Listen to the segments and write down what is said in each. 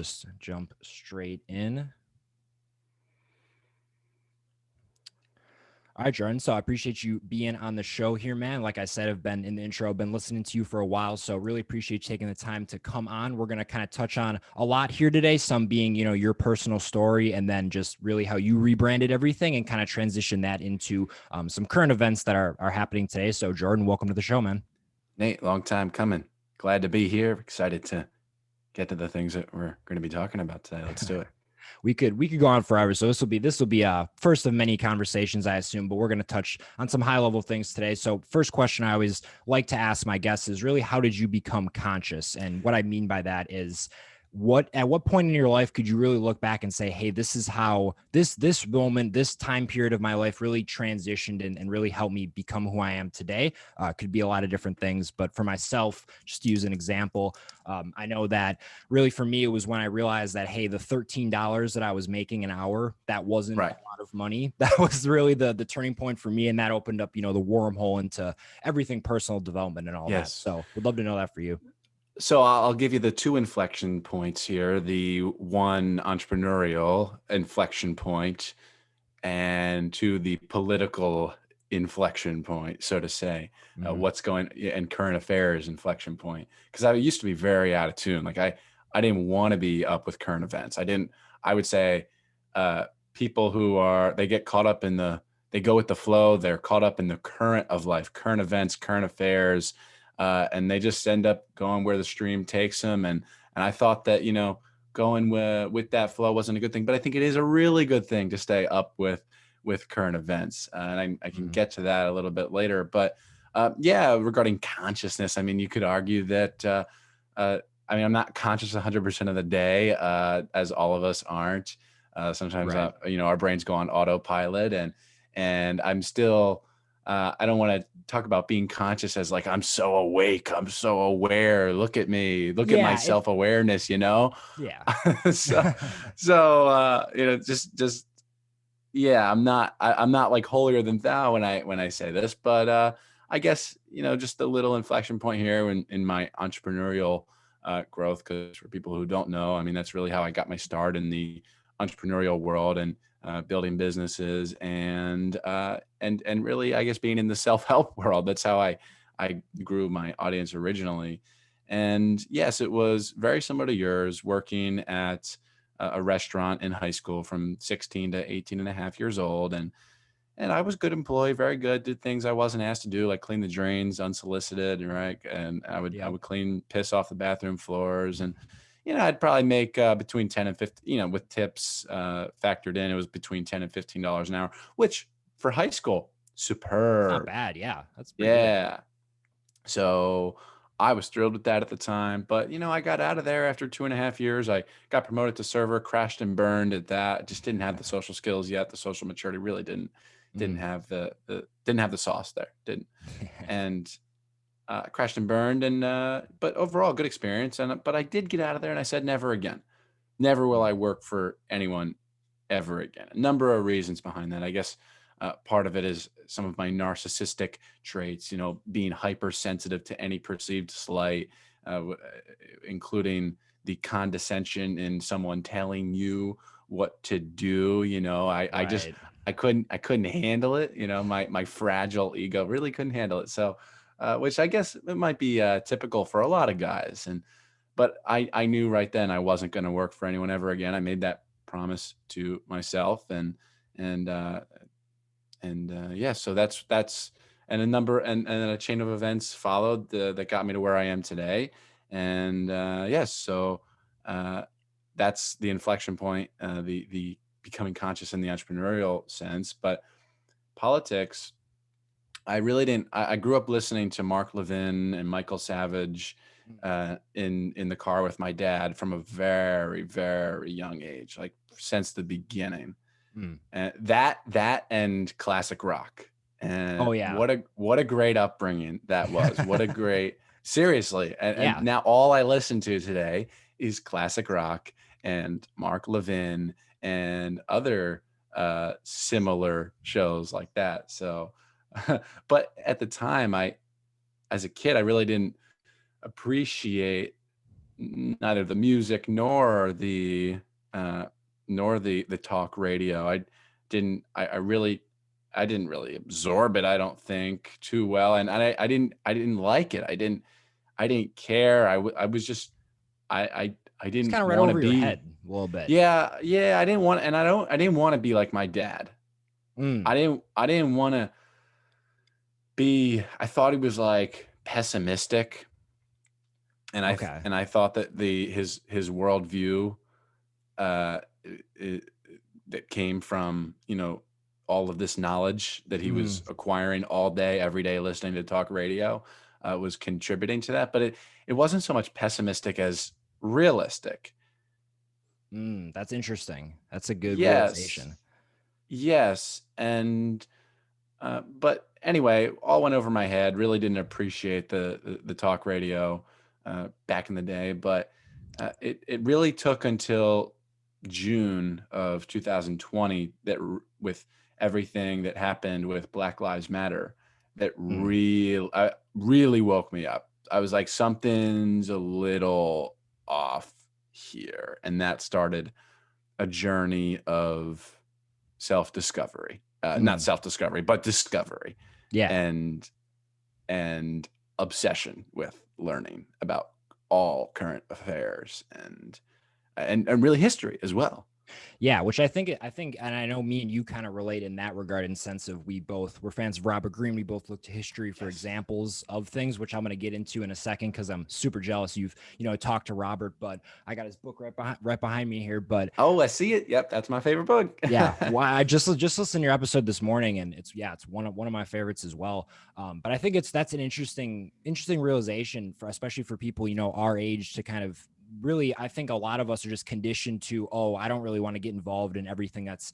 just jump straight in. All right, Jordan. So I appreciate you being on the show here, man. Like I said, I've been in the intro, I've been listening to you for a while. So really appreciate you taking the time to come on. We're going to kind of touch on a lot here today, some being, your personal story, and then just really how you rebranded everything and kind of transition that into some current events that are happening today. So Jordan, welcome to the show, man. Nate, long time coming. Glad to be here. Excited to get to the things that we're going to be talking about today. Let's do it. We could go on forever. So this will be first of many conversations, I assume, but we're going to touch on some high level things today. So first question I always like to ask my guests is really, how did you become conscious? And what I mean by that is, at what point in your life could you really look back and say, hey, this is how this moment, this time period of my life really transitioned and really helped me become who I am today? Could be a lot of different things, but for myself, just to use an example, I know that really for me, it was when I realized that, hey, the $13 that I was making an hour, that wasn't Right. a lot of money. That was really the turning point for me. And that opened up, the wormhole into everything personal development and all that. Yes. So would love to know that for you. So I'll give you the two inflection points here. The one entrepreneurial inflection point and two, the political inflection point, so to say, what's going and current affairs inflection point. Because I used to be very out of tune. Like I didn't want to be up with current events. I would say people they get caught up they go with the flow. They're caught up in the current of life, current events, current affairs, and they just end up going where the stream takes them. And I thought that, going with that flow wasn't a good thing, but I think it is a really good thing to stay up with current events. And I can get to that a little bit later, but regarding consciousness, I mean, you could argue that, I'm not conscious 100% of the day, as all of us aren't. Sometimes, Right. our brains go on autopilot, and I'm still, I don't want to talk about being conscious as like, I'm so awake, I'm so aware. Look at me, look at my Yeah. self-awareness, Yeah. so, just, yeah, I'm not like holier than thou when I say this, but, I guess, just a little inflection point here in my entrepreneurial, growth. Cause for people who don't know, I mean, that's really how I got my start in the entrepreneurial world and, building businesses and really, I guess, being in the self-help world. That's how I grew my audience originally. And yes, it was very similar to yours, working at a restaurant in high school from 16 to 18 and a half years old. And I was a good employee, very good, did things I wasn't asked to do, like clean the drains unsolicited, right? And I Yep. would clean piss off the bathroom floors. And, I'd probably make between 10 and 50, with tips factored in, it was between 10 and $15 an hour, which for high school, It's not superb. bad. Yeah. That's pretty good. Yeah. So I was thrilled with that at the time, but I got out of there after 2.5 years. I got promoted to server, crashed and burned at that. Just didn't have the social skills yet. The social maturity really didn't Mm. have didn't have the sauce there. Didn't. And crashed and burned. And but overall, good experience. But I did get out of there, and I said never again. Never will I work for anyone ever again. A number of reasons behind that. I guess part of it is some of my narcissistic traits, being hypersensitive to any perceived slight, including the condescension in someone telling you what to do. I just, Right. I couldn't handle it. My fragile ego really couldn't handle it. So, which I guess it might be typical for a lot of guys. But I knew right then I wasn't going to work for anyone ever again. I made that promise to myself, and yeah, so that's and a number and a chain of events followed that got me to where I am today. And yes, so uh, that's the inflection point, the becoming conscious in the entrepreneurial sense. But politics, I really didn't. I grew up listening to Mark Levin and Michael Savage in the car with my dad from a very, very young age, like since the beginning. Mm. And that and classic rock. And Oh yeah. what a great upbringing that was. What a great, seriously. And Yeah. now all I listen to today is classic rock and Mark Levin and other similar shows like that. So but at the time, as a kid, I really didn't appreciate neither the music uh, nor the talk radio. Didn't I really I didn't really absorb it, I don't think, too well, and I didn't like it. I didn't care. I was just I It's didn't kind of right want to over your be. head a little bit. Yeah, yeah, I didn't want, and I didn't want to be like my dad. Mm, I didn't want to be. I thought he was like pessimistic, okay. and I thought that his worldview uh i- that came from, all of this knowledge that he Mm, was acquiring all day every day listening to talk radio was contributing to that, but it wasn't so much pessimistic as realistic. that's interesting. That's a good Yes, realization. yes, and but anyway, all went over my head. Really didn't appreciate the talk radio back in the day, but it really took until June of 2020 that with everything that happened with Black Lives Matter, that Mm, really woke me up. I was like, something's a little off here, and that started a journey of self-discovery, not mm, self-discovery, but discovery, yeah. and and obsession with learning about all current affairs and really history as well. Yeah, which I think, and I know me and you kind of relate in that regard, in sense of we're fans of Robert Greene. We both look to history for Yes. examples of things, which I'm going to get into in a second because I'm super jealous you've talked to Robert. But I got his book right behind me here. But Oh, I see it. Yep, that's my favorite book. yeah, why I just listened to your episode this morning, and it's one of my favorites as well. But I think that's an interesting realization for, especially for people our age, to kind of really, I think a lot of us are just conditioned to, oh, I don't really want to get involved in everything that's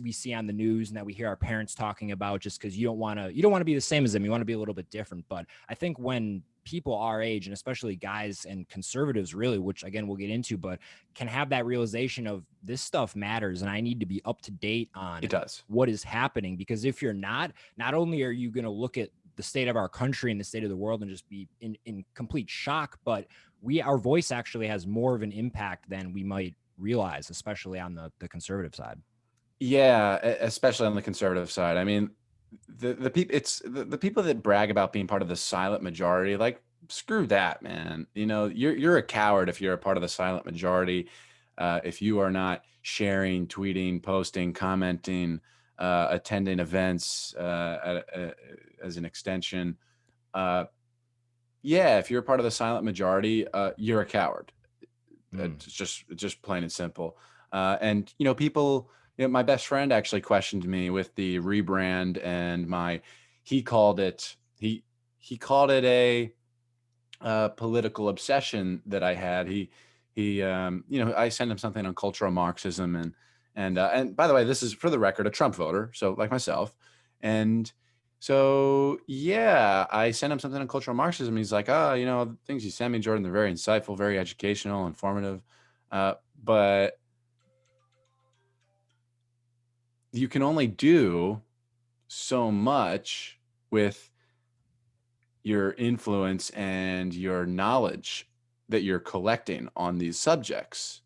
we see on the news and that we hear our parents talking about, just because you don't want to be the same as them. You want to be a little bit different. But I think when people our age, and especially guys and conservatives, really, which again we'll get into, but can have that realization of, this stuff matters and I need to be up to date on It does. what is happening. Because if you're not only are you going to look at the state of our country and the state of the world and just be in complete shock, but our voice actually has more of an impact than we might realize, especially on the conservative side. Yeah, especially on the conservative side. I mean, the people it's the people that brag about being part of the silent majority, like, screw that, man. You're a coward if you're a part of the silent majority. If you are not sharing, tweeting, posting, commenting, attending events as an extension. Uh, yeah, if you're a part of the silent majority, you're a coward. Mm. It's just plain and simple. And people, my best friend actually questioned me with the rebrand, and he called it he called it a political obsession that I had. I sent him something on cultural Marxism, and by the way, this is, for the record, a Trump voter, so like myself. And so, yeah, I sent him something on cultural Marxism. He's like, oh, the things you sent me, Jordan, they're very insightful, very educational, informative. But you can only do so much with your influence and your knowledge that you're collecting on these subjects.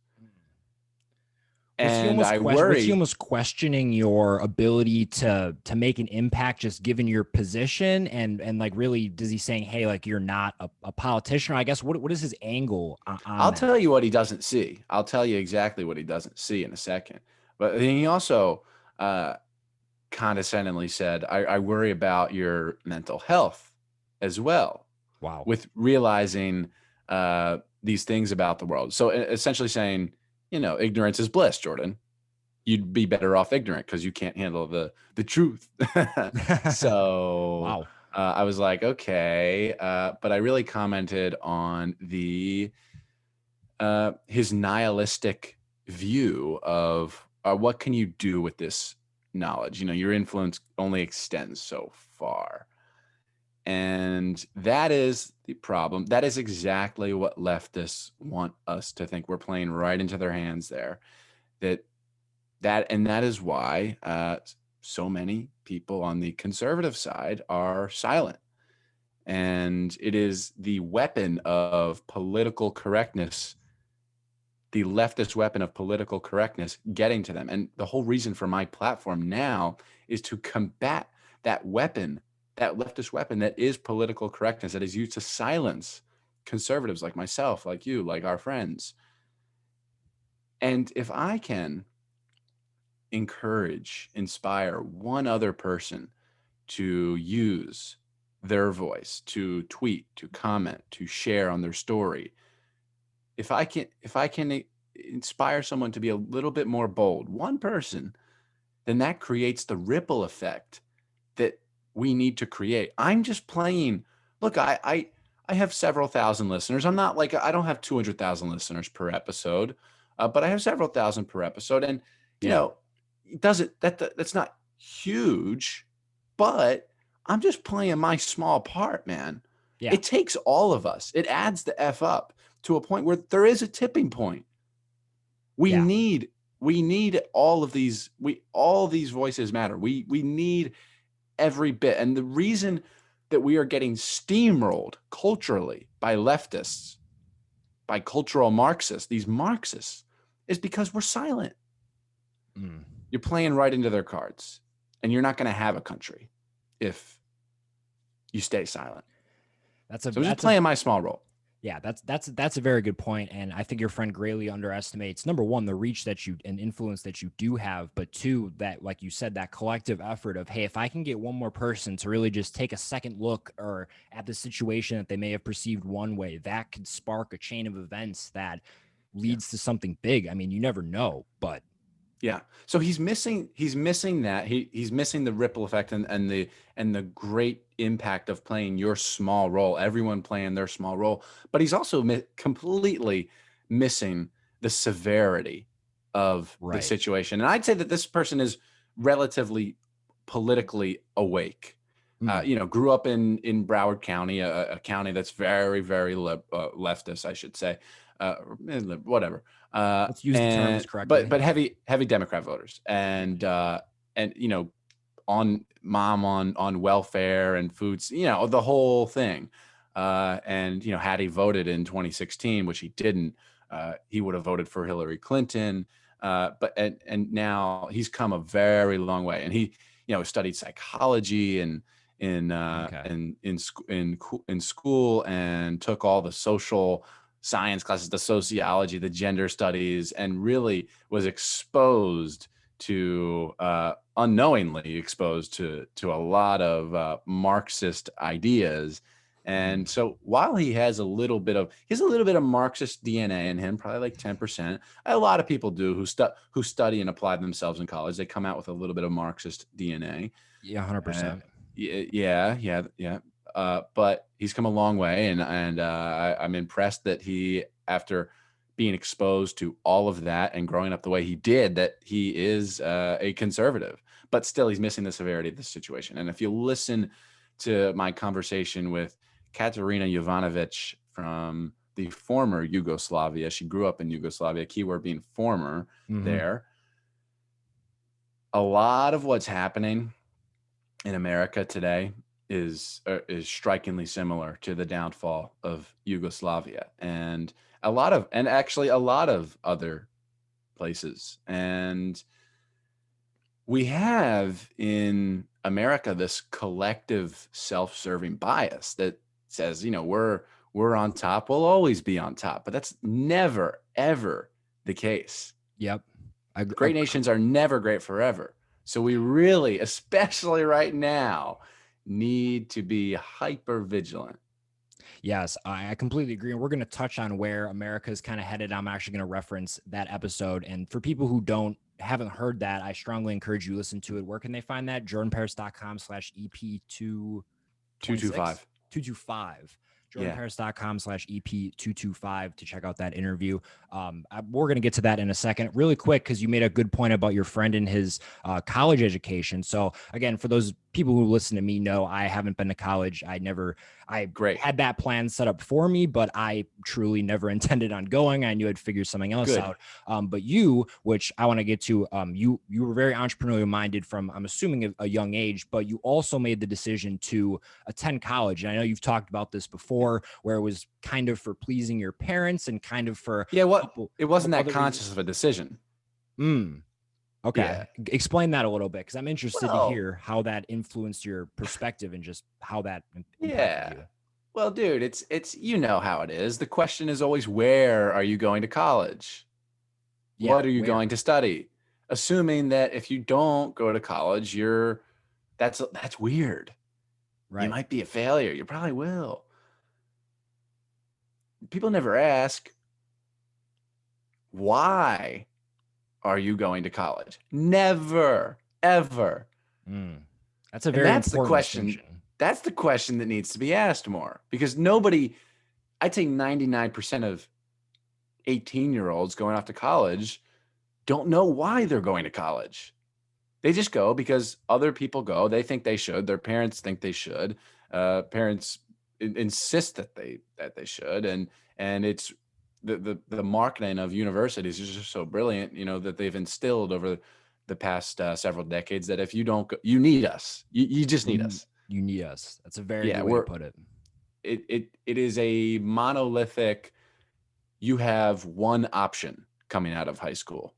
And I Was he worry. almost questioning your ability to make an impact, just given your position? And like, really, does he saying, hey, like, you're not a politician? Or I guess, what is his angle on I'll that? tell you what he doesn't see. I'll tell you exactly what he doesn't see in a second. But then he also uh, condescendingly said, I worry about your mental health as well, Wow. with realizing these things about the world. So essentially saying, ignorance is bliss, Jordan. You'd be better off ignorant because you can't handle the truth. So Wow. I was like, okay, but I really commented on the his nihilistic view of what can you do with this knowledge. Your influence only extends so far, and that is the problem. That is exactly what leftists want us to think. We're playing right into their hands there. That is why so many people on the conservative side are silent. And it is the weapon of political correctness, the leftist weapon of political correctness getting to them. And the whole reason for my platform now is to combat that weapon, that leftist weapon that is political correctness, that is used to silence conservatives like myself, like you, like our friends. And if I can encourage, inspire one other person to use their voice, to tweet, to comment, to share on their story, if I can inspire someone to be a little bit more bold, one person, then that creates the ripple effect that we need to create. I'm just playing. Look, I have several thousand listeners. I'm not like, I don't have 200,000 listeners per episode, but I have several thousand per episode, and you Yeah. know, it doesn't that's not huge, but I'm just playing my small part, man. Yeah. It takes all of us. It adds the F up to a point where there is a tipping point. We Yeah. need all of these. All these voices matter. We need every bit. And the reason that we are getting steamrolled culturally by leftists, by cultural Marxists, these Marxists, is because we're silent. Mm. You're playing right into their cards, and you're not going to have a country if you stay silent. So I'm just playing my small role. Yeah, that's a very good point, and I think your friend greatly underestimates, number one, the reach that you and influence that you do have, but two, that, like you said, that collective effort of, hey, if I can get one more person to really just take a second look or at the situation that they may have perceived one way, that could spark a chain of events that leads to something big. I mean, you never know, but yeah. So he's missing that. He's missing the ripple effect and the great impact of playing your small role, everyone playing their small role. But he's also completely missing the severity of the situation. And I'd say that this person is relatively politically awake. Grew up in Broward County, a county that's very, very leftist, I should say. Whatever. Let's use the terms correctly. But heavy Democrat voters, and on welfare and foods, the whole thing. And had he voted in 2016, which he didn't, he would have voted for Hillary Clinton. But now he's come a very long way, and he studied psychology and in school, and took all the social science classes, the sociology, the gender studies, and really was unknowingly exposed to a lot of Marxist ideas. And so while he has a little bit of Marxist DNA in him, probably like 10%, a lot of people do who study and apply themselves in college, they come out with a little bit of Marxist DNA. Yeah, 100%. Yeah. But he's come a long way, and I'm impressed that he, after being exposed to all of that and growing up the way he did, that he is a conservative. But still, he's missing the severity of the situation. And if you listen to my conversation with Katerina Jovanovic from the former Yugoslavia, she grew up in Yugoslavia, keyword being former there. A lot of what's happening in America today is strikingly similar to the downfall of Yugoslavia, and actually a lot of other places. And we have in America this collective self-serving bias that says, we're on top, we'll always be on top, but that's never ever the case. Yep. Great nations are never great forever. So we really, especially right now, need to be hyper vigilant. Yes, I completely agree. And we're going to touch on where America is kind of headed. I'm actually going to reference that episode. And for people who haven't heard that, I strongly encourage you to listen to it. Where can they find that? jordanparis.com/EP225. jordanparis.com/EP225 to check out that interview. We're going to get to that in a second. Really quick, because you made a good point about your friend and his college education. So again, for those people who listen to me know I haven't been to college. I Great. had that plan set up for me, but I truly never intended on going. I knew I'd figure something else Good. out. But you, which I want to get to, you were very entrepreneurial minded from, I'm assuming, a young age, but you also made the decision to attend college. And I know you've talked about this before, where it was kind of for pleasing your parents and kind of for Yeah, a it couple wasn't that other conscious reasons. of a decision. Okay. Yeah. Explain that a little bit, because I'm interested to Well, hear how that influenced your perspective and just how that impacted yeah. you. Well, dude, it's you know how it is. The question is always, where are you going to college? Yeah. What are you Where? going to study? Assuming that if you don't go to college, that's weird. You Right. might be a failure. You probably will. People never ask, why are you going to college? Never, ever. Mm. That's a And very important distinction. that's the question that needs to be asked more, because nobody, I'd say 99% of 18-year-olds going off to college don't know why they're going to college. They just go because other people go. They think they should. Their parents think they should. Parents insist that they should, and it's the marketing of universities is just so brilliant, that they've instilled over the past several decades, that if you don't go, you need us. You just need us. You need us. That's a very Yeah, good way to put it. it is a monolithic. You have one option coming out of high school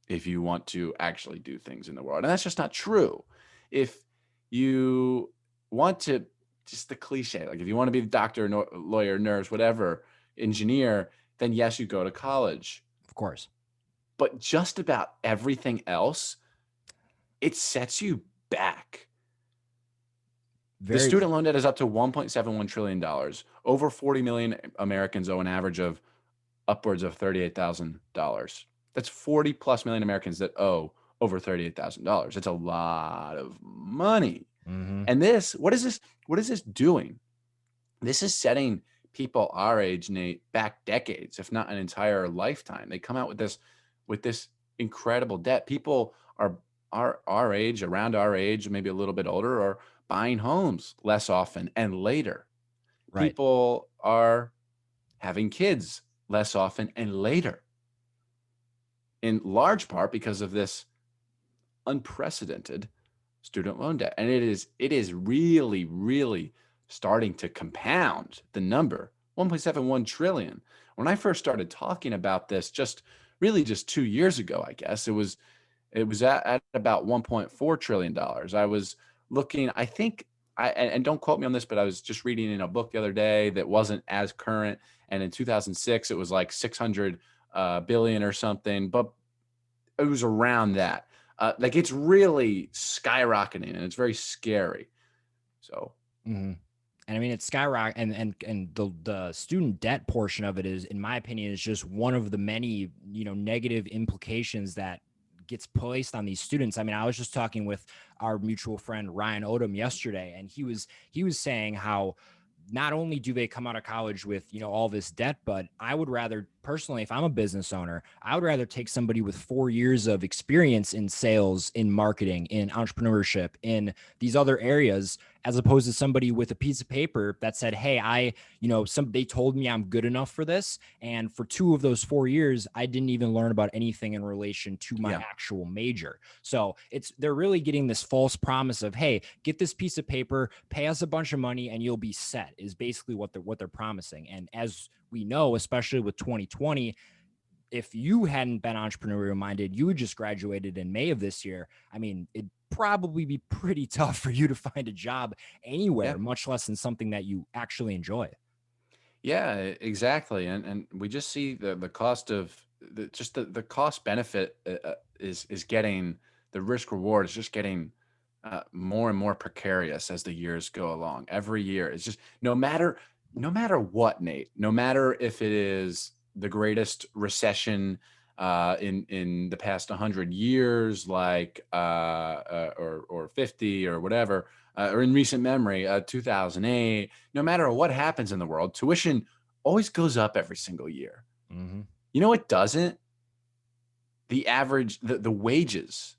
if you want to actually do things in the world. And that's just not true. If you want to, just the cliche, like if you want to be a doctor, lawyer, nurse, whatever, engineer, then yes, you go to college. Of course. But just about everything else, it sets you back. The Very. student loan debt is up to $1.71 trillion. Over 40 million Americans owe an average of upwards of $38,000. That's 40 plus million Americans that owe over $38,000. It's a lot of money. Mm-hmm. And what is this doing? This is setting people our age, Nate, back decades, if not an entire lifetime. They come out with this incredible debt. People are our age, around our age, maybe a little bit older, are buying homes less often and later. Right. People are having kids less often and later, in large part because of this unprecedented student loan debt. And it is really, really starting to compound the number, 1.71 trillion. When I first started talking about this, just 2 years ago, I guess, it was at about $1.4 trillion. I was looking, I think, and don't quote me on this, but I was just reading in a book the other day that wasn't as current. And in 2006, it was like 600 billion or something, but it was around that. Like, it's really skyrocketing, and it's very scary. So, Mm-hmm. And I mean, it's skyrocket, and the student debt portion of it is, in my opinion, is just one of the many, negative implications that gets placed on these students. I mean, I was just talking with our mutual friend Ryan Odom yesterday, and he was saying how not only do they come out of college with, all this debt, but I would rather, personally, if I'm a business owner, I would rather take somebody with 4 years of experience in sales, in marketing, in entrepreneurship, in these other areas, as opposed to somebody with a piece of paper that said, hey, they told me I'm good enough for this. And for 2 of those 4 years, I didn't even learn about anything in relation to my yeah. actual major. So they're really getting this false promise of, hey, get this piece of paper, pay us a bunch of money, and you'll be set, is basically what they're promising. And as we know, especially with 2020, if you hadn't been entrepreneurial minded, you had just graduated in May of this year. I mean, it'd probably be pretty tough for you to find a job anywhere, Yeah. much less in something that you actually enjoy. Yeah, exactly. And we just see the cost of the cost benefit is getting, the risk reward is just getting more and more precarious as the years go along. Every year, it's just, no matter what, Nate, no matter if it is the greatest recession in the past 100 years, like or 50 or whatever, or in recent memory, 2008. No matter what happens in the world, tuition always goes up every single year. Mm-hmm. You know what doesn't? The average, the wages.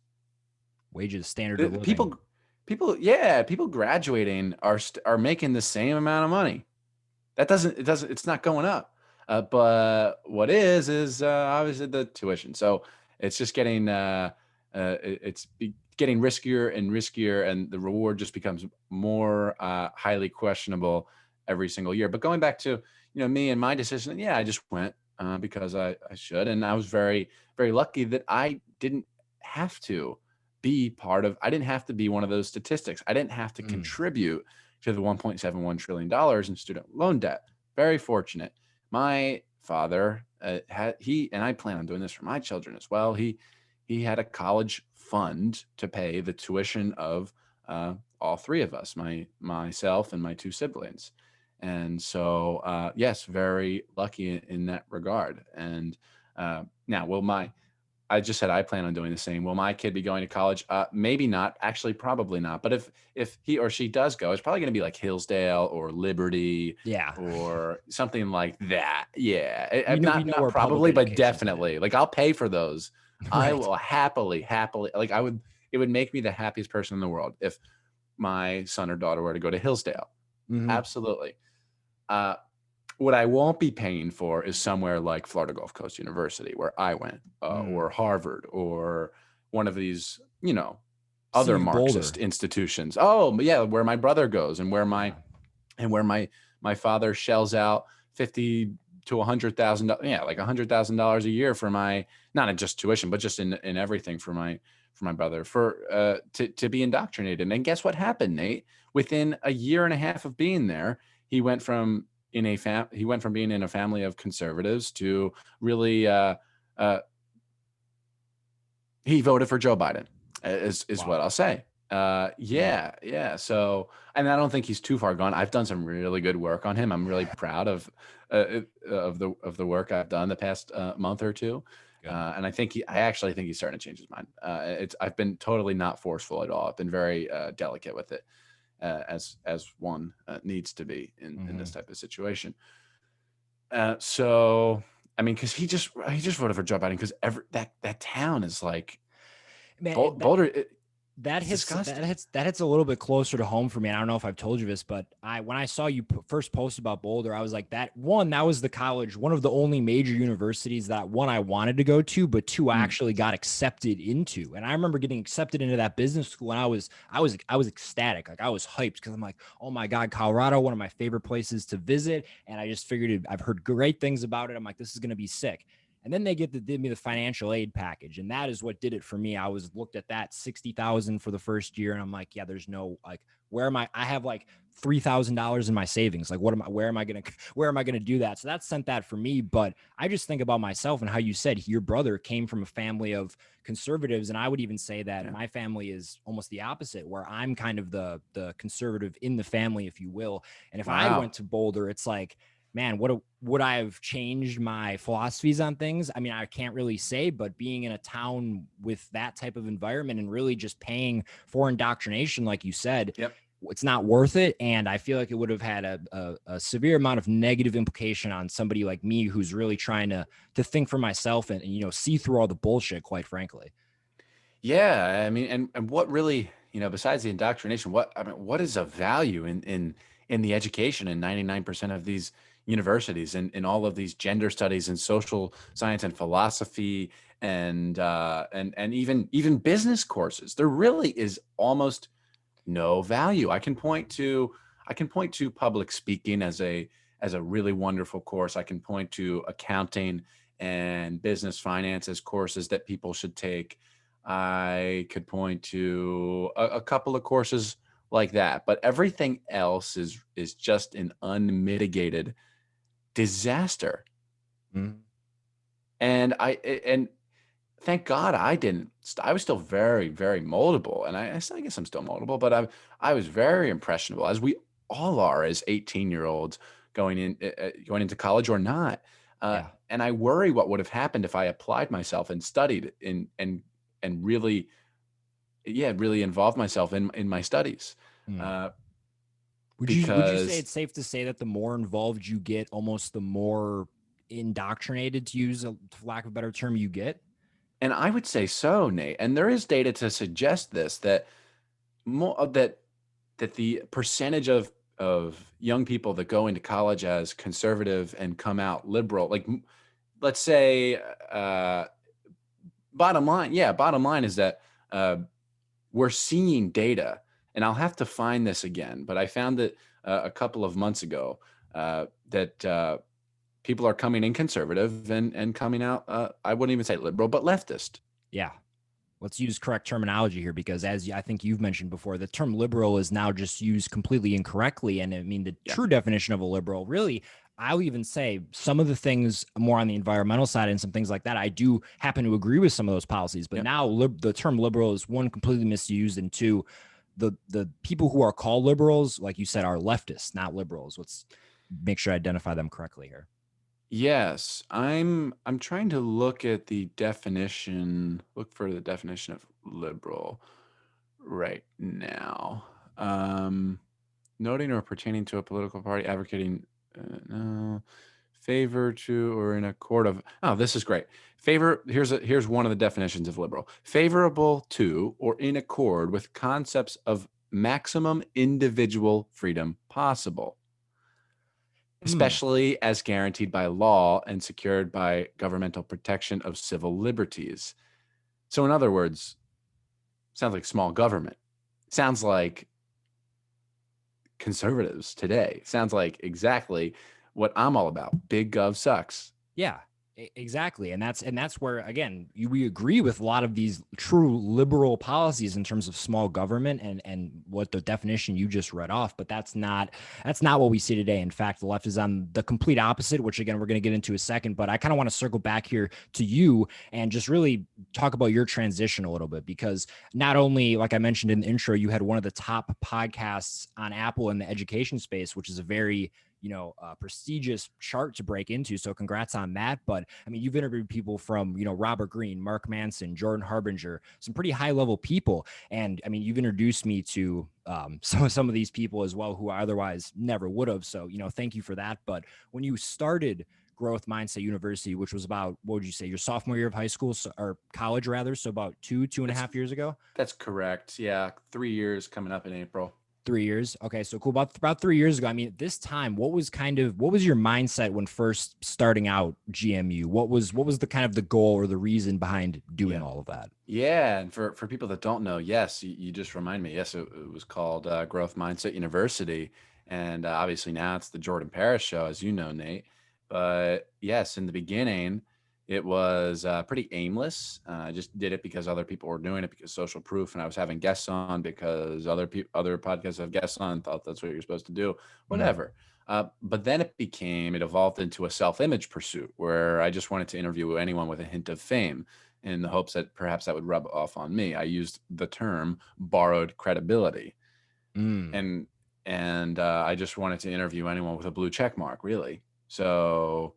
Wages, standard The of living. people people graduating are making the same amount of money. It's not going up. But what is obviously the tuition. So it's just getting getting riskier and riskier, and the reward just becomes more highly questionable every single year. But going back to me and my decision, yeah, I just went because I should, and I was very very lucky that I didn't have to be part of. I didn't have to be one of those statistics. I didn't have to Mm. contribute to the $1.71 trillion in student loan debt. Very fortunate. My father and I plan on doing this for my children as well. He had a college fund to pay the tuition of all three of us, myself and my two siblings. And so, yes, very lucky in that regard. And now, I just said I plan on doing the same. Will my kid be going to college? Maybe not. Actually, probably not. But if he or she does go, it's probably going to be like Hillsdale or Liberty Yeah. or something like that. Yeah, We know not where public probably, but education's headed. definitely. Like I'll pay for those. I Right. will happily. Like I would. It would make me the happiest person in the world if my son or daughter were to go to Hillsdale. Mhm. Absolutely. Uh, what I won't be paying for is somewhere like Florida Gulf Coast University, where I went, Mm. or Harvard, or one of these, other CU Boulder. Marxist institutions. Oh, but yeah, where my brother goes, and Yeah. where my father shells out 50 to $100,000, yeah, like $100,000 a year for my, not in just tuition, but just in everything for my brother, to be indoctrinated. And guess what happened, Nate? Within a year and a half of being there, he went from he went from being in a family of conservatives to really uh, he voted for Joe Biden, is what Wow. I'll say. Mm. Yeah. So, and I don't think he's too far gone. I've done some really good work on him. I'm really proud of the work I've done the past month or two. Good. And I actually think he's starting to change his mind. I've been totally not forceful at all. I've been very delicate with it, as one needs to be in this Mhm. type of situation. So I mean, because he just voted for Joe Biden because that town is like Man, it, Boulder. that It's hits disgusting. that hits a little bit closer to home for me. And I don't know if I've told you this, but when I saw you first post about Boulder, I was like, that was the college, one of the only major universities that one I wanted to go to, but two I Mm, actually got accepted into. And I remember getting accepted into that business school, and I was ecstatic, like I was hyped because I'm like, oh my god, Colorado, one of my favorite places to visit, and I just figured I've heard great things about it. I'm like, this is gonna be sick. And then they give me the financial aid package, and that is what did it for me. I was looked at that 60,000 for the first year, and I'm like, yeah, there's no like, where am I? I have like $3,000 in my savings. Like, what am I? Where am I gonna? Where am I gonna do that? So that sent that for me. But I just think about myself and how you said your brother came from a family of conservatives, and I would even say that yeah. my family is almost the opposite, where I'm kind of the conservative in the family, if you will. And if I had Wow. went to Boulder, it's like, man, would I have changed my philosophies on things? I mean, I can't really say, but being in a town with that type of environment and really just paying for indoctrination, like you said, Yep. it's not worth it. And I feel like it would have had a severe amount of negative implication on somebody like me who's really trying to think for myself and see through all the bullshit, quite frankly. Yeah. I mean, and what really, besides the indoctrination, what is of value in the education in 99% of these universities, and in all of these gender studies and social science and philosophy and even business courses? There really is almost no value. I can point to public speaking as a really wonderful course. I can point to accounting and business finance as courses that people should take. I could point to a couple of courses like that, but everything else is just an unmitigated disaster. Mhm. And thank God I didn't. I was still very, very moldable, and I guess I'm still moldable, but I was very impressionable, as we all are as 18-year-olds going into college or not. Yeah. And I worry what would have happened if I applied myself and studied and really, yeah, really involved myself in my studies, Hmm. uh, Would you say because it's safe to say that the more involved you get, almost the more indoctrinated, to use a for lack of a better term, you get? and I would say so, Nate. And there is data to suggest this, that more that the percentage of young people that go into college as conservative and come out liberal, like let's say, bottom line is that uh, we're seeing data, and I'll have to find this again, but I found it a couple of months ago, that people are coming in conservative and coming out, I wouldn't even say liberal, but leftist. Yeah. Let's use correct terminology here because, I think you've mentioned before, the term liberal is now just used completely incorrectly. And I mean, the Yeah. true definition of a liberal, really, I'll even say some of the things more on the environmental side and some things like that, I do happen to agree with some of those policies. But Yep. now the term liberal is, one, completely misused, and two, the people who are called liberals, like you said, are leftists, not liberals. Let's make sure I identify them correctly here. Yes, I'm trying to look at the definition, look for the definition of liberal right now. Um, Noting or pertaining to a political party advocating, no, favor to or in accord of. Oh, this is great. Favor. Here's one of the definitions of liberal: favorable to or in accord with concepts of maximum individual freedom possible, Hmm. especially as guaranteed by law and secured by governmental protection of civil liberties. So, in other words, sounds like small government. Sounds like conservatives today. Sounds like exactly what I'm all about. Big gov sucks. Yeah, exactly. And that's where, again, we agree with a lot of these true liberal policies in terms of small government and what the definition you just read off. But that's not what we see today. In fact, the left is on the complete opposite, which again we're going to get into a second. But I kind of want to circle back here to you and just really talk about your transition a little bit, because not only, like I mentioned in the intro, you had one of the top podcasts on Apple in the education space, which is a very prestigious chart to break into. So congrats on that. But I mean, you've interviewed people from, Robert Greene, Mark Manson, Jordan Harbinger, some pretty high level people. And I mean, you've introduced me to some of these people as well, who I otherwise never would have. So, thank you for that. But when you started Growth Mindset University, which was about, what would you say, your sophomore year of high school, or college rather, so about two and a That's half years ago? that's correct. Yeah, 3 years coming up in April. 3 years. Okay, so cool. About 3 years ago. I mean, at this time, what was your mindset when first starting out GMU? What was the kind of the goal or the reason behind doing Yeah. all of that? Yeah, and for people that don't know, yes, you just remind me. Yes, it was called Growth Mindset University, and obviously now it's the Jordan Paris Show, as you know, Nate. But yes, in the beginning, it was pretty aimless. I just did it because other people were doing it, because social proof, and I was having guests on because other podcasts have guests on. Thought that's what you're supposed to do, Mm, whatever. But then it evolved into a self-image pursuit where I just wanted to interview anyone with a hint of fame, in the hopes that perhaps that would rub off on me. I used the term borrowed credibility, mm, and I just wanted to interview anyone with a blue check mark, really. So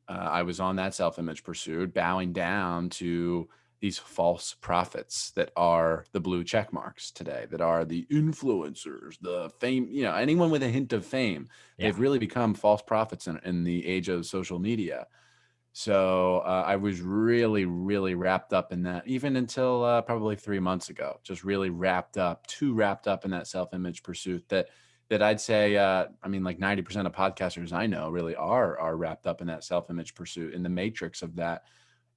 I was on that self-image pursuit, bowing down to these false prophets that are the blue check marks today, that are the influencers, the fame, anyone with a hint of fame. yeah. They've really become false prophets in the age of social media. So I was really, really wrapped up in that, even until probably 3 months ago. Just really too wrapped up in that self-image pursuit that I'd say, I mean, like 90% of podcasters I know really are wrapped up in that self-image pursuit, in the matrix of that.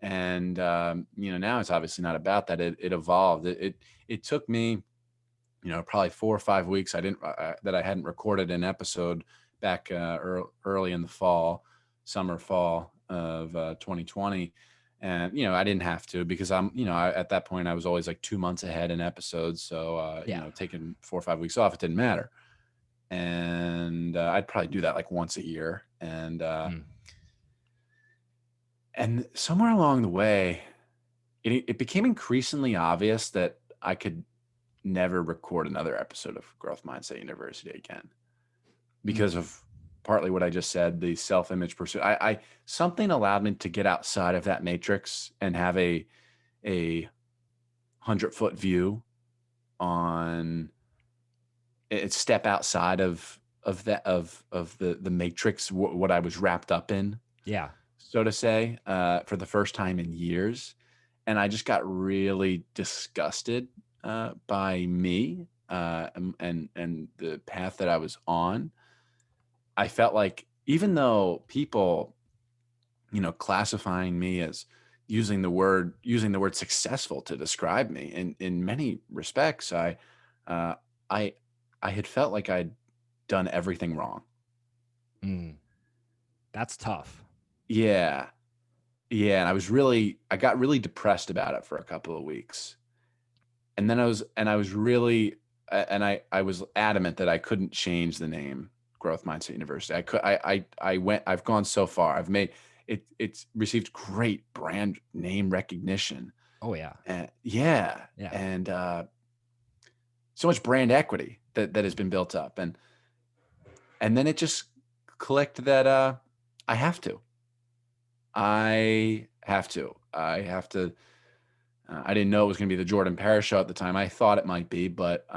And now it's obviously not about that. It evolved. It took me, probably 4 or 5 weeks. That I hadn't recorded an episode back early in the summer fall of 2020. And, I didn't have to, because at that point I was always like 2 months ahead in episodes. So, Yeah. taking 4 or 5 weeks off, it didn't matter. And I'd probably do that like once a year. Mm, And somewhere along the way, it became increasingly obvious that I could never record another episode of Growth Mindset University again, because mm, of partly what I just said, the self-image pursuit. I something allowed me to get outside of that matrix and have a 100-foot view on it, step outside of the matrix, what I was wrapped up in, yeah. so to say, for the first time in years. And I just got really disgusted by me. and the path that I was on, I felt like even though people, classifying me as using the word successful to describe me in many respects, uh, I I had felt like I'd done everything wrong. Mm, that's tough. Yeah. Yeah, and I got really depressed about it for a couple of weeks. And then I was really and I was adamant that I couldn't change the name Growth Mindset University. I've gone so far. I've made it's received great brand name recognition. Oh yeah. And yeah, Yeah. and so much brand equity that has been built up. And then it just clicked that I have to. I have to. I have to. I didn't know it was going to be the Jordan Parrish show at the time. I thought it might be, but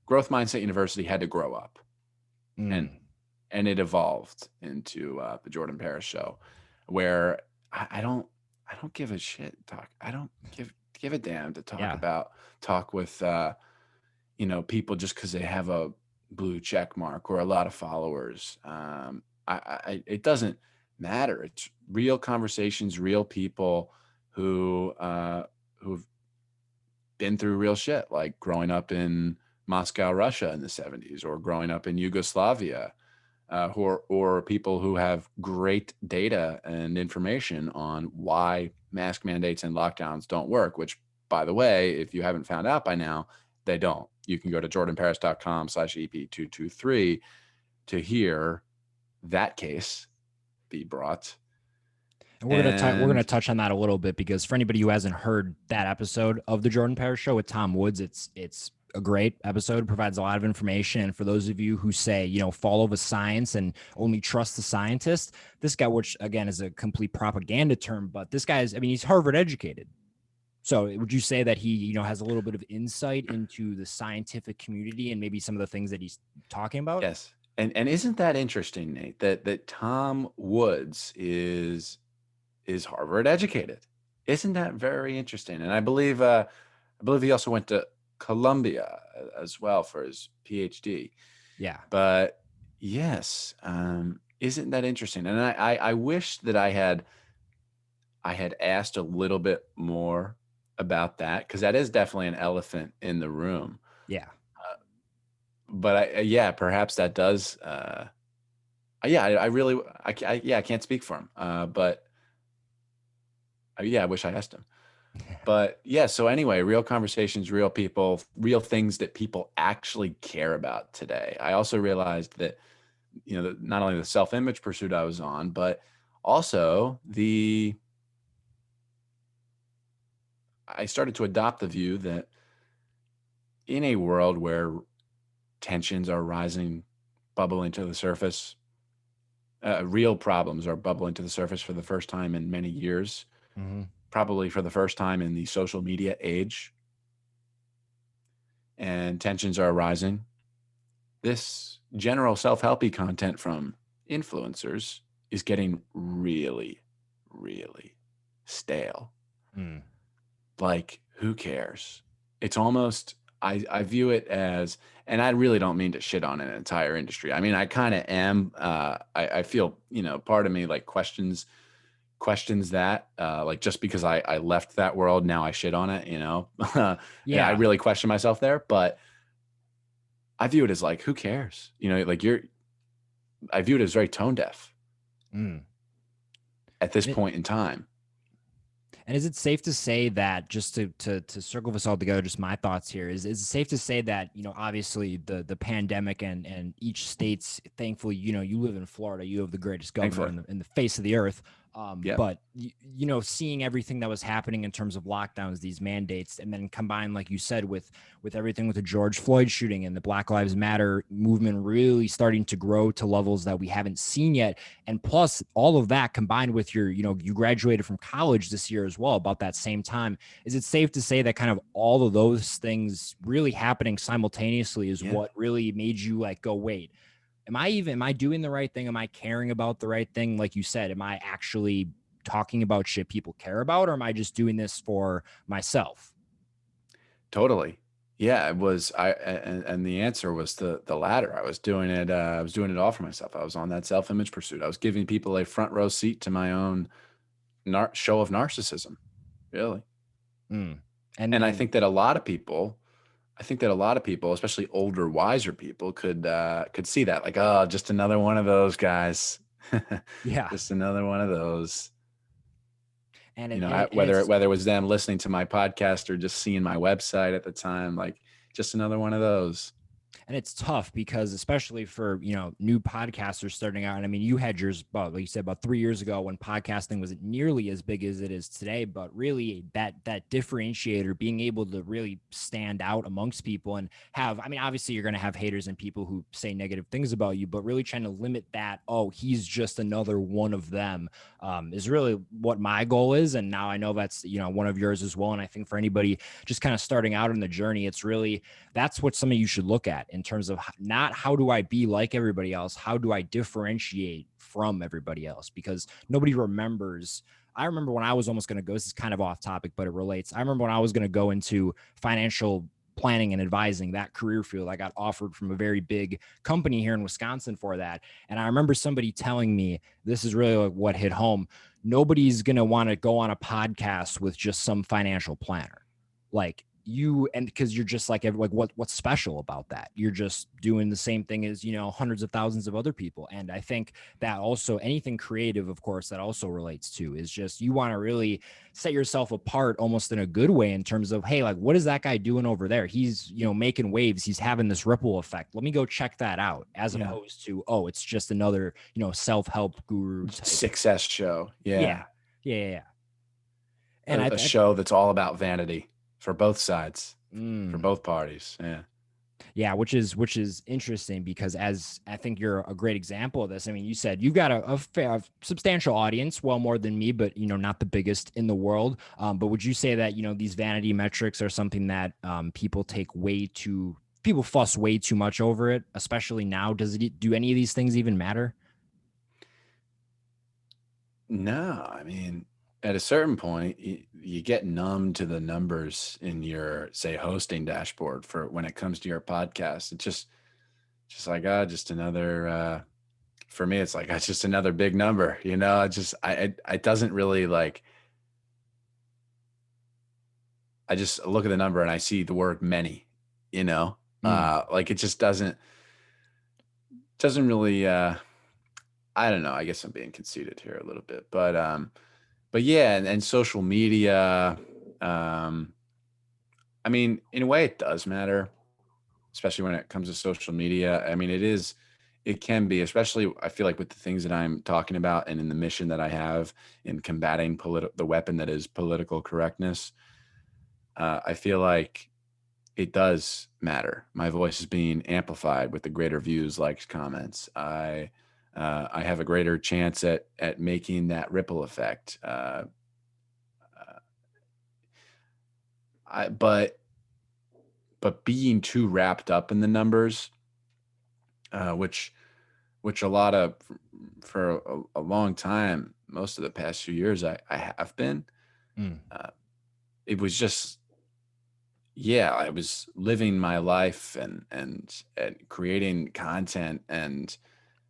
Growth Mindset University had to grow up, and Mm, it evolved into the Jordan Parrish show, where I don't give a shit. I don't give a damn to yeah. talk with people just because they have a blue check mark or a lot of followers. It doesn't matter. It's real conversations, real people who've been through real shit, like growing up in Moscow, Russia in the 70s, or growing up in Yugoslavia, or people who have great data and information on why mask mandates and lockdowns don't work, which, by the way, if you haven't found out by now, they don't. You can go to jordanparis.com/EP223 to hear that case be brought. And we're gonna And touch on that a little bit because for anybody who hasn't heard that episode of the Jordan Parrish Show with Tom Woods, it's a great episode, provides a lot of information. And for those of you who say, follow the science and only trust the scientist, this guy, which again is a complete propaganda term, but this guy is, I mean, he's Harvard educated. So would you say that he, has a little bit of insight into the scientific community and maybe some of the things that he's talking about? yes, and isn't that interesting, Nate, that Tom Woods is Harvard educated? Isn't that very interesting? And I believe he also went to Columbia as well for his PhD. Yeah. But yes, isn't that interesting? And I wish that I had asked a little bit more about that, because that is definitely an elephant in the room. Yeah. But yeah, perhaps that does. Yeah, I really, yeah, I can't speak for him. But yeah, I wish I asked him. But yeah, so anyway, real conversations, real people, real things that people actually care about today. I also realized that, not only the self-image pursuit I was on, but also I started to adopt the view that in a world where tensions are rising, bubbling to the surface, real problems are bubbling to the surface for the first time in many years, Hmm. probably for the first time in the social media age, and tensions are rising. This general self-helpy content from influencers is getting really, really stale. Mm. Like, who cares? It's almost, I view it as, and I really don't mean to shit on an entire industry. I mean, I kind of am. I feel, part of me like questions that, like, just because I left that world, now I shit on it, and I Yeah. really question myself there. But I view it as like, who cares? Like, I view it as very tone deaf Mm. at this And it, point in time. And is it safe to say that, just to circle this all together, just my thoughts here, is it safe to say that, obviously the pandemic and each state's, thankfully, you live in Florida, you have the greatest governor Thankfully. in the face of the earth. Yep. But seeing everything that was happening in terms of lockdowns, these mandates, and then combined, like you said, with everything with the George Floyd shooting and the Black Lives Matter movement really starting to grow to levels that we haven't seen yet, and plus all of that combined with you graduated from college this year as well about that same time, is it safe to say that kind of all of those things really happening simultaneously is Yeah. what really made you like go, wait, am I doing the right thing? Am I caring about the right thing? Like you said, am I actually talking about shit people care about, or am I just doing this for myself? Totally. Yeah, it was and the answer was the latter. I was doing it all for myself. I was on that self-image pursuit. I was giving people a front row seat to my own show of narcissism, really. Mm. And And and I think that a lot of people, especially older, wiser people, could see that, like, oh, just another one of those guys, yeah, just another one of those. and You it know, and, it, and whether it's it was them listening to my podcast or just seeing my website at the time, like just another one of those. and it's tough because especially for new podcasters starting out, and I mean you had yours about, like you said, about 3 years ago when podcasting wasn't nearly as big as it is today, but really that differentiator, being able to really stand out amongst people and have, I mean, obviously you're going to have haters and people who say negative things about you, but really trying to limit that, oh, he's just another one of them, is really what my goal is. And now I know that's one of yours as well. And I think for anybody just kind of starting out in the journey, it's really, that's what some of you should look at in terms of not how do I be like everybody else, how do I differentiate from everybody else, because nobody remembers. I remember when I was almost going to go, this is kind of off topic, but it relates. I remember when I was going to go into financial planning and advising, that career field. I got offered from a very big company here in Wisconsin for that. And I remember somebody telling me, this is really like what hit home. Nobody's going to want to go on a podcast with just some financial planner. Like you, and because you're just like what's special about that? You're just doing the same thing as hundreds of thousands of other people. And I think that also anything creative, of course, that also relates to is just you want to really set yourself apart almost in a good way in terms of, hey, like what is that guy doing over there? He's making waves, he's having this ripple effect, let me go check that out, as Yeah. opposed to, oh, it's just another self-help guru type. Success show. Yeah, Yeah. yeah, yeah, yeah. And A show that's all about vanity for both sides, for mm, both parties. Yeah. yeah, which is interesting because, as I think you're a great example of this. I mean, you said you've got a substantial audience, well more than me, but not the biggest in the world. But would you say that these vanity metrics are something that people fuss way too much over it, especially now? Do any of these things even matter? No, I mean, at a certain point, you get numb to the numbers in your, say, hosting dashboard for when it comes to your podcast. It's just like, just another, for me, it's like, it's just another big number, it doesn't really like, I just look at the number and I see the word many, Mm, like it just doesn't really, I don't know. I guess I'm being conceited here a little bit, but yeah, and social media, um, I mean, in a way it does matter, especially when it comes to social media. I mean, it can be, especially I feel like with the things that I'm talking about and in the mission that I have in combating the weapon that is political correctness. I feel like it does matter. My voice is being amplified with the greater views, likes, comments. I have a greater chance at making that ripple effect. I but being too wrapped up in the numbers, which a lot of for a long time, most of the past few years, I have been. mm. Uh, it was just, yeah, I was living my life and creating content, and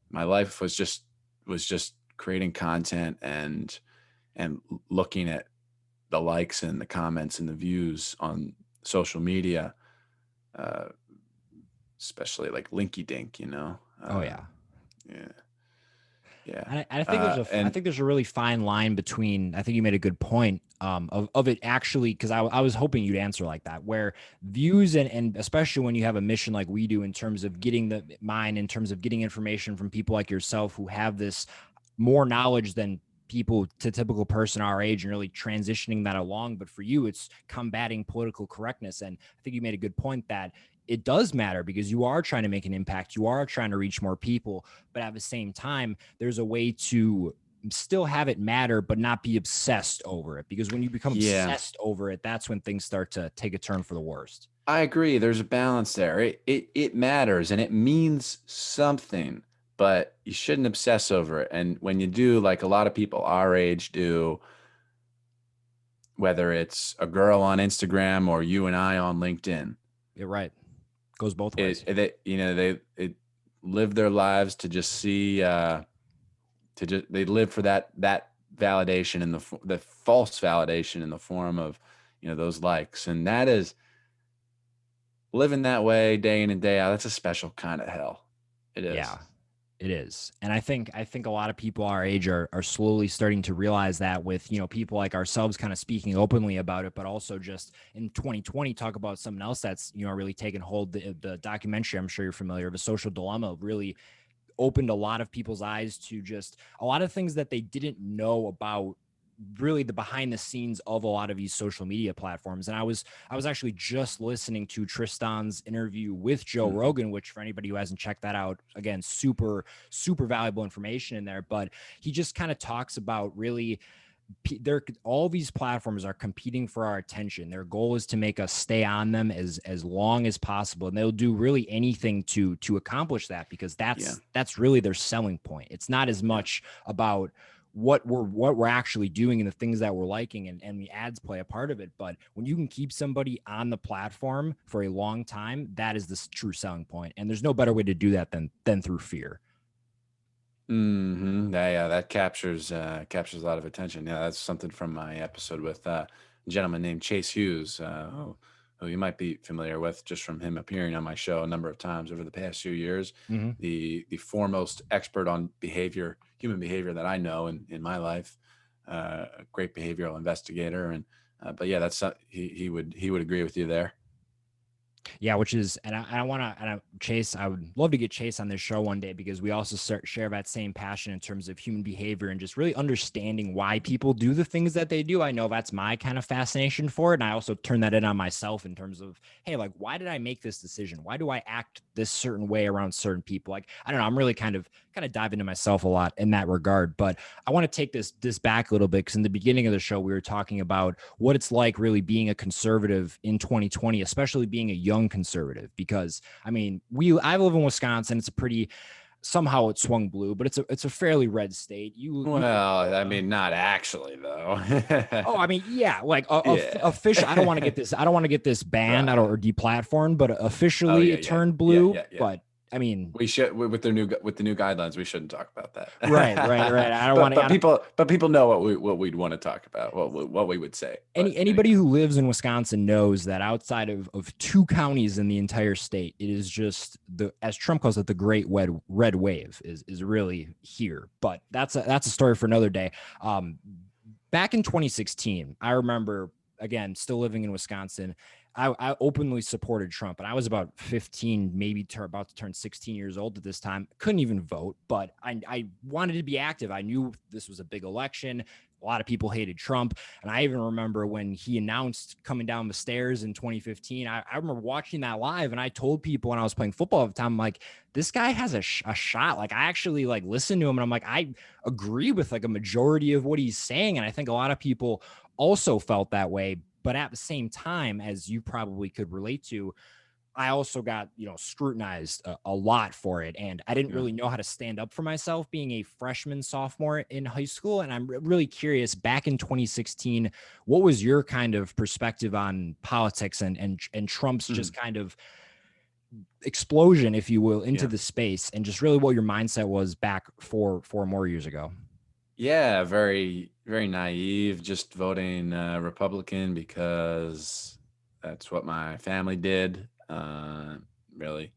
my life was just creating content and looking at the likes and the comments and the views on social media, uh, especially like Linky Dink, Oh yeah. yeah, yeah, And I think I and think there's a really fine line between. I think you made a good point, of it actually, because I was hoping you'd answer like that, where views and especially when you have a mission like we do in terms of getting in terms of getting information from people like yourself who have this more knowledge than people to typical person our age, and really transitioning that along. But for you, it's combating political correctness. And I think you made a good point that it does matter because you are trying to make an impact. You are trying to reach more people. But at the same time, there's a way to still have it matter, but not be obsessed over it. Because when you become yeah, obsessed over it, that's when things start to take a turn for the worst. I agree. There's a balance there. It matters and it means something, but you shouldn't obsess over it. And when you do, like a lot of people our age do, whether it's a girl on Instagram or you and I on LinkedIn, You're right. Goes both ways. They live their lives to just see, they live for that validation and the false validation in the form of, those likes. And that is living that way day in and day out. That's a special kind of hell. It is. Yeah. It is. And I think a lot of people our age are slowly starting to realize that with, people like ourselves kind of speaking openly about it, but also just in 2020 talk about something else that's, really taken hold. The documentary, I'm sure you're familiar, of A Social Dilemma, really opened a lot of people's eyes to just a lot of things that they didn't know about, really the behind the scenes of a lot of these social media platforms. And I was actually just listening to Tristan's interview with Joe Mhm. Rogan, which, for anybody who hasn't checked that out, again, super super valuable information in there. But he just kind of talks about really, they're all these platforms are competing for our attention. Their goal is to make us stay on them as long as possible, and they'll do really anything to accomplish that, because Yeah. that's really their selling point. It's not as Yeah. much about what we're actually doing and the things that we're liking, and the ads play a part of it. But when you can keep somebody on the platform for a long time, that is the true selling point, and there's no better way to do that than through fear. Yeah, that captures a lot of attention. Yeah, that's something from my episode with a gentleman named Chase Hughes, who you might be familiar with just from him appearing on my show a number of times over the past few years. Mm-hmm. The foremost expert on human behavior that I know in my life, a great behavioral investigator, and but yeah, that's he would agree with you there. Yeah, which is, and I want to, Chase, I would love to get Chase on this show one day, because we also share that same passion in terms of human behavior and just really understanding why people do the things that they do. I know that's my kind of fascination for it. And I also turn that in on myself in terms of, hey, like, why did I make this decision? Why do I act this certain way around certain people? Like, I don't know. I'm really kind of dive into myself a lot in that regard. But I want to take this back a little bit, because in the beginning of the show, we were talking about what it's like really being a conservative in 2020, especially being a young conservative. Because I mean, I live in Wisconsin. It's a pretty, somehow it swung blue, but it's a fairly red state. You Well, I mean, not actually though. Oh, I mean, yeah, like Yeah. official. I don't want to get this banned Right. or deplatformed, but Oh officially yeah, it yeah, turned yeah, blue. yeah, yeah. But I mean, We should with the new guidelines. We shouldn't talk about right, right, right. that. I don't want but to. people know what we'd want to talk about. What we would say. But Anybody anyhow, who lives in Wisconsin knows that outside of two counties in the entire state, it is just the, as Trump calls it, the great red wave is really here. But that's a story for another day. Um, Back in 2016, I remember, again, still living in Wisconsin, I openly supported Trump, and I was about 15, maybe about to turn 16 years old at this time. Couldn't even vote, but I wanted to be active. I knew this was a big election. A lot of people hated Trump. And I even remember when he announced coming down the stairs in 2015, I remember watching that live, and I told people when I was playing football at the time, I'm like, this guy has a shot. Like, I actually like listened to him, and I'm like, I agree with like a majority of what he's saying. And I think a lot of people also felt that way. But at the same time, as you probably could relate to, I also got, scrutinized a lot for it. And I didn't yeah. really know how to stand up for myself being a freshman, sophomore in high school. And I'm really curious, back in 2016, what was your kind of perspective on politics and Trump's Mhm. just kind of explosion, if you will, into Yeah. the space, and just really what your mindset was back four more years ago? Yeah, very, very naive, just voting Republican because that's what my family did. Really,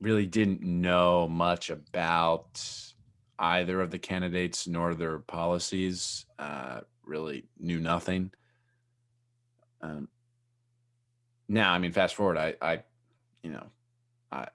really didn't know much about either of the candidates nor their policies. Really knew nothing. Um, Now, I mean, fast forward, you know, I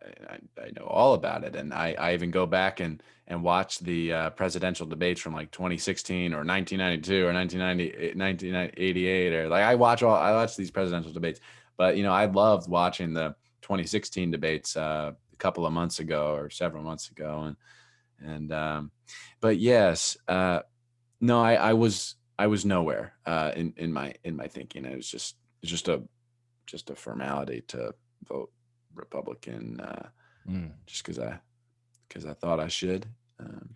know all about it, and I even go back and watch the presidential debates from like 2016 or 1992 or 1988, or like I watch these presidential debates. But I loved watching the 2016 debates a couple of months ago or several months ago, and but yes, no, I was nowhere in my thinking. It's just a formality to vote Republican, Mm. just because I thought I should. Um,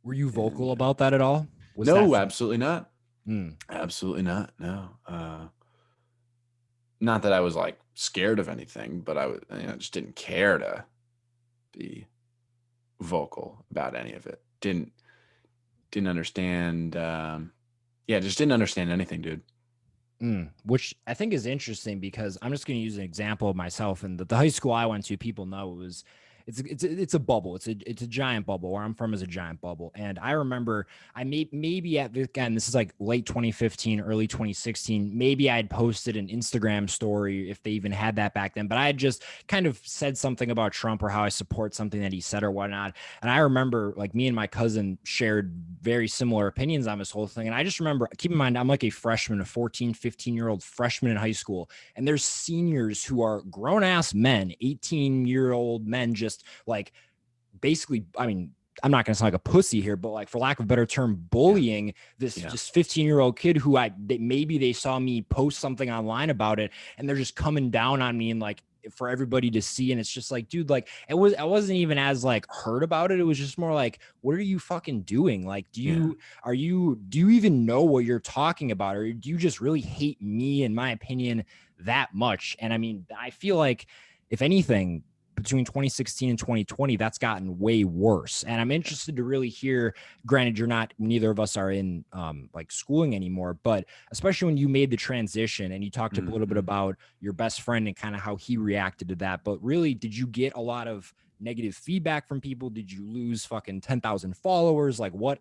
Were you vocal and about that at all? Was that no, some? absolutely not. Mm. Absolutely not. No. not that I was like scared of anything, but I was, just didn't care to be vocal about any of it. Didn't understand. Yeah, just didn't understand anything, dude. Which I think is interesting because I'm just going to use an example of myself. And the high school I went to, people know it was it's a bubble. It's a giant bubble. Where I'm from is a giant bubble. And I remember maybe again, this is like late 2015, early 2016. Maybe I had posted an Instagram story if they even had that back then. But I had just kind of said something about Trump or how I support something that he said or whatnot. And I remember like me and my cousin shared very similar opinions on this whole thing. And I just remember, keep in mind, I'm like a freshman, a 14, 15-year-old freshman in high school. And there's seniors who are grown ass men, 18-year-old men, just like basically, I mean, I'm not going to sound like a pussy here, but like for lack of a better term, bullying this just 15-year-old kid who maybe they saw me post something online about it and they're just coming down on me and like for everybody to see. And it's just like, dude, like I wasn't even as like hurt about it. It was just more like, what are you fucking doing? Like, do you even know what you're talking about? Or do you just really hate me, in my opinion, that much? And I mean, I feel like if anything, between 2016 and 2020, that's gotten way worse. And I'm interested to really hear, granted, neither of us are in like schooling anymore, but especially when you made the transition and you talked a little bit about your best friend and kind of how he reacted to that. But really, did you get a lot of negative feedback from people? Did you lose fucking 10,000 followers? Like what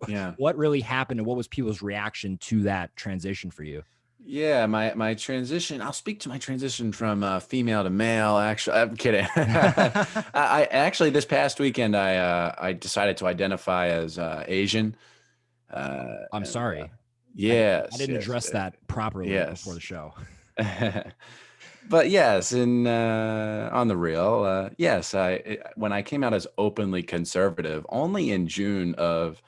really happened and what was people's reaction to that transition for you? Yeah, my transition. I'll speak to my transition from female to male. Actually, I'm kidding. I actually this past weekend I decided to identify as Asian. I'm sorry. I Yes, didn't yes, address that properly before the yes. show. But yes, in on the real, yes, when I came out as openly conservative, only in June of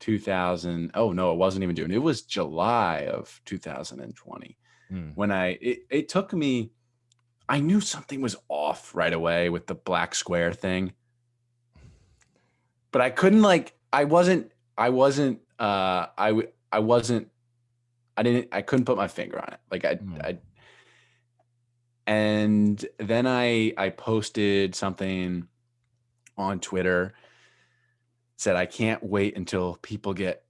2000. Oh no, it wasn't even June. It was July of 2020 when it took me. I knew something was off right away with the black square thing, but I couldn't like. I wasn't. I wasn't. I wasn't. I didn't. I couldn't put my finger on it. Like I and then I posted something on Twitter, said I can't wait until people get,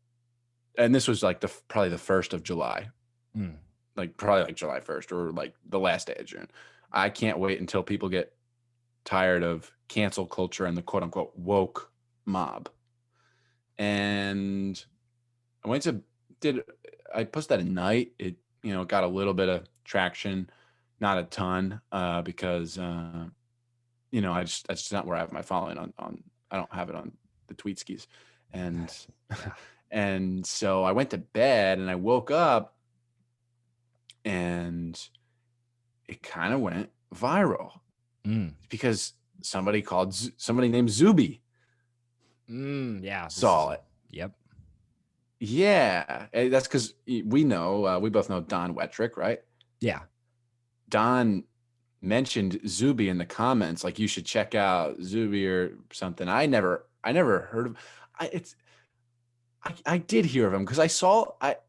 and this was like probably the 1st of July, like probably like July 1st or like the last day of June. I can't wait until people get tired of cancel culture and the quote unquote woke mob. And I posted that at night. It, got a little bit of traction, not a ton, because, that's just not where I have my following on, I don't have it on the tweet skis. And, and so I went to bed and I woke up and it kind of went viral because somebody named Zuby. Yeah. Saw it. Yep. Yeah. That's because we both know Don Wettrick, right? Yeah. Don mentioned Zuby in the comments, like you should check out Zuby or something. I never heard of. I did hear of him because I saw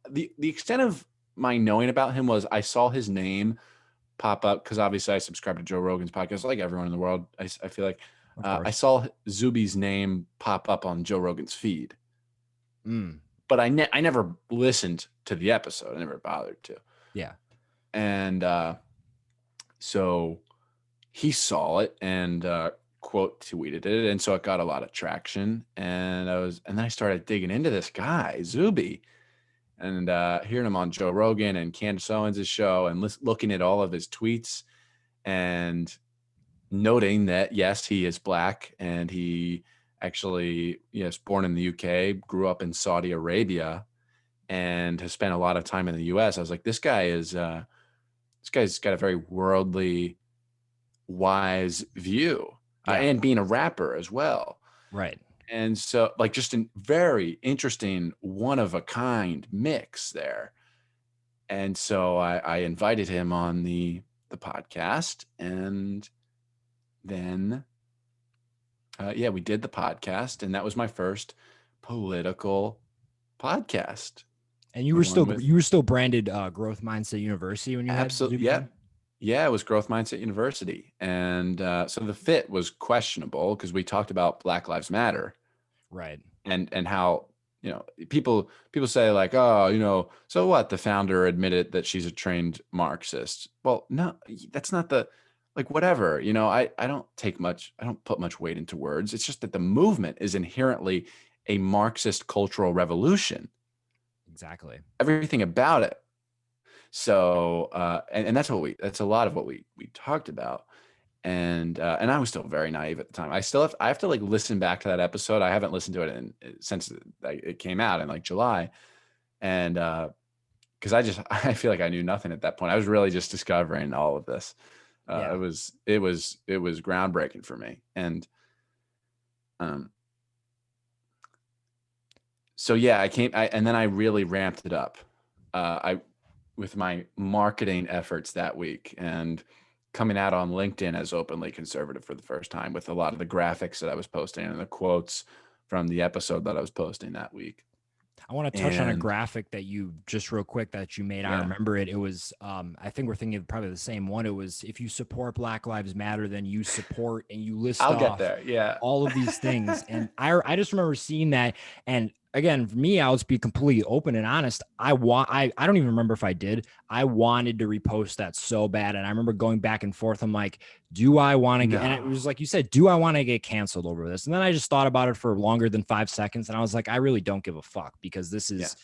the extent of my knowing about him was I saw his name pop up because obviously I subscribe to Joe Rogan's podcast, like everyone in the world. I feel like I saw Zuby's name pop up on Joe Rogan's feed, but I never listened to the episode. I never bothered to. Yeah. And so he saw it and quote tweeted it, and so it got a lot of traction. And then I started digging into this guy Zuby, and hearing him on Joe Rogan and Candace Owens' show, and looking at all of his tweets, and noting that yes, he is black, and he actually is born in the UK, grew up in Saudi Arabia, and has spent a lot of time in the US. I was like, this guy's got a very worldly, wise view, and being a rapper as well. Right. And so like just a very interesting, one of a kind mix there. And so I invited him on the podcast, and then we did the podcast, and that was my first political podcast. And you were still branded Growth Mindset University when you had Absolutely. Zuby Yep. on? Yeah, it was Growth Mindset University. And so the fit was questionable because we talked about Black Lives Matter Right. and how, people say like, oh, so what? The founder admitted that she's a trained Marxist. Well, no, that's not the, like, whatever, I don't put much weight into words. It's just that the movement is inherently a Marxist cultural revolution, Exactly. everything about it. So, and that's a lot of what we talked about. And I was still very naive at the time. I have to like listen back to that episode. I haven't listened to it since it came out in like July. And, cause I feel like I knew nothing at that point. I was really just discovering all of this. Yeah. It was groundbreaking for me. Um, so yeah, and then I really ramped it up. I with my marketing efforts that week and coming out on LinkedIn as openly conservative for the first time with a lot of the graphics that I was posting and the quotes from the episode that I was posting that week. I want to touch on a And graphic that you just real quick that you made. I yeah, remember it. It was, I think we're thinking of probably the same one. It was, if you support Black Lives Matter, then you support, and you list I'll get off there. Yeah. all of these things. And I just remember seeing that. And again, for me, I'll just be completely open and honest. I don't even remember if I did. I wanted to repost that so bad. And I remember going back and forth. I'm like, do I want to get, and it No. was like you said, do I want to get canceled over this? And then I just thought about it for longer than 5 seconds. And I was like, I really don't give a fuck, because this Yeah. is,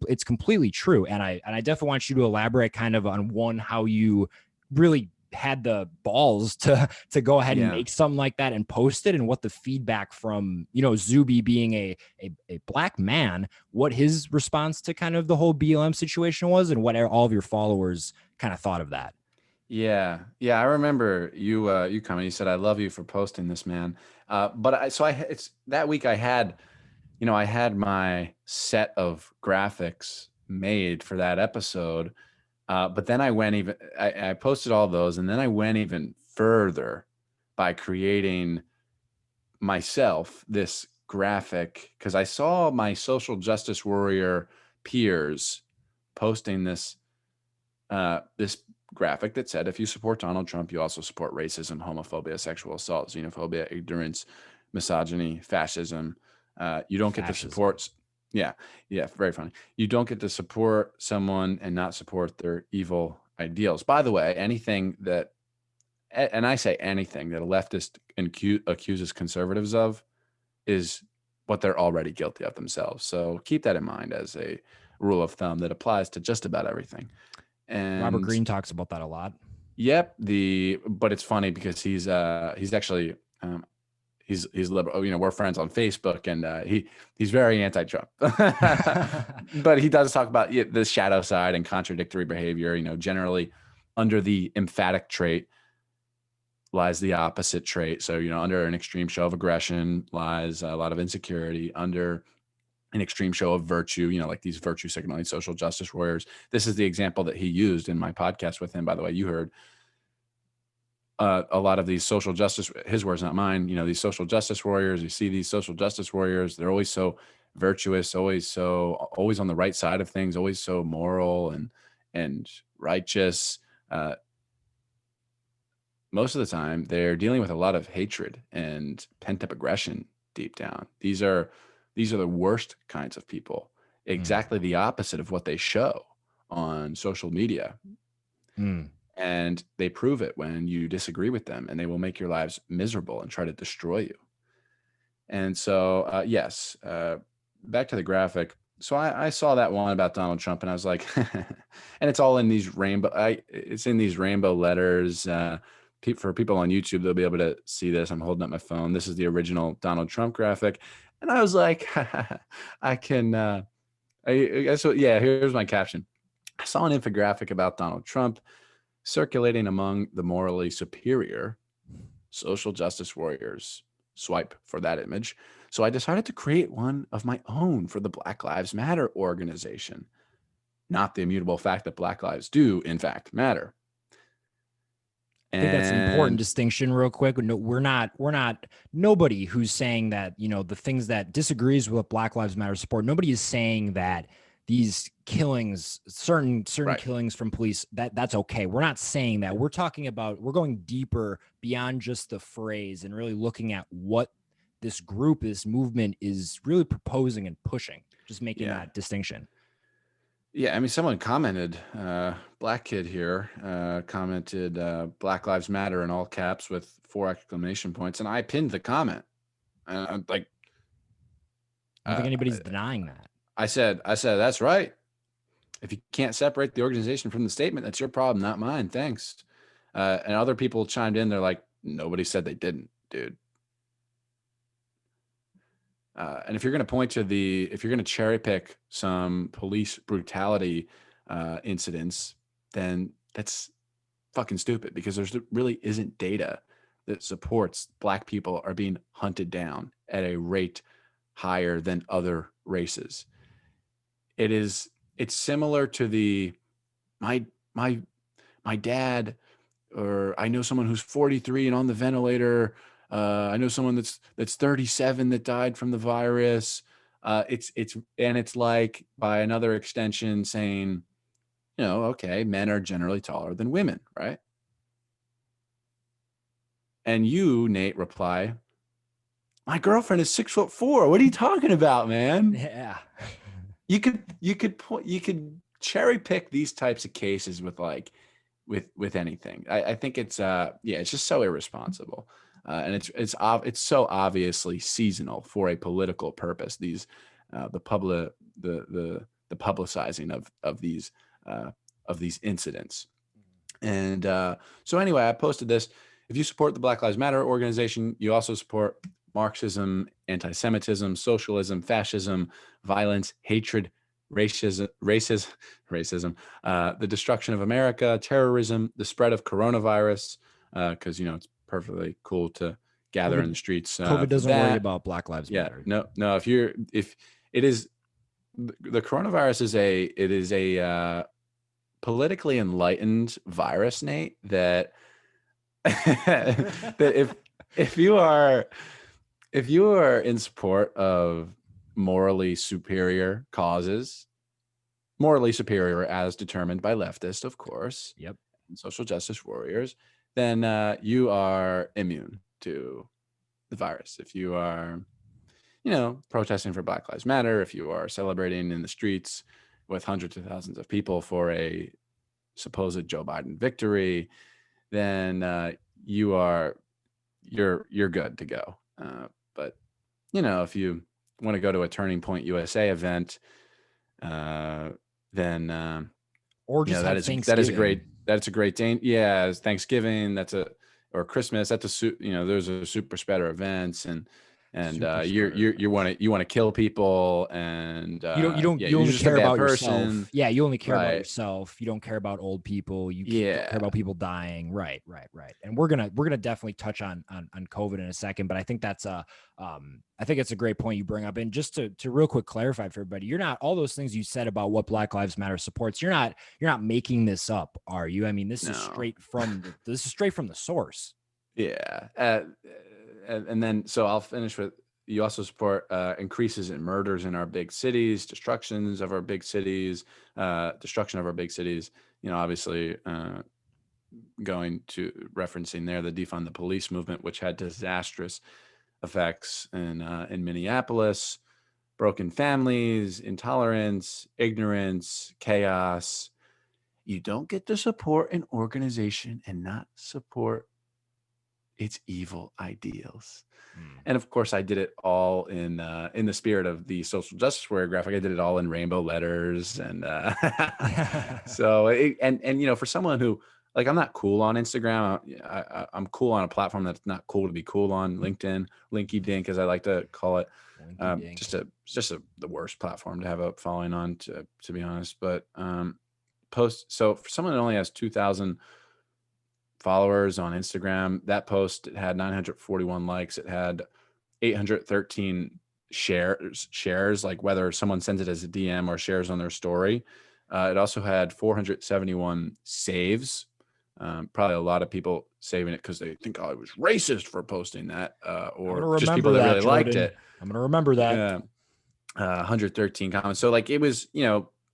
it's completely true. And I definitely want you to elaborate kind of on one, how you really had the balls to go ahead and Yeah. make something like that and post it, and what the feedback from, Zuby being a black man, what his response to kind of the whole BLM situation was, and what all of your followers kind of thought of that. Yeah. Yeah. I remember you coming. You said, I love you for posting this, man. It's that week I had my set of graphics made for that episode. But then I posted all those, and then I went even further by creating myself this graphic because I saw my social justice warrior peers posting this graphic that said, if you support Donald Trump, you also support racism, homophobia, sexual assault, xenophobia, ignorance, misogyny, fascism. You don't get to Fascism. support. Yeah, yeah, very funny. You don't get to support someone and not support their evil ideals. By the way, and I say anything that a leftist accuses conservatives of is what they're already guilty of themselves. So keep that in mind as a rule of thumb that applies to just about everything. Robert And Greene talks about that a lot. yep, but it's funny because he's actually he's liberal. We're friends on Facebook, and he's very anti-Trump, but he does talk about the shadow side and contradictory behavior. Generally under the emphatic trait lies the opposite trait. So under an extreme show of aggression lies a lot of insecurity. Under an extreme show of virtue, like these virtue signaling social justice warriors. This is the example that he used in my podcast with him. By the way, you heard a lot of these social justice, his words, not mine, these social justice warriors. You see these social justice warriors, they're always so virtuous, always on the right side of things, always so moral and righteous. Most of the time they're dealing with a lot of hatred and pent up aggression deep down. These are the worst kinds of people, exactly the opposite of what they show on social media. And they prove it when you disagree with them, and they will make your lives miserable and try to destroy you. And so, yes, back to the graphic. So I saw that one about Donald Trump, and I was like, and it's all in these it's in these rainbow letters. For people on YouTube, they'll be able to see this. I'm holding up my phone. This is the original Donald Trump graphic. And I was like, I can, yeah, here's my caption. I saw an infographic about Donald Trump circulating among the morally superior social justice warriors. Swipe for that image. So I decided to create one of my own for the Black Lives Matter organization, not the immutable fact that Black lives do, in fact, matter. I think that's an important distinction real quick. No, we're not nobody who's saying that, the things that disagrees with Black Lives Matter support, nobody is saying that these killings, certain Right. killings from police, that's okay. We're not saying that. We're talking about, we're going deeper beyond just the phrase and really looking at what this group, this movement is really proposing and pushing, just making Yeah. that distinction. Yeah, I mean, someone commented, black kid here, commented, Black Lives Matter in all caps with 4 exclamation points, and I pinned the comment. I'm like, I don't think uh, anybody's denying that. I said, that's right. If you can't separate the organization from the statement, that's your problem, not mine. Thanks. And other people chimed in. They're like, nobody said they didn't, dude. And if you're going to point to if you're going to cherry pick some police brutality incidents, then that's fucking stupid, because there really isn't data that supports black people are being hunted down at a rate higher than other races. It's similar to my my my dad, or I know someone who's 43 and on the ventilator. I know someone that's 37 that died from the virus. It's like, by another extension, saying, okay, men are generally taller than women, right? And you, Nate, reply, my girlfriend is 6'4". What are you talking about, man? Yeah. You could cherry pick these types of cases with with anything. I think it's it's just so irresponsible. And it's so obviously seasonal for a political purpose. These the publicizing of these incidents. And so anyway, I posted this. If you support the Black Lives Matter organization, you also support Marxism, anti-Semitism, socialism, fascism, violence, hatred, racism, the destruction of America, terrorism, the spread of coronavirus, because it's perfectly cool to gather in the streets COVID for doesn't worry that. about Black Lives Matter. No. If it is, the coronavirus is a politically enlightened virus, Nate, that that if you are in support of morally superior causes, morally superior as determined by leftists, of course, Yep. and social justice warriors, then you are immune to the virus. If you are, protesting for Black Lives Matter, if you are celebrating in the streets with hundreds of thousands of people for a supposed Joe Biden victory, then you're good to go. But if you want to go to a Turning Point USA event, then Or just have Thanksgiving. that's a great day. Yeah, it's Thanksgiving. Or Christmas. That's those are super spreader events, and you want to kill people, and you you're only just a care bad about person. yourself. Yeah, you only care about Right. yourself. You don't care about old people. You don't Yeah. care about people dying. Right. And we're gonna definitely touch on COVID in a second, but I think that's I think it's a great point you bring up. And just to real quick clarify for everybody, you're not, all those things you said about what Black Lives Matter supports, you're not making this up, are you? I mean, this is straight from the source. Yeah. And then, so I'll finish with, you also support increases in murders in our big cities, destruction of our big cities. Obviously, going to referencing there the defund the police movement, which had disastrous effects in Minneapolis, broken families, intolerance, ignorance, chaos. You don't get to support an organization and not support its evil ideals. And of course, I did it all in the spirit of the social justice warrior graphic. I did it all in rainbow letters, and for someone who, like, I'm not cool on Instagram. I'm cool on a platform that's not cool to be cool on. LinkedIn, Linky Dink, as I like to call it. The worst platform to have a following on, to be honest. But so for someone that only has 2,000 followers on Instagram, that post, it had 941 likes. It had 813 shares, like whether someone sends it as a DM or shares on their story. It also had 471 saves. Probably a lot of people saving it because they think I was racist for posting that, or just people that really liked it. I'm gonna remember that. Yeah. 113 comments. So, like, it was,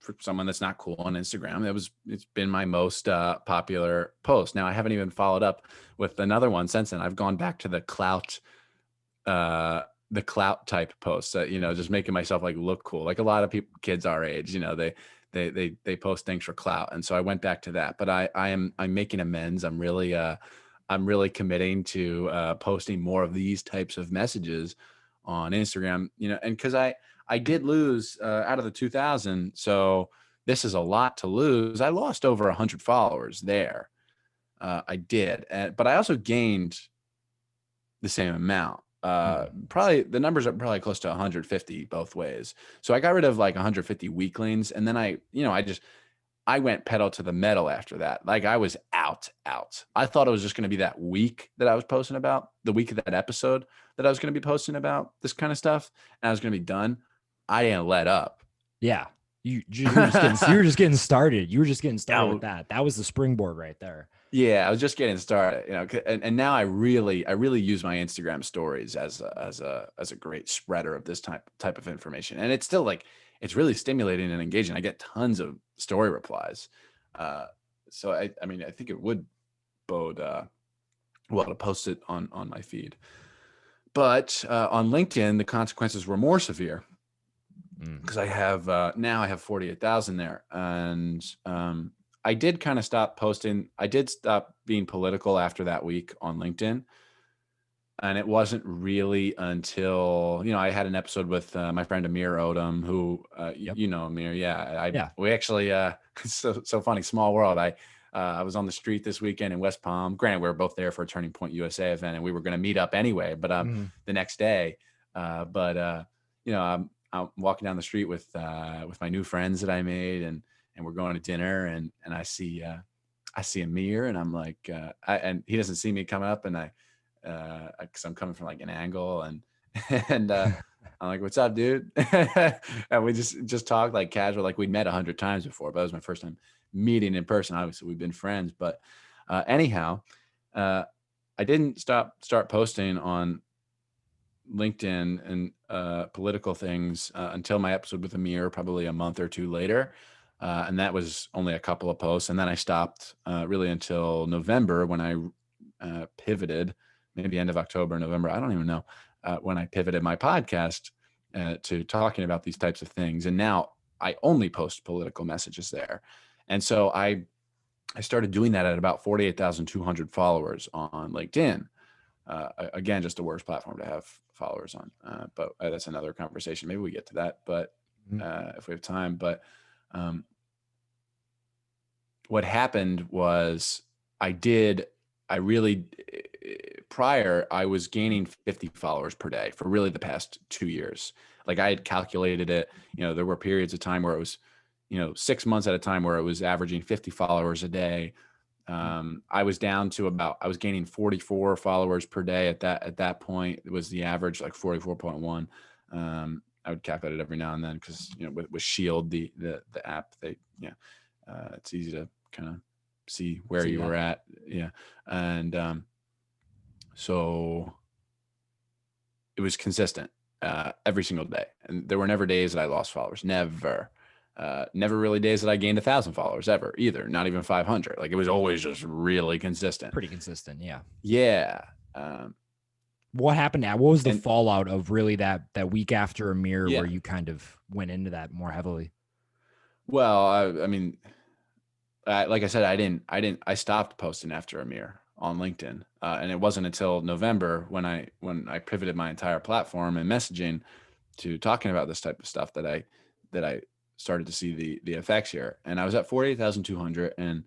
for someone that's not cool on Instagram. It's been my most popular post. Now I haven't even followed up with another one since then. I've gone back to uh, the clout type posts that, just making myself like look cool. Like a lot of kids our age, they post things for clout. And so I went back to that, but I'm making amends. I'm really committing to posting more of these types of messages on Instagram, and because I did lose out of the 2000. So this is a lot to lose. I lost over 100 followers there. I did. But I also gained the same amount. Probably the numbers are probably close to 150 both ways. So I got rid of like 150 weaklings. And then I went pedal to the metal after that. Like I was out. I thought it was just going to be that week that I was posting about, the week of that episode that I was going to be posting about this kind of stuff, and I was going to be done. I didn't let up. Yeah. You were just getting started. You were just getting started with Yeah. that. That was the springboard right there. Yeah, I was just getting started, and now I really use my Instagram stories as a great spreader of this type of information. And it's still like, it's really stimulating and engaging. I get tons of story replies. So I mean, I think it would bode well to post it on my feed. But on LinkedIn, the consequences were more severe because I have now I have 48,000 there, and I did kind of stop posting. I did stop being political after that week on LinkedIn. And it wasn't really until, I had an episode with my friend Amir Odom, who, Yep. Amir. Yeah. Yeah. We actually, so funny, small world. I was on the street this weekend in West Palm. Granted, we were both there for a Turning Point USA event, and we were going to meet up anyway, but the next day. I'm walking down the street with my new friends that I made, and we're going to dinner, and I see Amir, and I'm like, and he doesn't see me coming up, and because I'm coming from like an angle, and I'm like, "What's up, dude?" And we just talked like casual, like we'd met 100 times before, but it was my first time meeting in person. Obviously, we've been friends, but anyhow, I didn't start posting on LinkedIn and political things until my episode with Amir, probably a month or two later. And that was only a couple of posts. And then I stopped really until November, when I pivoted, maybe end of October, November. I don't even know when I pivoted my podcast to talking about these types of things. And now I only post political messages there. And so I started doing that at about 48,200 followers on LinkedIn. Again, just the worst platform to have followers on. But that's another conversation. Maybe we get to that, but if we have time. But what happened was prior, I was gaining 50 followers per day for really the past 2 years. Like I had calculated it, there were periods of time where it was, 6 months at a time where it was averaging 50 followers a day. I was down to I was gaining 44 followers per day at that point. It was the average, like 44.1. I would calculate it every now and then because, with Shield, the app, it's easy to kind of see where you were at. Yeah. And so it was consistent every single day. And there were never days that I lost followers. Never. Never really days that I gained 1,000 followers ever either. Not even 500. Like it was always just really consistent. Pretty consistent. Yeah. Yeah. What happened now? What was the fallout of really that week after Amir where you kind of went into that more heavily? Well, I mean, like I said, I stopped posting after Amir on LinkedIn. And it wasn't until November when I pivoted my entire platform and messaging to talking about this type of stuff that I started to see the effects here. And I was at 48,200, and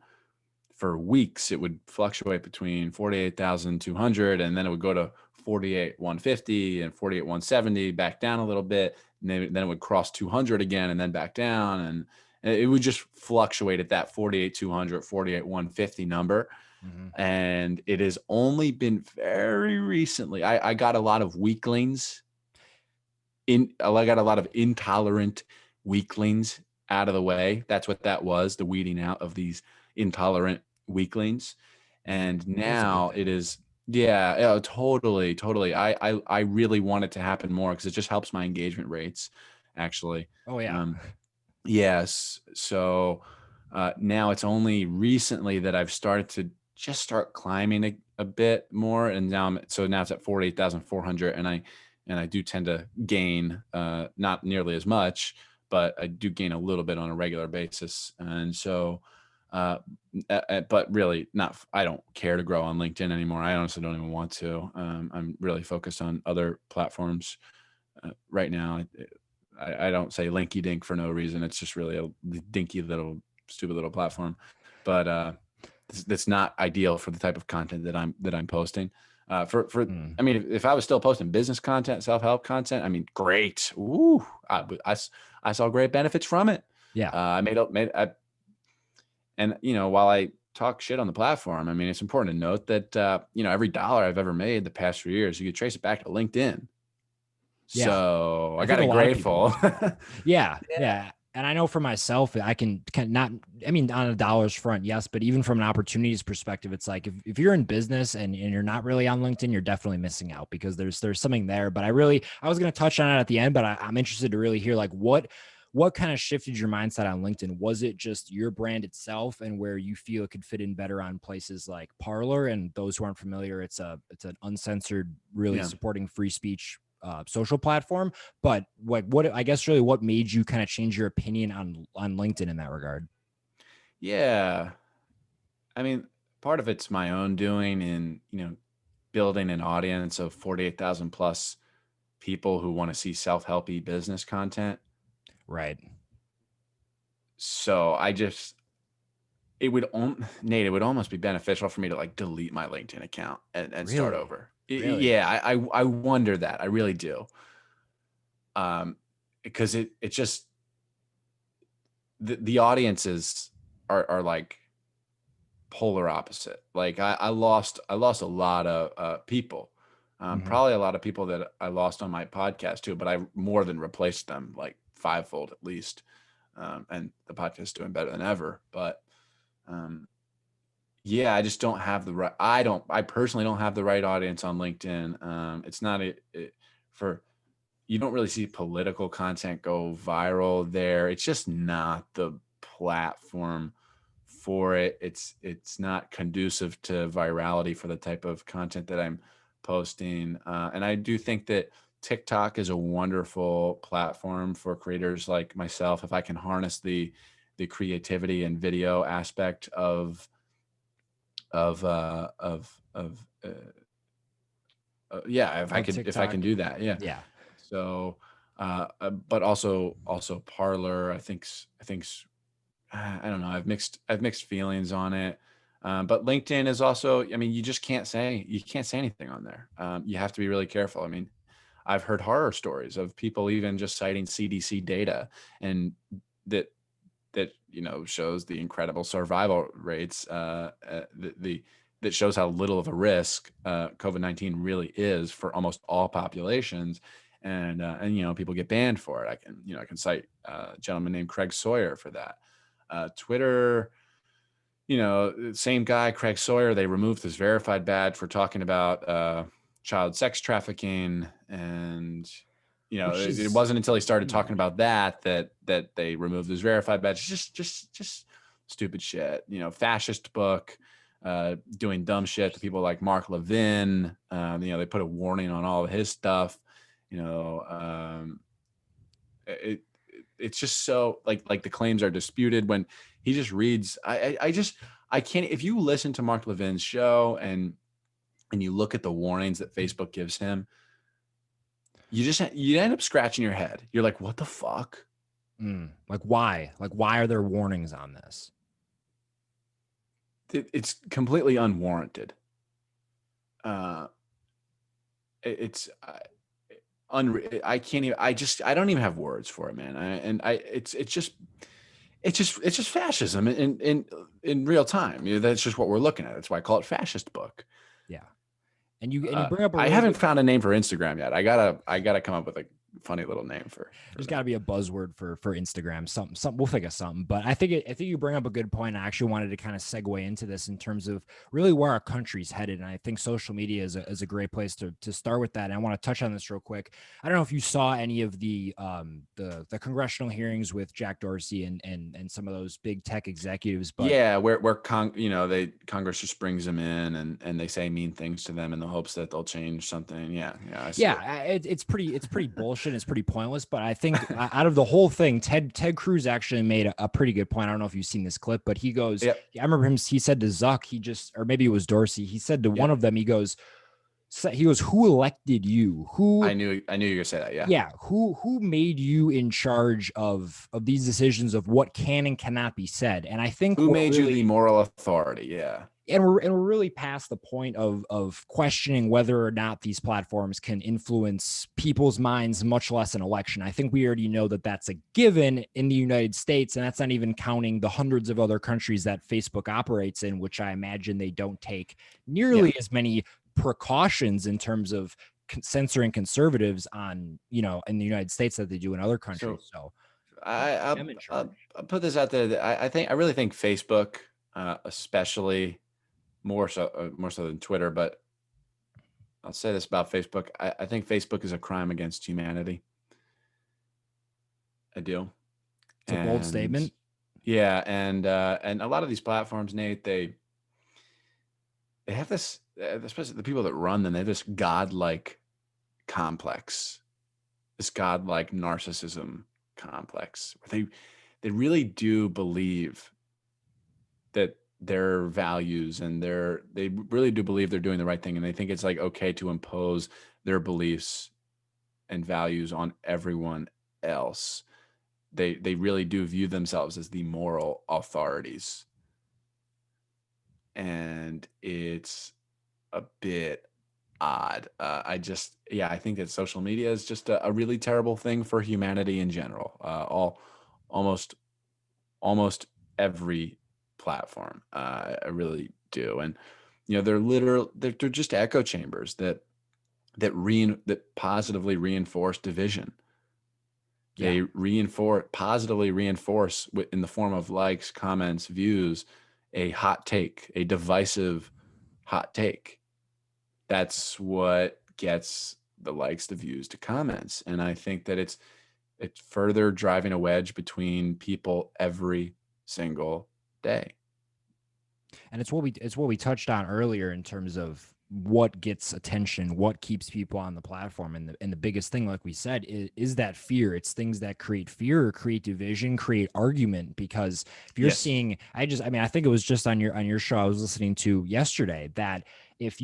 for weeks it would fluctuate between 48,200, and then it would go to 48,150 and 48,170, back down a little bit, and then it would cross 200 again and then back down, and it would just fluctuate at that 48,200, 48,150 number. And it has only been very recently. I got a lot of weaklings. I got a lot of intolerant weaklings out of the way. That's what that was, the weeding out of these intolerant weaklings. And now it is, totally. I really want it to happen more because it just helps my engagement rates, actually. Oh yeah. Yes. So now it's only recently that I've started to just start climbing a bit more, and now it's at 48,400, and I do tend to gain, not nearly as much, but I do gain a little bit on a regular basis, and so. Uh, but really, not. I don't care to grow on LinkedIn anymore. I honestly don't even want to. I'm really focused on other platforms right now. I don't say linky dink for no reason. It's just really a dinky little stupid little platform, but that's not ideal for the type of content that I'm posting. I mean, if I was still posting business content, self help content, I mean, great. Ooh, I saw great benefits from it. Yeah. And while I talk shit on the platform, I mean, it's important to note that every dollar I've ever made the past 3 years, you could trace it back to LinkedIn. Yeah. So I I think got a it lot of people grateful. do. Yeah. Yeah. Yeah. And I know for myself, I can not, I mean, on a dollars front, yes, but even from an opportunities perspective, it's like if you're in business and you're not really on LinkedIn, you're definitely missing out because there's something there. But I was going to touch on it at the end, but I'm interested to really hear like what kind of shifted your mindset on LinkedIn? Was it just your brand itself and where you feel it could fit in better on places like Parlor? And those who aren't familiar, it's an uncensored, really Yeah. supporting free speech social platform. But what I guess really what made you kind of change your opinion on LinkedIn in that regard? Yeah. I mean, part of it's my own doing in, building an audience of 48,000 plus people who want to see self-helpy business content. Right. So Nate, it would almost be beneficial for me to like delete my LinkedIn account and start Really? over. Really? Yeah, I wonder that. I really do. Because it just the audiences are like polar opposite. Like I lost a lot of people. Mhm. Probably a lot of people that I lost on my podcast too, but I more than replaced them like fivefold at least. And the podcast is doing better than ever. But um, yeah, I just don't have the right. I personally don't have the right audience on LinkedIn. It's not for you don't really see political content go viral there. It's just not the platform for it. It's not conducive to virality for the type of content that I'm posting. And I do think that TikTok is a wonderful platform for creators like myself. If I can harness the creativity and video aspect of yeah, Of if I TikTok. can do that, yeah. Yeah. So, but also Parlor, I don't know. I've mixed feelings on it. But LinkedIn is also, I mean, you can't say anything on there. You have to be really careful. I mean, I've heard horror stories of people even just citing CDC data and that shows the incredible survival rates, that shows how little of a risk COVID-19 really is for almost all populations, and people get banned for it. I can cite a gentleman named Craig Sawyer for that. Twitter, same guy, Craig Sawyer, they removed his verified badge for talking about child sex trafficking, and Which it is wasn't until he started talking about that they removed his verified badge. Just stupid shit. Fascist book, doing dumb shit to people like Mark Levin. They put a warning on all of his stuff. You know, it it's just so like the claims are disputed when he just reads. I can't. If you listen to Mark Levin's show and you look at the warnings that Facebook gives him, you end up scratching your head. You're like, what the fuck? like why? Like why are there warnings on this? It's completely unwarranted. Uh, it's I can't even. I don't even have words for it, man. It's just fascism in real time. That's just what we're looking at. That's why I call it fascist book. Yeah. And you bring up a I really haven't good found a name for Instagram yet. I gotta come up with funny little name for There's got that. to be a buzzword for Instagram. Something. We'll think of something. But I think you bring up a good point. I actually wanted to kind of segue into this in terms of really where our country's headed, and I think social media is a great place to start with that. And I want to touch on this real quick. I don't know if you saw any of the congressional hearings with Jack Dorsey and some of those big tech executives, but Yeah, where Congress just brings them in and they say mean things to them in the hopes that they'll change something. Yeah, I see it. yeah, it's pretty bullshit. It's pretty pointless. But I think out of the whole thing, Ted Cruz actually made a pretty good point. I don't know if you've seen this clip, but he goes, Yep, I remember him. He said to Zuck, or maybe it was Dorsey. He said to one yep. of them, he goes, who elected you? I knew you were gonna say that. Yeah. Yeah, who made you in charge of these decisions of what can and cannot be said? And I think Who we're made you the really moral authority? Yeah. and we're really past the point of questioning whether or not these platforms can influence people's minds, much less an election. I think we already know that that's a given in the United States, and that's not even counting the hundreds of other countries that Facebook operates in, which I imagine they don't take Yeah. nearly as many precautions in terms of censoring conservatives on, in the United States that they do in other So countries. So I I'm in charge. I'll put this out there that I really think Facebook, especially more so than Twitter, but I'll say this about Facebook. I think Facebook is a crime against humanity. I do. It's a bold And statement. yeah, and a lot of these platforms, Nate, they have this, especially the people that run them, they have this godlike complex, this godlike narcissism complex, where they really do believe that their values and they really do believe they're doing the right thing, and they think it's like okay to impose their beliefs and values on everyone else. They really do view themselves as the moral authorities, and it's a bit odd. I think that social media is just a really terrible thing for humanity in general. Almost almost every platform. I really do, and they're just echo chambers that positively reinforce division. Yeah. They positively reinforce in the form of likes, comments, views, a hot take, a divisive hot take. That's what gets the likes, the views, the comments. And I think that it's further driving a wedge between people every single day. And it's what we touched on earlier in terms of what gets attention, what keeps people on the platform, and the biggest thing, like we said, is that fear. It's things that create fear or create division, create argument. Because if you're Yes. seeing, I think it was just on your show I was listening to yesterday, that if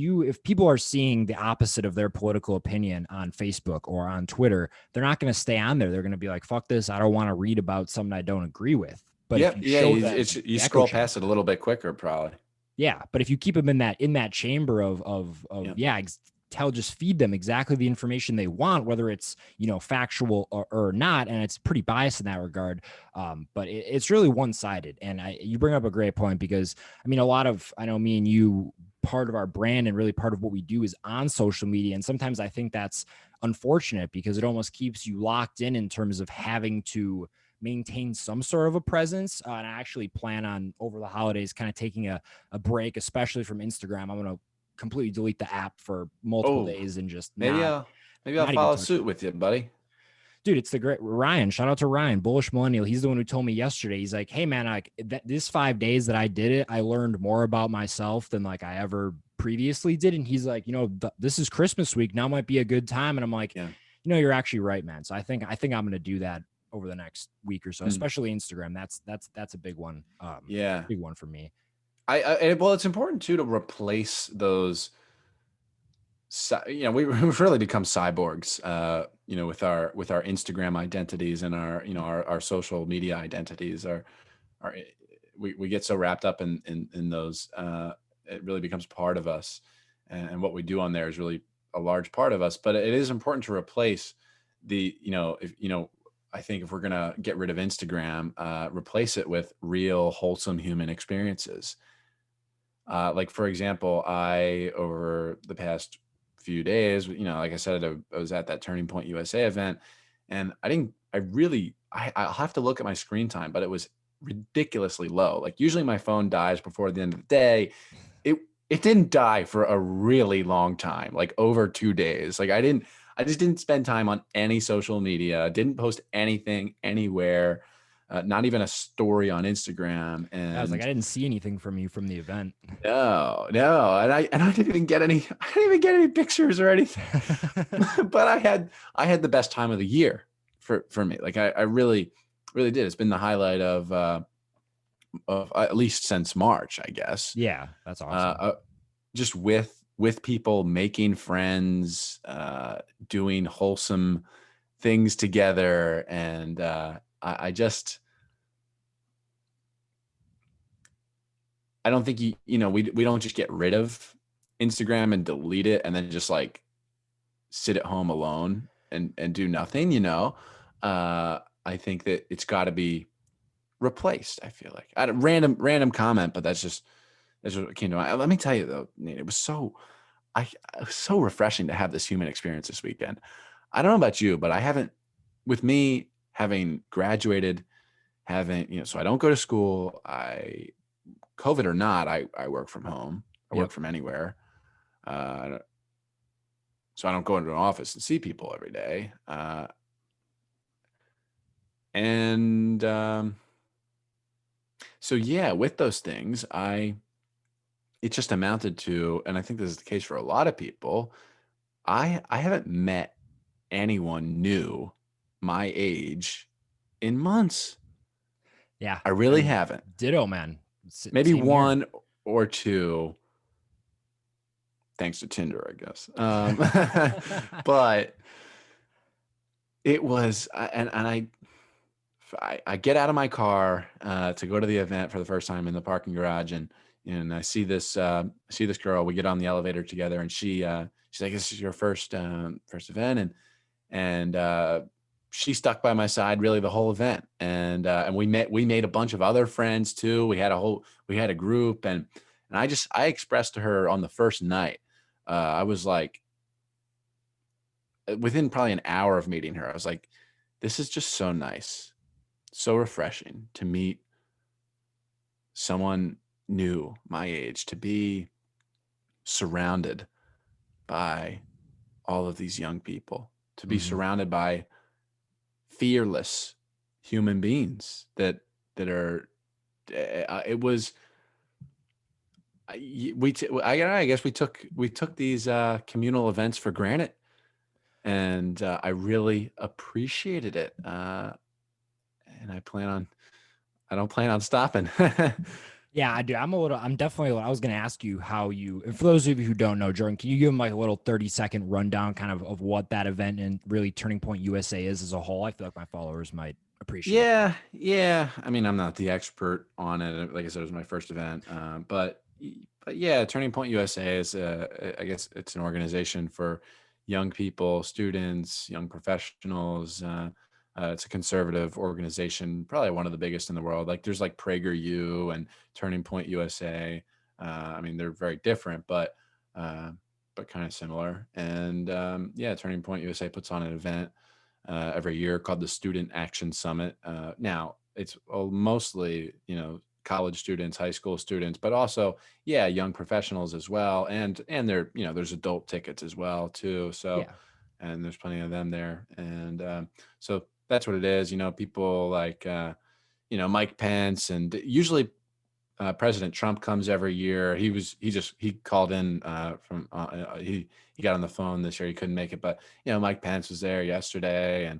people are seeing the opposite of their political opinion on Facebook or on Twitter, they're not going to stay on there. They're going to be like, fuck this, I don't want to read about something I don't agree with. But if Yep. you Yeah. show them You the echo scroll past chamber, it a little bit quicker, probably. yeah, but if you keep them in that chamber of Yeah. yeah, just feed them exactly the information they want, whether it's factual or not, and it's pretty biased in that regard. But it's really one sided, and you bring up a great point, because I know me and you, part of our brand and really part of what we do is on social media, and sometimes I think that's unfortunate because it almost keeps you locked in terms of having to maintain some sort of a presence. And I actually plan on over the holidays kind of taking a break, especially from Instagram. I'm going to completely delete the app for multiple Oh, days and just maybe not I'll even follow touch it. suit with you, buddy. Dude, it's the great Ryan. Shout out to Ryan, Bullish Millennial. He's the one who told me yesterday. He's like, "Hey man, this 5 days that I did it, I learned more about myself than like I ever previously did." And he's like, this is Christmas week. Now might be a good time. And I'm like, Yeah. you're actually right, man. So I think I'm going to do that over the next week or so, Mm. especially Instagram. That's a big one. Yeah. Big one for me. Well, it's important too to replace those. We've really become cyborgs. With our Instagram identities and our social media identities. Our we get so wrapped up in those. It really becomes part of us, and what we do on there is really a large part of us. But it is important to replace if I think if we're gonna get rid of Instagram, replace it with real wholesome human experiences. Like for example, over the past few days, like I said, I was at that Turning Point USA event, and I'll have to look at my screen time, but it was ridiculously low. Like usually my phone dies before the end of the day. It it didn't die for a really long time, like over 2 days. Like I just didn't spend time on any social media, didn't post anything anywhere, not even a story on Instagram. I was like, I And didn't see anything from you from the event. no, no, and I didn't even get any. I didn't even get any pictures or anything. But I had the best time of the year for me. Like I really did. It's been the highlight of at least since March, I guess. Yeah, that's Uh, awesome. uh, just with people, making friends, doing wholesome things together, and I just I don't think we don't just get rid of Instagram and delete it and then just like sit at home alone and do nothing. I think that it's got to be replaced. I feel like I random comment, but that's what came to mind. Let me tell you though, Nate, it was so refreshing to have this human experience this weekend. I don't know about you, but I haven't, with me having graduated, so I don't go to school. COVID or not, I work from home. I Yep. work from anywhere. Uh, so I don't go into an office and see people every day. And so yeah, with those things, it just amounted to, and I think this is the case for a lot of people. I haven't met anyone new my age in months. Yeah. I I really mean, haven't. ditto, man. Maybe Same here. one or two, thanks to Tinder, I guess. But it was, and I get out of my car to go to the event for the first time in the parking garage, and I see this girl. We get on the elevator together, and she's like, "This is your first event," and she stuck by my side really the whole event, and we made a bunch of other friends too. We had a group, and I expressed to her on the first night. I was like, within probably an hour of meeting her, I was like, "This is just so nice, so refreshing to meet someone new my age, to be surrounded by all of these young people, to be Hmm. surrounded by fearless human beings that are it was I guess we took these communal events for granted, and I really appreciated it, and I don't plan on stopping. Yeah, I do. I'm definitely, I was going to ask you how and for those of you who don't know, Jordan, can you give them like a little 30-second rundown kind of what that event and really Turning Point USA is as a whole? I feel like my followers might appreciate that. Yeah, yeah. I mean, I'm not the expert on it. Like I said, it was my first event. But yeah, Turning Point USA is, I guess, it's an organization for young people, students, young professionals. It's a conservative organization, probably one of the biggest in the world. Like there's like PragerU and Turning Point USA. I mean, they're very different, but kind of similar. And yeah, Turning Point USA puts on an event every year called the Student Action Summit. Now it's mostly, college students, high school students, but also, yeah, young professionals as well. And there's adult tickets as well too. So, Yeah. and there's plenty of them there. And so that's what it is. People like, Mike Pence, and usually President Trump comes every year. He called in he got on the phone this year. He couldn't make it, but Mike Pence was there yesterday,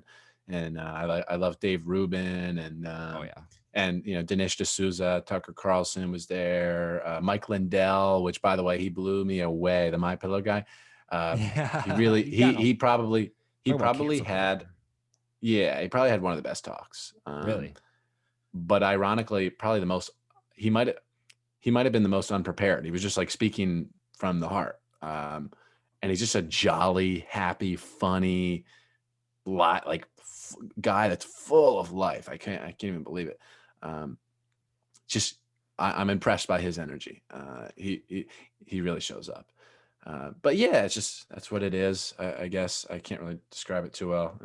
and I love Dave Rubin, Oh, yeah. and Dinesh D'Souza, Tucker Carlson was there, Mike Lindell, which by the way he blew me away, the My Pillow guy. He Yeah. really He's gotten a, he talk about probably cancel had, culture. yeah, he probably had one of the best talks. Really? But ironically, probably the most he might he might have been the most unprepared. He was just like speaking from the heart. And he's just a jolly, happy, funny, guy that's full of life. I can't even believe it. Um, just, I'm impressed by his energy. He really shows up. But yeah, that's what it is. I guess I can't really describe it too well.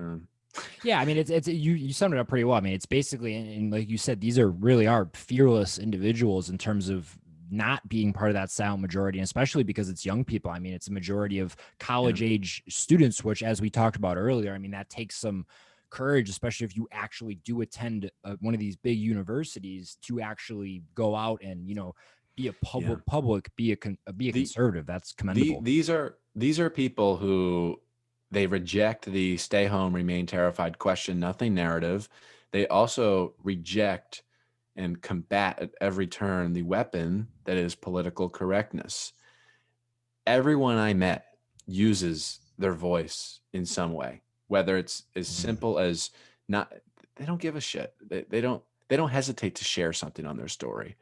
Yeah, I mean, it's you summed it up pretty well. I mean, it's basically, and like you said, these are fearless individuals in terms of not being part of that silent majority, and especially because it's young people. I mean, it's a majority of Yeah. college age students, which, as we talked about earlier, I mean, that takes some courage, especially if you actually do attend one of these big universities, to actually go out and be a Yeah. be a The conservative. That's commendable. these are people who they reject the stay home, remain terrified, question nothing narrative. They also reject and combat at every turn the weapon that is political correctness. Everyone I met uses their voice in some way, whether it's as Mm. simple as not they don't give a shit. They don't hesitate to share something on their story.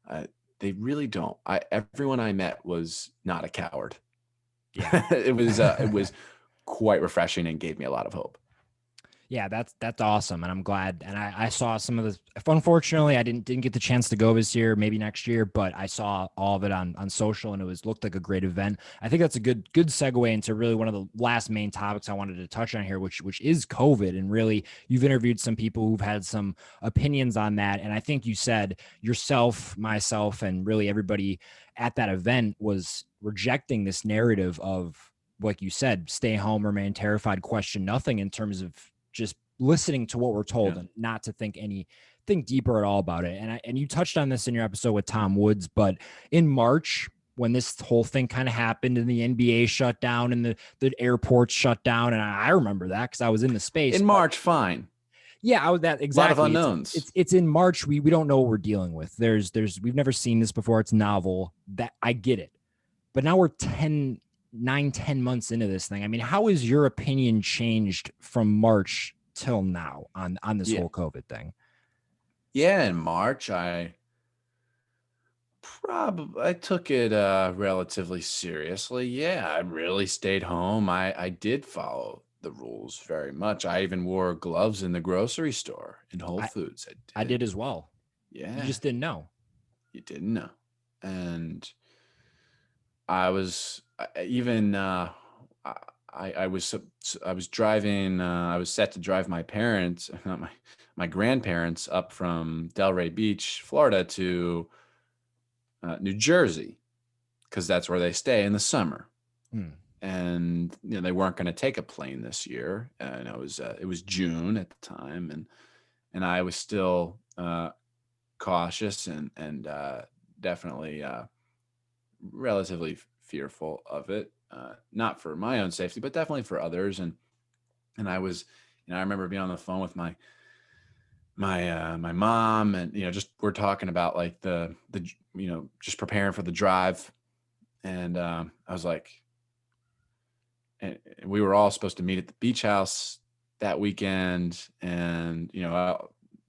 Uh, they really don't. Everyone I met was not a coward. Yeah. It was quite refreshing and gave me a lot of hope. Yeah, that's awesome, and I'm glad. And I saw some of this. Unfortunately, I didn't get the chance to go this year. Maybe next year, but I saw all of it on social, and it looked like a great event. I think that's a good segue into really one of the last main topics I wanted to touch on here, which is COVID. And really, you've interviewed some people who've had some opinions on that, and I think you said yourself, myself, and really everybody at that event was rejecting this narrative of, like you said, stay home, remain terrified, question nothing, in terms of just listening to what we're told Yeah. and not to think deeper at all about it. And you touched on this in your episode with Tom Woods, but in March, when this whole thing kind of happened and the NBA shut down and the airports shut down, and I remember that because I was in the space. In But March, fine. yeah, I was that A lot of exactly. unknowns. It's in March. We don't know what we're dealing with. We've never seen this before. It's novel. That I get it. But now we're 10 months into this thing. I mean, how has your opinion changed from March till now on this Yeah. whole COVID thing? Yeah, in March, I took it relatively seriously. Yeah, I really stayed home. I did follow the rules very much. I even wore gloves in the grocery store in Whole I Foods. I I did. did as well. You Yeah, just didn't know. you didn't know. And I was even I, I was driving. I was set to drive my parents, not my grandparents, up from Delray Beach, Florida, to New Jersey, because that's where they stay in the summer. Hmm. And they weren't going to take a plane this year, and it was June at the time, and I was still cautious and definitely relatively fearful of it, not for my own safety, but definitely for others. And I was, I remember being on the phone with my mom, and just we're talking about like the just preparing for the drive, and I was like, and we were all supposed to meet at the beach house that weekend, and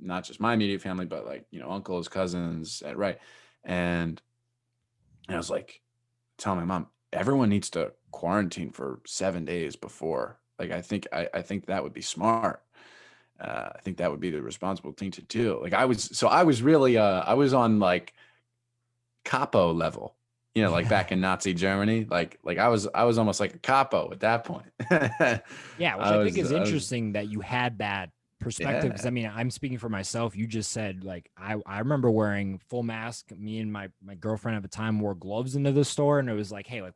not just my immediate family, but like uncles, cousins, right, and I was like telling my mom, everyone needs to quarantine for 7 days before. Like, I think that would be smart. I think that would be the responsible thing to do. Like I was really I was on like capo level, like back in Nazi Germany. Like I was almost like a capo at that point. Yeah, which I I think was is I was interesting that you had that perspective. Because yeah. I mean, I'm speaking for myself. You just said, like, I remember wearing full mask. Me and my girlfriend at the time wore gloves into the store, and it was like, hey, like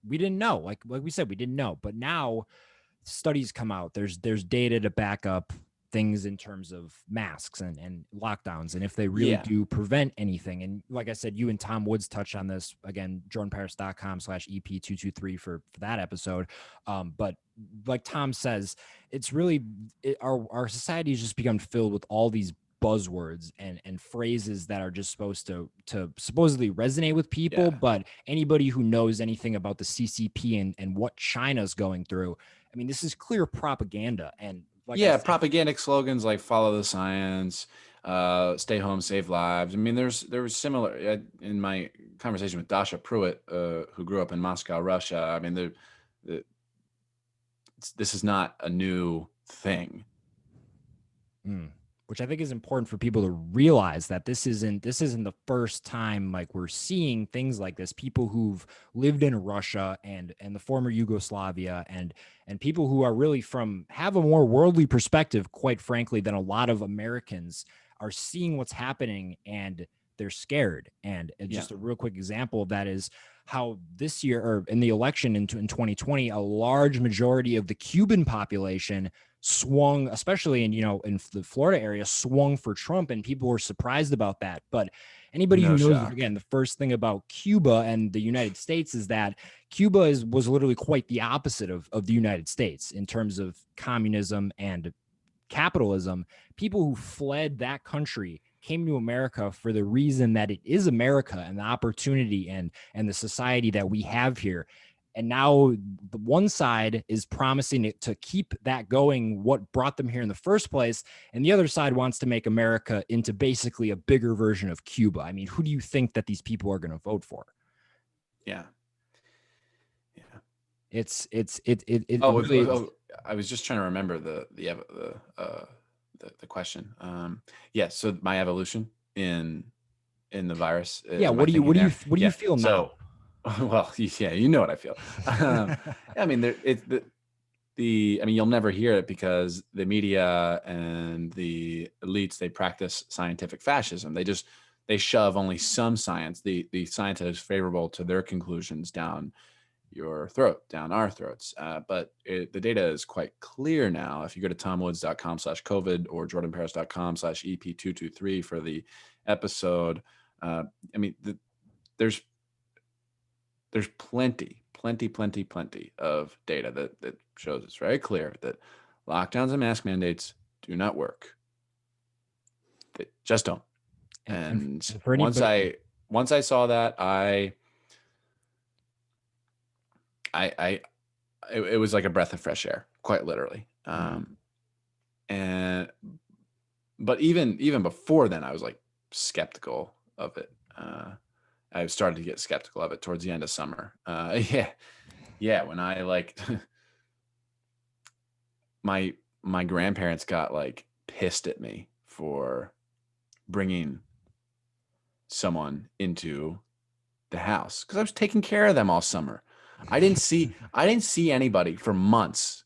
we didn't know. Like we said, we didn't know. But now studies come out. There's data to back up things in terms of masks and lockdowns, and if they really Yeah. do prevent anything. And like I said, you and Tom Woods touched on this again, jordanparis.com/EP223 for that episode. But like Tom says, it's really our society has just become filled with all these buzzwords and phrases that are just supposed to supposedly resonate with people. Yeah. But anybody who knows anything about the CCP and what China's going through, I mean, this is clear propaganda. And like I Yeah, said, propagandic slogans like "Follow the science," "Stay home, save lives." I mean, there was similar in my conversation with Dasha Pruitt, who grew up in Moscow, Russia. I mean, the this is not a new thing. mm, which I think is important for people to realize, that this isn't the first time like we're seeing things like this. People who've lived in Russia and the former Yugoslavia, and people who are really have a more worldly perspective, quite frankly, than a lot of Americans, are seeing what's happening, and they're scared. And Yeah. just a real quick example of that is how this year, or in the election in 2020, a large majority of the Cuban population swung, especially in the Florida area, swung for Trump, and people were surprised about that. But anybody No who knows, shock. again, the first thing about Cuba and the United States is that Cuba was literally quite the opposite of the United States in terms of communism and capitalism. People who fled that country came to America for the reason that it is America, and the opportunity and the society that we have here. And now the one side is promising it to keep that going, what brought them here in the first place, and the other side wants to make America into basically a bigger version of Cuba. I mean, who do you think that these people are going to vote for? Yeah. It Oh, really is. I was just trying to remember the question. Yeah. So my evolution in the virus. Yeah. Am I What do you thinking there? what do you Yeah. feel now? So, well, yeah, you know what I feel. I mean, I mean, you'll never hear it because the media and the elites, they practice scientific fascism. They shove only some science, the science that is favorable to their conclusions, down your throat, down our throats. But the data is quite clear now. If you go to tomwoods.com/COVID or jordanparis.com/EP223 for the episode, I mean, there's plenty of data that shows it's very clear that lockdowns and mask mandates do not work. They just don't. And for anybody, once I saw that, it was like a breath of fresh air, quite literally. But even before then, I was like skeptical of it. I started to get skeptical of it towards the end of summer. Yeah. When I like my grandparents got like pissed at me for bringing someone into the house because I was taking care of them all summer. I didn't see anybody for months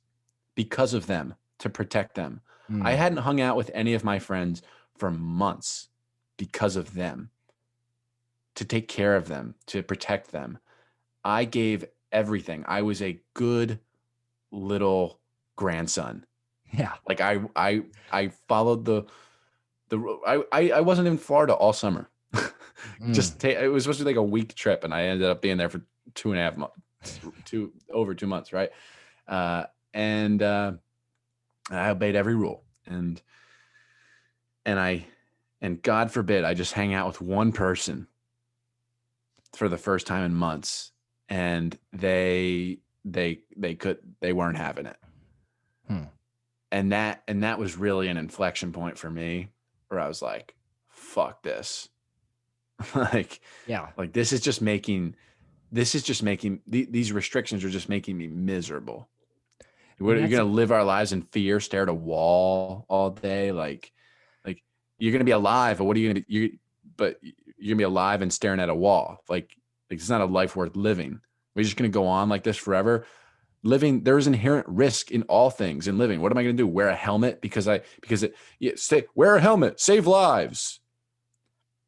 because of them, to protect them. I hadn't hung out with any of my friends for months because of them, to take care of them, to protect them. I gave everything. I was a good little grandson. Yeah. Like I followed I wasn't in Florida all summer. It was supposed to be like a week trip, and I ended up being there for 2.5 months, over 2 months, right? And I obeyed every rule, and God forbid I just hang out with one person for the first time in months, and they weren't having it. And that was really an inflection point for me, where I was like, fuck this. Like this is just making these restrictions are just making me miserable. What, are you going to live our lives in fear, stare at a wall all day? Like you're going to be alive, but what are you going to be? But you're going to be alive and staring at a wall. Like it's not a life worth living. We're just going to go on like this forever. Living, there is inherent risk in all things in living. What am I going to do? Wear a helmet wear a helmet, save lives.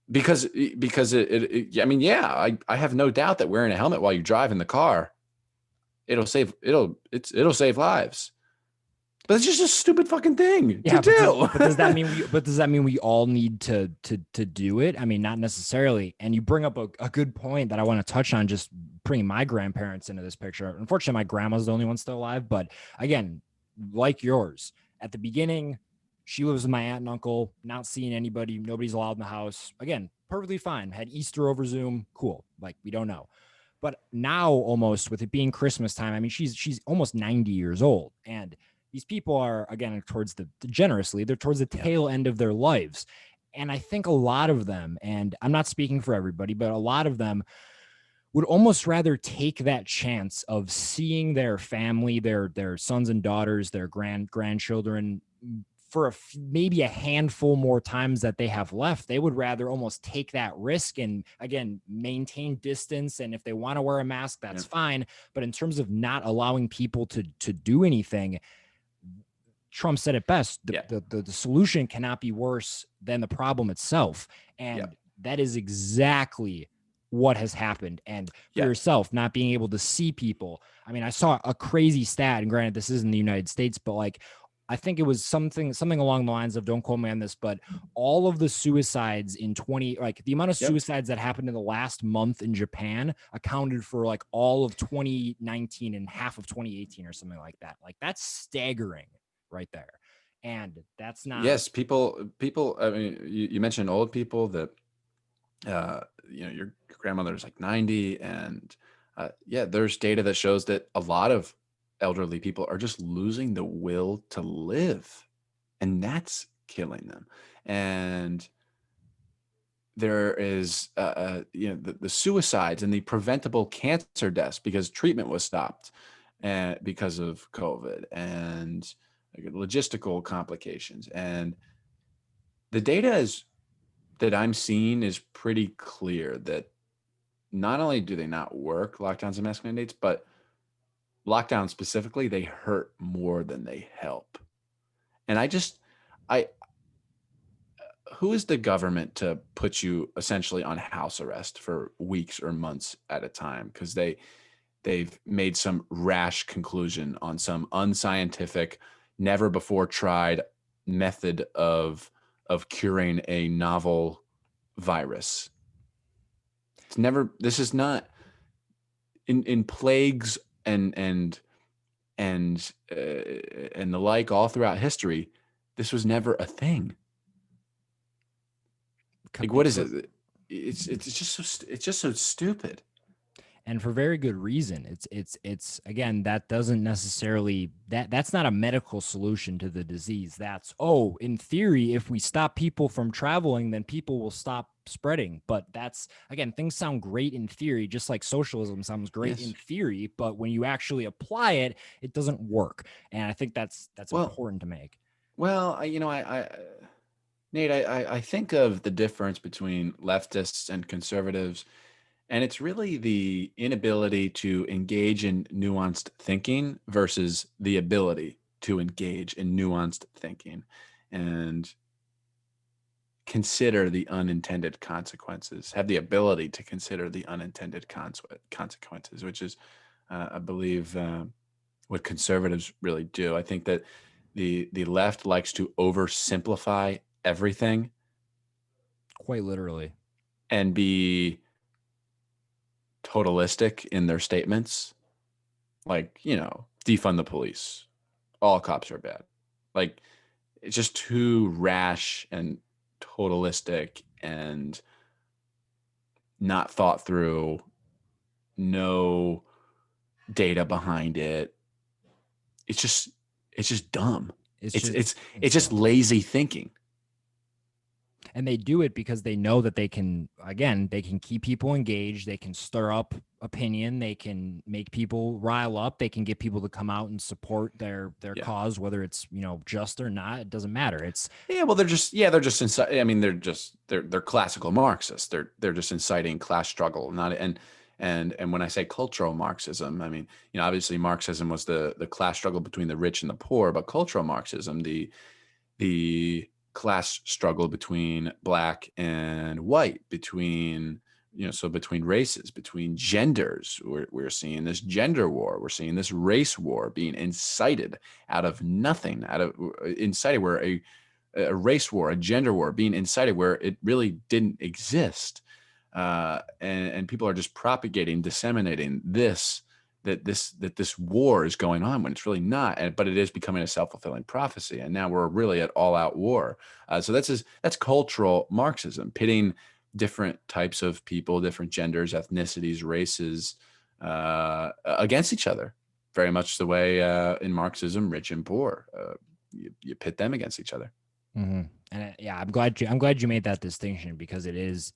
Because I mean, yeah, I have no doubt that wearing a helmet while you drive in the car, it'll save lives. But it's just a stupid fucking thing to do. But does that mean we all need to do it? I mean, not necessarily. And you bring up a good point that I want to touch on, just bringing my grandparents into this picture. Unfortunately, my grandma's the only one still alive. But again, like yours, at the beginning, she lives with my aunt and uncle, not seeing anybody. Nobody's allowed in the house. Again, perfectly fine. Had Easter over Zoom. Cool. Like, we don't know. But now, almost with it being Christmas time, I mean, she's almost 90 years old. And these people are, again, towards they're towards the tail end of their lives. And I think a lot of them, and I'm not speaking for everybody, but a lot of them would almost rather take that chance of seeing their family, their sons and daughters, their grandchildren for maybe a handful more times that they have left, they would rather almost take that risk and again maintain distance. And if they want to wear a mask, that's fine. But in terms of not allowing people to do anything, Trump said it best. The solution cannot be worse than the problem itself. And that is exactly what has happened. And for yourself, not being able to see people. I mean, I saw a crazy stat, and granted, this isn't the United States, but like, I think it was something along the lines of, don't quote me on this, but all of the suicides in like the amount of suicides that happened in the last month in Japan accounted for like all of 2019 and half of 2018 or something like that. Like, that's staggering right there. And that's not. People, I mean, you mentioned old people that, your grandmother is like 90, and there's data that shows that a lot of elderly people are just losing the will to live, and that's killing them. And there is the suicides and the preventable cancer deaths because treatment was stopped and because of COVID, and logistical complications. And the data that I'm seeing is pretty clear that not only do they not work, lockdowns and mask mandates, but lockdowns specifically, they hurt more than they help. And who is the government to put you essentially on house arrest for weeks or months at a time? Because they've made some rash conclusion on some unscientific, never before tried method of curing a novel virus. This is not in plagues and the like all throughout history. This was never a thing. Like, what is it? It's just so stupid. And for very good reason. It's again, that doesn't necessarily, that's not a medical solution to the disease. That's, in theory, if we stop people from traveling, then people will stop spreading. But that's, again, things sound great in theory, just like socialism sounds great in theory, but when you actually apply it, it doesn't work. And I think that's important to make. Well, Nate, I think of the difference between leftists and conservatives, and it's really the inability to engage in nuanced thinking versus the ability to engage in nuanced thinking and consider the unintended consequences, have the ability to consider the unintended consequences, which is, I believe, what conservatives really do. I think that the left likes to oversimplify everything, quite literally, and be totalistic in their statements, like, defund the police, all cops are bad. Like, it's just too rash and totalistic and not thought through, no data behind it. It's just dumb. It's just lazy thinking. And they do it because they know that they can keep people engaged. They can stir up opinion. They can make people rile up. They can get people to come out and support their cause, whether it's, just or not. It doesn't matter. It's they're just inside. I mean, they're classical Marxists. They're just inciting class struggle, and when I say cultural Marxism, I mean, obviously Marxism was the class struggle between the rich and the poor, but cultural Marxism, the class struggle between black and white, between races, between genders. We're seeing this gender war. We're seeing this race war being incited out of nothing, incited where a race war, a gender war being incited where it really didn't exist. And people are just propagating, disseminating that this war is going on when it's really not, but it is becoming a self-fulfilling prophecy. And now we're really at all-out war. So that's cultural Marxism, pitting different types of people, different genders, ethnicities, races against each other. Very much the way in Marxism, rich and poor, you pit them against each other. Mm-hmm. And I'm glad you made that distinction, because it is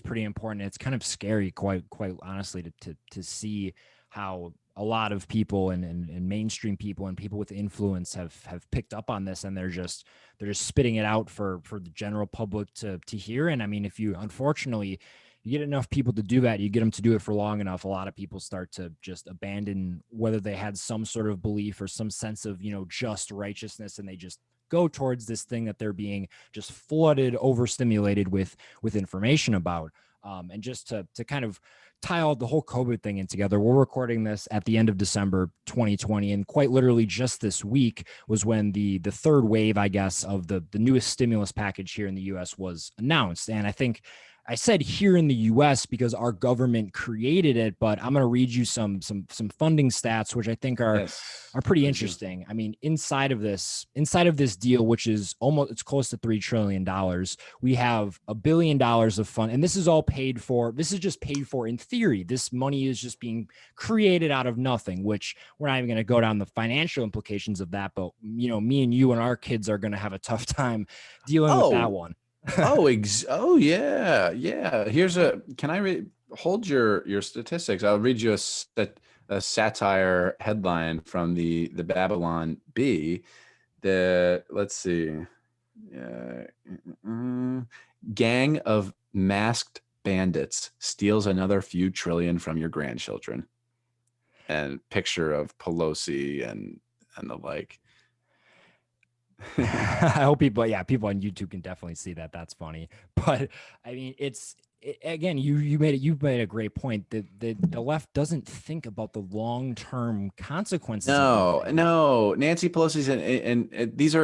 pretty important. It's kind of scary, quite honestly, to see how a lot of people and mainstream people and people with influence have picked up on this, and they're just spitting it out for the general public to hear. And I mean, if you unfortunately you get enough people to do that, you get them to do it for long enough, a lot of people start to just abandon whether they had some sort of belief or some sense of, just righteousness, and they just go towards this thing that they're being just flooded, overstimulated with information about. And just to kind of tie all the whole COVID thing in together, we're recording this at the end of December 2020, and quite literally just this week was when the third wave, I guess, of the newest stimulus package here in the U.S. was announced. And I think I said here in the U.S. because our government created it, but I'm going to read you some funding stats, which I think Yes, are pretty please do. interesting. I mean, inside of this deal, which is it's close to $3 trillion, we have $1 billion of fund, and this is all paid for. This is just paid for in theory. This money is just being created out of nothing, which we're not even going to go down the financial implications of that. But me and you and our kids are going to have a tough time dealing with that Oh, one. oh yeah, yeah. Can I hold your statistics? I'll read you a satire headline from the Babylon Bee. Let's see. Uh, Gang of masked bandits steals another few trillion from your grandchildren. And picture of Pelosi and the like. I hope people on YouTube can definitely see that. That's funny. But I mean, again, you've made a great point that the left doesn't think about the long-term consequences of these No, things. no. Nancy Pelosi's and these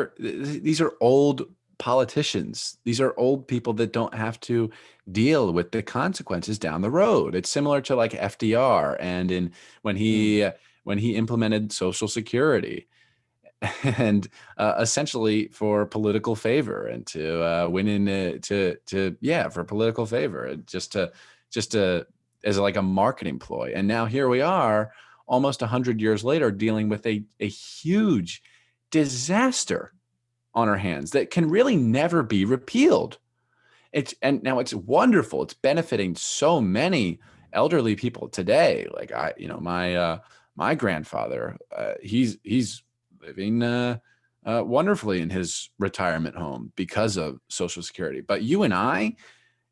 are old politicians. These are old people that don't have to deal with the consequences down the road. It's similar to like FDR and in when Mm. he implemented Social Security and essentially for political favor and to win in to yeah for political favor and just to as like a marketing ploy. And now here we are almost 100 years later dealing with a huge disaster on our hands that can really never be repealed. And now it's wonderful. It's benefiting so many elderly people today. Like my grandfather, he's living wonderfully in his retirement home because of Social Security. But you and I,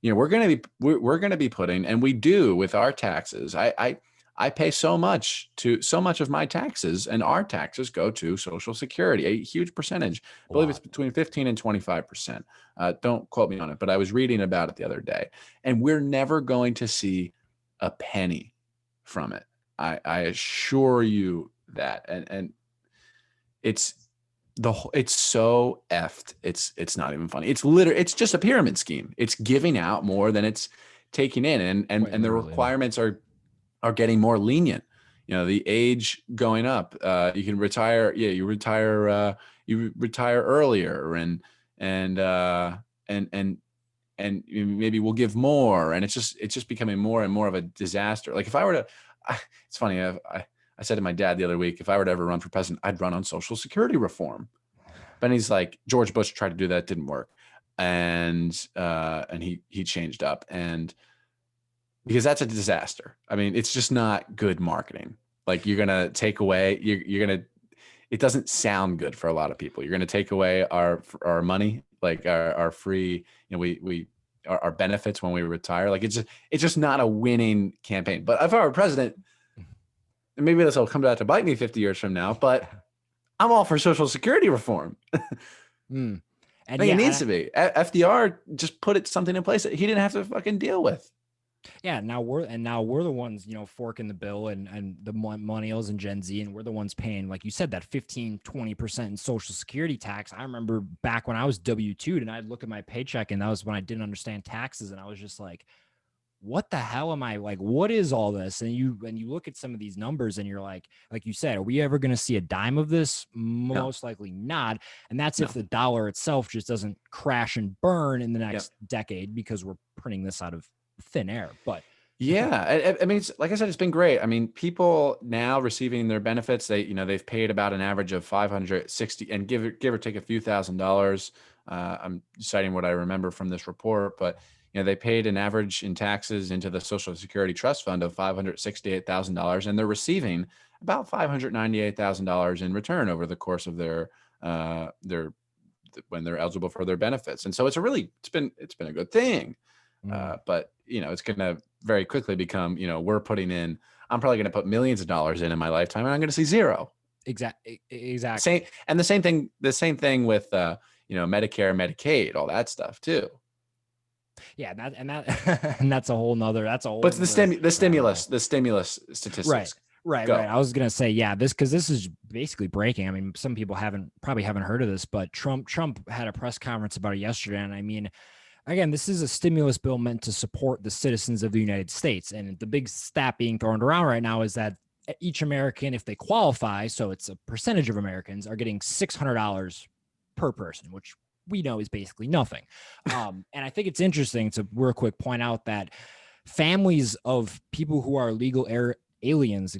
we're gonna be putting, and we do with our taxes. I pay so much of my taxes, and our taxes go to Social Security, a huge percentage. I A believe it's lot. between 15 and 25%. Don't quote me on it, but I was reading about it the other day, and we're never going to see a penny from it. I assure you that, and it's it's so effed. It's not even funny. It's just a pyramid scheme. It's giving out more than it's taking in, Quite and the literally. requirements are getting more lenient. The age going up. You can retire. Yeah, you retire earlier, and uh, and and maybe we'll give more. And it's just becoming more and more of a disaster. Like if I were to, it's funny. I said to my dad the other week, if I were to ever run for president, I'd run on Social Security reform. But he's like, George Bush tried to do that, didn't work, and he changed up, and because that's a disaster. I mean, it's just not good marketing. Like you're gonna take away, you're gonna. It doesn't sound good for a lot of people. You're gonna take away our money, like our free, our benefits when we retire. Like it's just not a winning campaign. But if I were president, and maybe this will come back to bite me 50 years from now, but I'm all for Social Security reform. Mm. I And think it yeah, needs to be. FDR just put something in place that he didn't have to fucking deal with. yeah, now we're the ones, forking the bill, and the millennials and Gen Z, and we're the ones paying, like you said, that 15-20% in Social Security tax. I remember back when I was W-2 and I'd look at my paycheck, and that was when I didn't understand taxes, and I was just like, what the hell am I, like, what is all this? And you look at some of these numbers and you're like you said, are we ever going to see a dime of this? No, Most likely not. And that's if no. the dollar itself just doesn't crash and burn in the Yep. next decade, because we're printing this out of thin air. But Yeah, I mean, like I said, it's been great. I mean, people now receiving their benefits, they've paid about an average of 560, and give or take a few $1,000s. I'm citing what I remember from this report, but they paid an average in taxes into the Social Security Trust Fund of $568,000, and they're receiving about $598,000 in return over the course of their when they're eligible for their benefits. And so it's been a good thing. But it's going to very quickly become, I'm probably going to put millions of dollars in my lifetime, and I'm going to see zero. Exactly. The same thing with, Medicare, Medicaid, all that stuff too. Yeah, and that's a whole nother. But the stimulus statistics. Right. I was gonna say, yeah, because this is basically breaking. I mean, some people probably haven't heard of this, but Trump had a press conference about it yesterday, and I mean, again, this is a stimulus bill meant to support the citizens of the United States, and the big stat being thrown around right now is that each American, if they qualify, so it's a percentage of Americans, are getting $600 per person, which we know is basically nothing. And I think it's interesting to real quick point out that families of people who are legal aliens,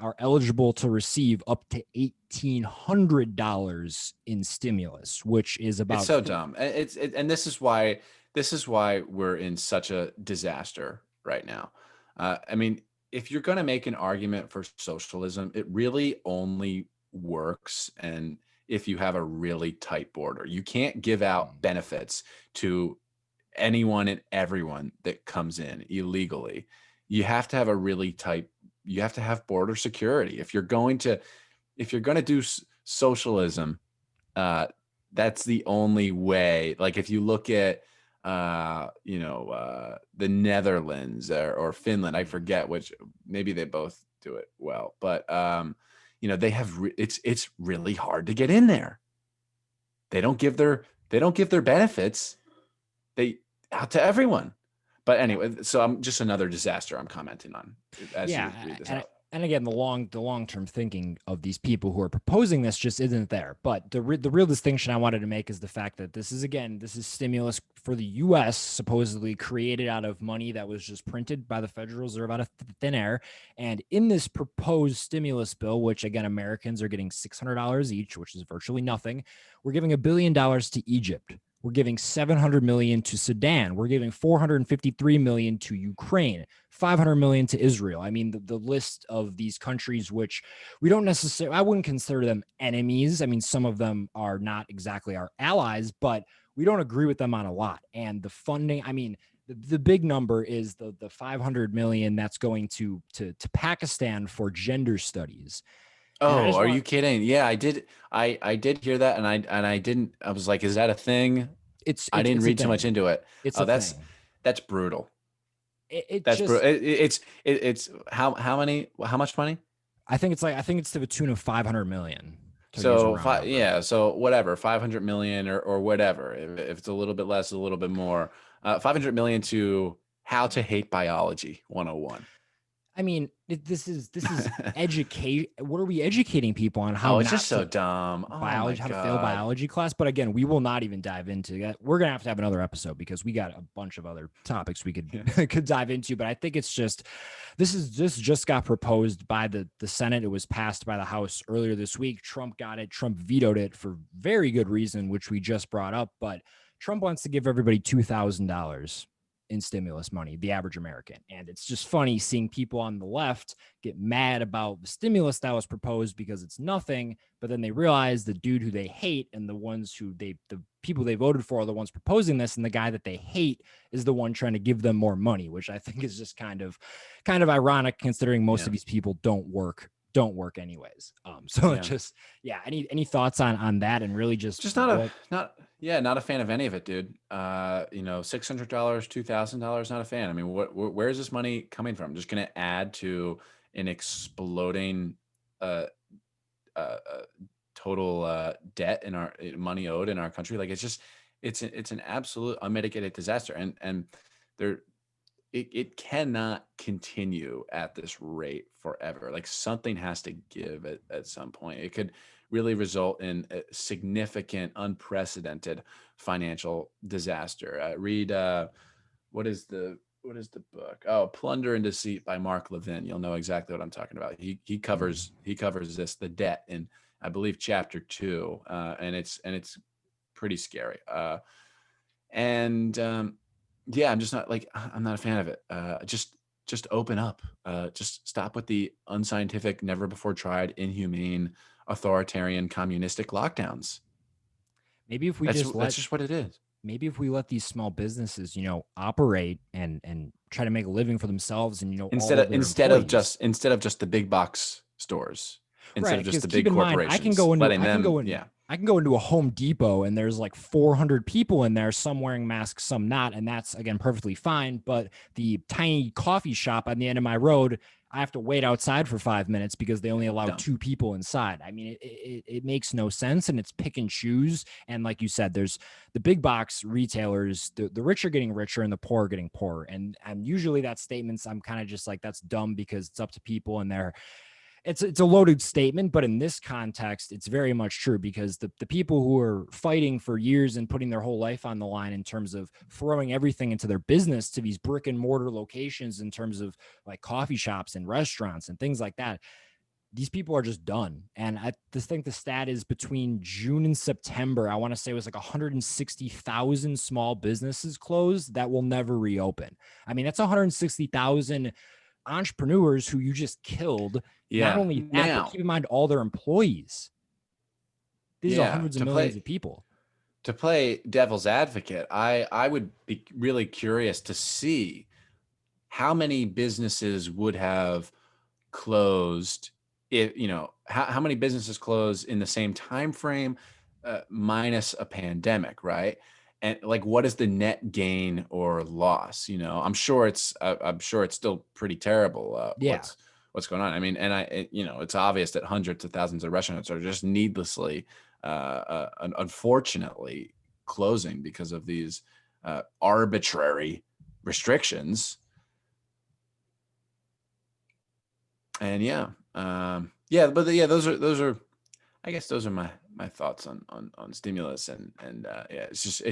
are eligible to receive up to $1,800 in stimulus, which is about. It's so dumb. And this is why we're in such a disaster right now. I mean, if you're going to make an argument for socialism, it really only works and if you have a really tight border. You can't give out benefits to anyone and everyone that comes in illegally. You have to have you have to have border security. If you're going to do socialism, that's the only way. Like if you look at the Netherlands or Finland, I forget which, maybe they both do it well, but they have it's really hard to get in there. They don't give their benefits out to everyone. But anyway, so I'm just another disaster I'm commenting on as you read this out. And again, the long-term thinking of these people who are proposing this just isn't there. But the real distinction I wanted to make is the fact that this is stimulus for the U.S. supposedly created out of money that was just printed by the Federal Reserve out of thin air. And in this proposed stimulus bill, which again, Americans are getting $600 each, which is virtually nothing, we're giving $1 billion to Egypt. We're giving $700 million to Sudan. We're giving $453 million to Ukraine, $500 million to Israel. I mean, the list of these countries, which we don't necessarily, I wouldn't consider them enemies. I mean, some of them are not exactly our allies, but we don't agree with them on a lot. And the funding, I mean, the big number is the $500 million that's going to Pakistan for gender studies. Oh, are you kidding? Yeah, I did. I did hear that, and I didn't. I was like, "Is that a thing?" I didn't read too much into it. That's brutal. That's brutal. It's how much money? I think it's to the tune of 500 million. So so whatever, 500 million or whatever. If it's a little bit less, a little bit more. 500 million to How to Hate Biology 101. I mean, this is educate. What are we educating people on? How? Oh, it's just so dumb. Biology, how to fail biology class. But again, we will not even dive into that. We're gonna have to have another episode because we got a bunch of other topics we could dive into. But I think it's just this just got proposed by the Senate. It was passed by the House earlier this week. Trump got it. Trump vetoed it for very good reason, which we just brought up. But Trump wants to give everybody $2,000 in stimulus money, the average American. And it's just funny seeing people on the left get mad about the stimulus that was proposed because it's nothing, but then they realize the dude who they hate and the people they voted for are the ones proposing this, and the guy that they hate is the one trying to give them more money, which I think is just kind of ironic considering most of these people don't work anyways. Any thoughts on that? And really just not a fan of any of it, dude. $600, $2,000, not a fan. I mean, where is this money coming from? Just going to add to an exploding total debt in our money owed in our country. Like it's an absolute unmitigated disaster, and it cannot continue at this rate forever. Like something has to give at some point. It could really result in a significant, unprecedented financial disaster. Read what is the book? Oh, Plunder and Deceit by Mark Levin. You'll know exactly what I'm talking about. He covers this, the debt, in I believe chapter 2, and it's pretty scary. Yeah, I'm just not like I'm not a fan of it. Just open up. Just stop with the unscientific, never before tried, inhumane, authoritarian, communistic lockdowns. Maybe if we That's just that's let just what it is. maybe if we let these small businesses, operate and try to make a living for themselves and Instead all of of their instead of employees. just instead of just the big box stores, instead Right, of just because the keep big in mind, corporations, letting them, yeah, I can go into a Home Depot and there's like 400 people in there, some wearing masks, some not, and that's again perfectly fine. But the tiny coffee shop on the end of my road, I have to wait outside for 5 minutes because they only allow dumb. 2 people inside. I mean, it makes no sense, and it's pick and choose. And like you said, there's the big box retailers, the rich are getting richer and the poor are getting poorer. And usually that statements I'm kind of just like, that's dumb because it's up to people and they're it's a loaded statement, but in this context, it's very much true because the people who are fighting for years and putting their whole life on the line in terms of throwing everything into their business to these brick and mortar locations in terms of like coffee shops and restaurants and things like that, these people are just done. And I just think the stat is between June and September, I want to say it was like 160,000 small businesses closed that will never reopen. I mean, that's 160,000 entrepreneurs who you just killed. Not Yeah. only that, but Now, keep in mind all their employees. These are yeah, hundreds of millions of people. to play devil's advocate, I would be really curious to see how many businesses would have closed if how many businesses close in the same time frame, minus a pandemic, right? And like, what is the net gain or loss? I'm sure it's still pretty terrible, Yeah. what's going on. I mean, and it's obvious that hundreds of thousands of restaurants are just needlessly, unfortunately, closing because of these arbitrary restrictions. And yeah, but yeah, those are I guess those are my thoughts on stimulus, and yeah, it's just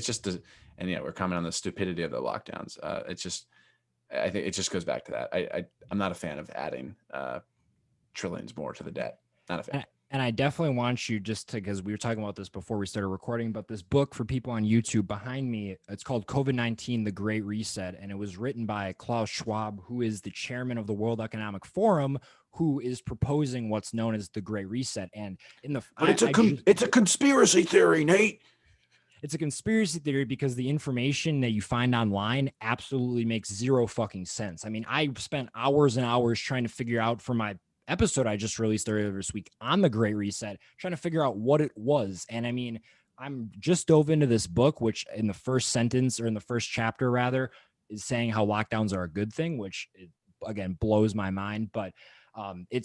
and yeah, we're commenting on the stupidity of the lockdowns. It's just, I think it just goes back to that. I'm not a fan of adding trillions more to the debt. Not a fan. And I definitely want you just to, because we were talking about this before we started recording, but this book for people on YouTube behind me, it's called COVID-19, The Great Reset. And it was written by Klaus Schwab, who is the chairman of the World Economic Forum, who is proposing what's known as the Great Reset. And in the, But I just, it's a conspiracy theory, Nate. it's a conspiracy theory because the information that you find online absolutely makes zero fucking sense. I mean, I spent hours and hours trying to figure out for my episode I just released earlier this week on the Great Reset, trying to figure out what it was. And I mean, I'm just dove into this book, which in the first sentence or in the first chapter rather is saying how lockdowns are a good thing, which again blows my mind. But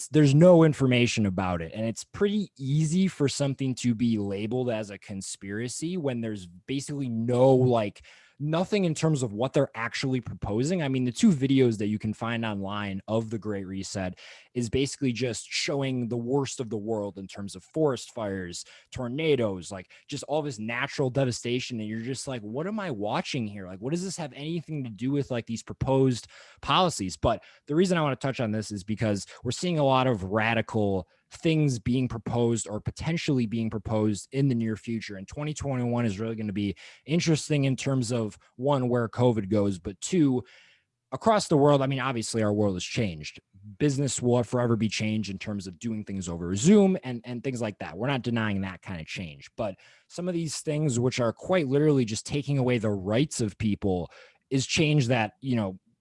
there's no information about it, and it's pretty easy for something to be labeled as a conspiracy when there's basically no like nothing in terms of what they're actually proposing. I mean, the two videos that you can find online of the Great Reset is basically just showing the worst of the world in terms of forest fires, tornadoes, like just all this natural devastation. And you're just like, what am I watching here? Like, what does this have anything to do with like these proposed policies? But the reason I want to touch on this is because we're seeing a lot of radical things being proposed or potentially being proposed in the near future. And 2021 is really going to be interesting in terms of one, where COVID goes, but two, across the world. I mean, obviously our world has changed. Business will forever be changed in terms of doing things over Zoom and things like that. We're not denying that kind of change, but some of these things, which are quite literally just taking away the rights of people, is change that,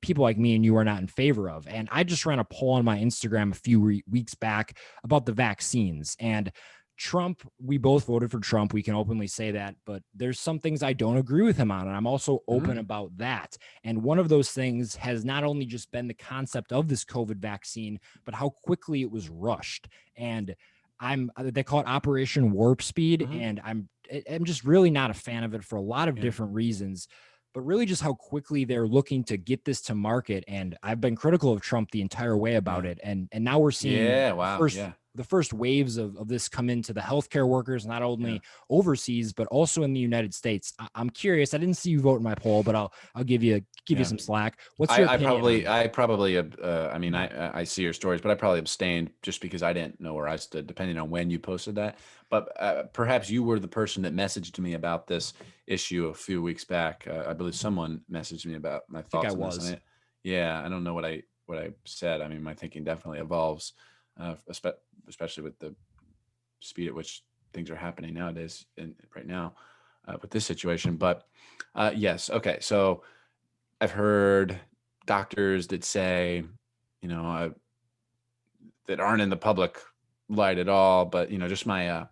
people like me and you are not in favor of. And I just ran a poll on my Instagram a few weeks back about the vaccines, and Trump, we both voted for Trump. We can openly say that, but there's some things I don't agree with him on. And I'm also open about that. And one of those things has not only just been the concept of this COVID vaccine, but how quickly it was rushed. And they call it Operation Warp Speed. Mm-hmm. And I'm just really not a fan of it for a lot of Yeah. different reasons, but really just how quickly they're looking to get this to market. And I've been critical of Trump the entire way about it. And now we're seeing Yeah. Wow. Yeah. the first waves of this come into the healthcare workers, not only Yeah. overseas, but also in the United States. I'm curious. I didn't see you vote in my poll, but I'll give you Yeah. some slack. What's your opinion on that? I probably, I mean, I see your stories, but I probably abstained just because I didn't know where I stood, depending on when you posted that. But perhaps you were the person that messaged me about this issue a few weeks back. I believe someone messaged me about my I think I thoughts on this. was. Yeah, I don't know what I said. I mean, my thinking definitely evolves, especially with the speed at which things are happening nowadays and right now with this situation. But yes, okay. So I've heard doctors that say, you know, that aren't in the public light at all, but just my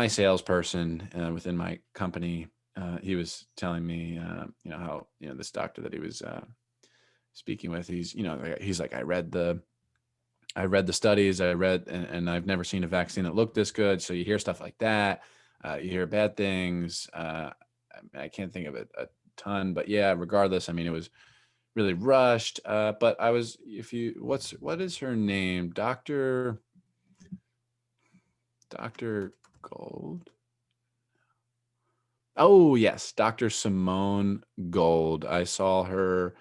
salesperson within my company, he was telling me, how this doctor that he was speaking with, he's like, I read the studies, and I've never seen a vaccine that looked this good. So you hear stuff like that, you hear bad things. I can't think of a ton, but yeah, regardless, I mean, it was really rushed. But what is her name? Dr. Gold. Oh yes, Dr. Simone Gold. I saw her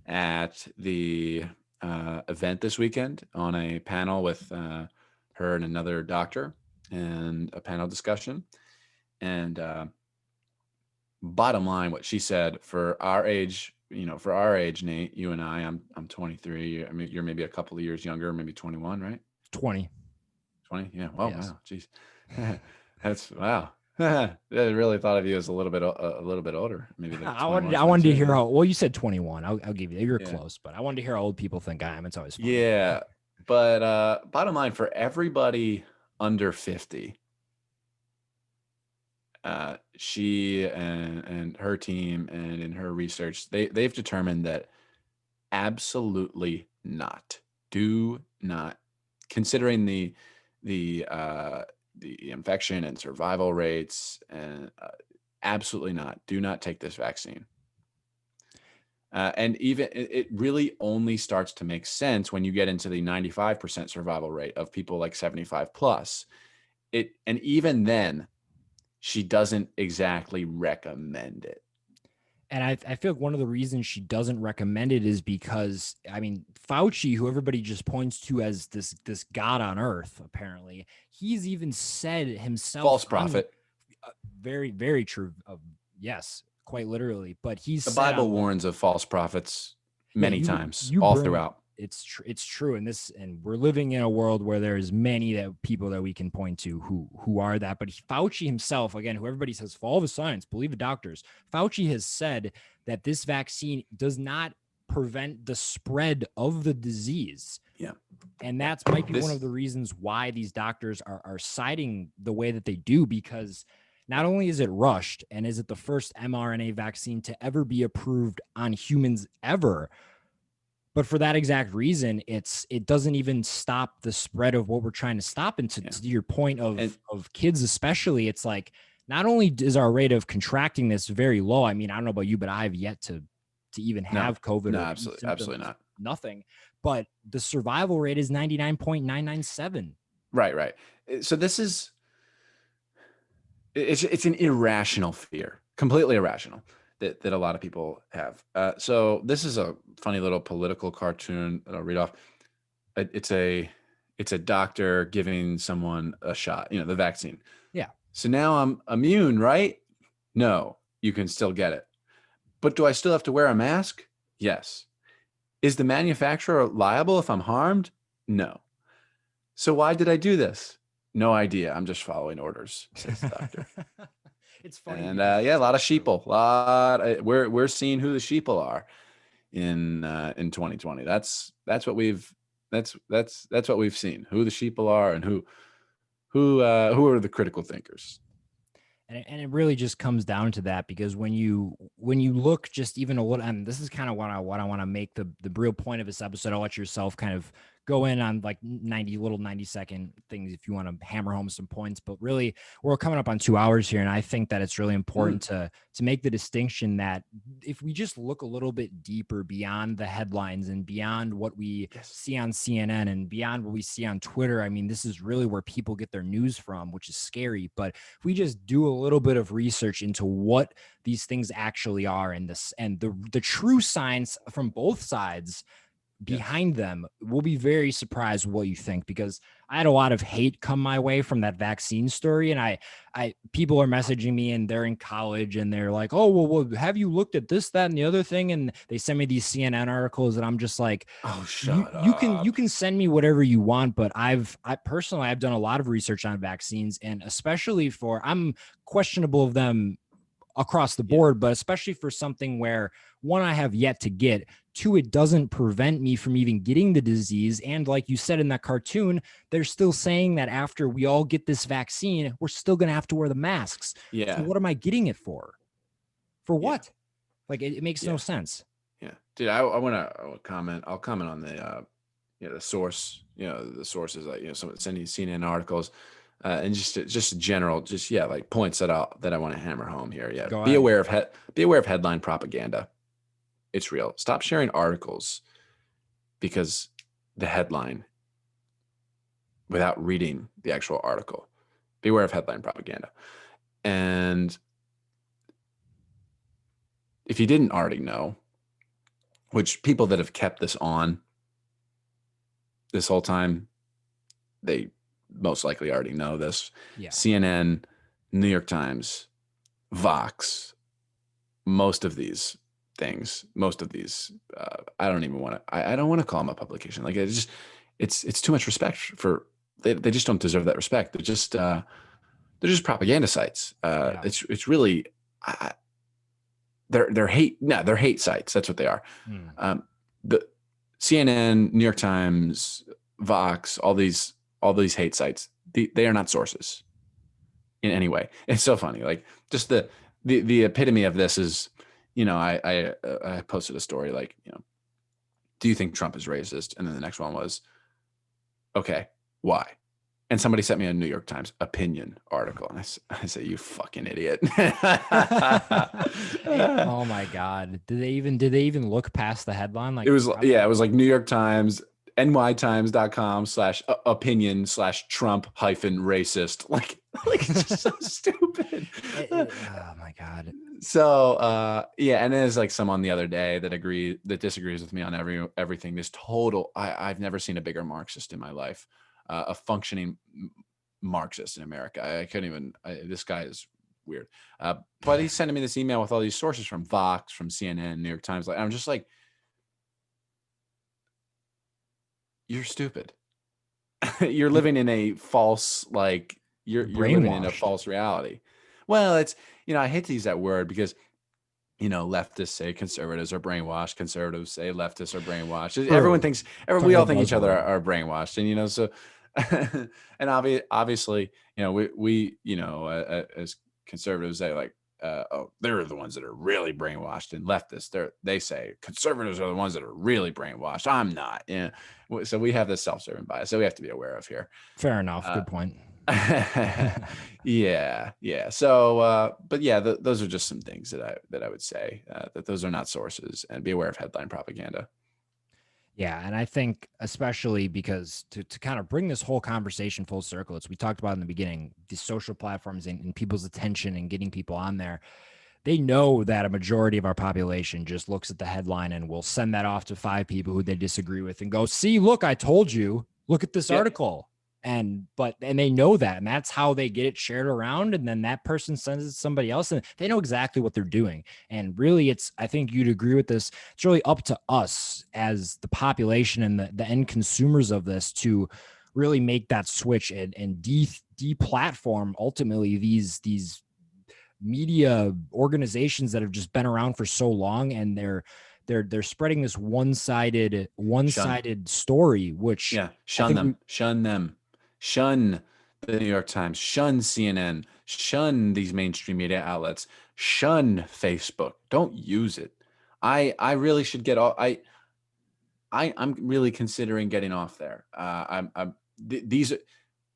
at the event this weekend on a panel with her and another doctor, and a panel discussion. And bottom line, what she said, for our age, Nate, you and I'm 23. I mean, you're maybe a couple of years younger, maybe 21, right? 20. 20. Yeah. Oh, Yes. wow. Jeez. That's wow. I really thought of you as a little bit older, maybe like I 21, wanted to 22, hear yeah. how, well, you said 21. I'll give you, you're Yeah. close, but I wanted to hear how old people think I am. It's always fun. Yeah. But bottom line, for everybody under 50, she and her team, and in her research, they've determined that absolutely not. Do not, considering the infection and survival rates, and absolutely not. Do not take this vaccine. And even it really only starts to make sense when you get into the 95% survival rate of people like 75 plus. And even then, she doesn't exactly recommend it. And I feel like one of the reasons she doesn't recommend it is because, I mean, Fauci, who everybody just points to as this god on earth, apparently, he's even said himself, False prophet. Very, very true. Yes, quite literally. But he's The said Bible on warns of false prophets many times, you all bring throughout. It's true. And we're living in a world where there's many people that we can point to who are that. But Fauci himself, again, who everybody says, follow the science, believe the doctors. Fauci has said that this vaccine does not prevent the spread of the disease. Yeah. And that might be one of the reasons why these doctors are citing the way that they do, because not only is it rushed, and is it the first mRNA vaccine to ever be approved on humans ever, but for that exact reason, it doesn't even stop the spread of what we're trying to stop. And to your point of kids, especially, it's like, not only is our rate of contracting this very low. I mean, I don't know about you, but I have yet to even have COVID. No, or absolutely not. Nothing. But the survival rate is 99.997. Right. So this is, it's an irrational fear, completely irrational, that a lot of people have. So this is a funny little political cartoon that I'll read off. It's a doctor giving someone a shot, the vaccine. Yeah. So now I'm immune, right? No, you can still get it. But do I still have to wear a mask? Yes. Is the manufacturer liable if I'm harmed? No. So why did I do this? No idea. I'm just following orders, says the doctor. It's funny. And a lot of sheeple. We're seeing who the sheeple are in 2020. That's what we've seen. Who the sheeple are, and who are the critical thinkers. And it really just comes down to that, because when you look just even a little, and this is kind of what I want to make the real point of this episode. I'll let yourself kind of go in on like 90-second things if you want to hammer home some points, but really we're coming up on 2 hours here. And I think that it's really important to make the distinction that if we just look a little bit deeper beyond the headlines and beyond what we see on CNN and beyond what we see on Twitter, I mean, this is really where people get their news from, which is scary. But if we just do a little bit of research into what these things actually are, and the true science from both sides, Yes. behind them, we'll be very surprised what you think, because I had a lot of hate come my way from that vaccine story. And I people are messaging me and they're in college and they're like, oh, well, have you looked at this, that, and the other thing? And they send me these CNN articles and I'm just like, Oh, you shut you can you up. can send me whatever you want, but I personally I've done a lot of research on vaccines, and especially for I'm questionable of them across the Yeah. board, but especially for something where, one, I have yet to get, two, it doesn't prevent me from even getting the disease. And like you said in that cartoon, they're still saying that after we all get this vaccine, we're still going to have to wear the masks. So Yeah. what am I getting it for? For Yeah. what? Like it makes no Yeah. sense. Yeah. Dude, I want to comment. I'll comment on the source, the sources, like, some sending CNN articles, and just general, just, yeah, like points that I want to hammer home here. Yeah. Go ahead. Be aware of headline propaganda. It's real. Stop sharing articles because the headline without reading the actual article. Beware of headline propaganda. And if you didn't already know, which people that have kept this on this whole time, they most likely already know this. Yeah. CNN, New York Times, Vox, most of these things, I don't even want to, I don't want to call them a publication. Like, it's too much respect for, they just don't deserve that respect. They're just propaganda sites. Yeah. It's really, they're hate. No, they're hate sites. That's what they are. Hmm. The CNN, New York Times, Vox, all these hate sites. They are not sources in any way. It's so funny. Like, just the epitome of this is, I posted a story like, do you think Trump is racist? And then the next one was, okay, why? And somebody sent me a New York Times opinion article, and I say, you fucking idiot. Oh my God. Did they even look past the headline? Like, It was like New York Times, nytimes.com/opinion/Trump hyphen racist. Like it's just so stupid. Oh my God. So yeah, and there's like someone the other day that disagrees with me on everything. I've never seen a bigger Marxist in my life, a functioning Marxist in America. I couldn't even. This guy is weird. But he's sending me this email with all these sources from Vox, from CNN, New York Times. Like, I'm just like, you're stupid. You're living in a false, like, You're you're living in a brainwashed. false reality. Well, it's, I hate to use that word because, leftists say conservatives are brainwashed. Conservatives say leftists are brainwashed. Everyone True. thinks, It's we like a all think each other buzzword. are brainwashed. And, so, and obviously, we as conservatives, say like, oh, they're the ones that are really brainwashed, and leftists, they say conservatives are the ones that are really brainwashed. I'm not. Yeah. So we have this self-serving bias that we have to be aware of here. Fair enough. Uh, Good point. yeah, yeah. So, but yeah, those are just some things that I would say, that those are not sources, and be aware of headline propaganda. Yeah, and I think especially because to kind of bring this whole conversation full circle, it's we talked about in the beginning, the social platforms and people's attention and getting people on there. They know that a majority of our population just looks at the headline and will send that off to five people who they disagree with and go, see, look, I told you, look at this Yeah, article. And they know that, and that's how they get it shared around. And then that person sends it to somebody else, and they know exactly what they're doing. And really, I think you'd agree with this. It's really up to us as the population and the end consumers of this to really make that switch and deplatform ultimately these media organizations that have just been around for so long, and they're spreading this one-sided shun. story, which Yeah, I shun think them. Shun them. Shun the New York Times. Shun CNN. Shun these mainstream media outlets. Shun Facebook. Don't use it. I really should get off. I'm really considering getting off there. These are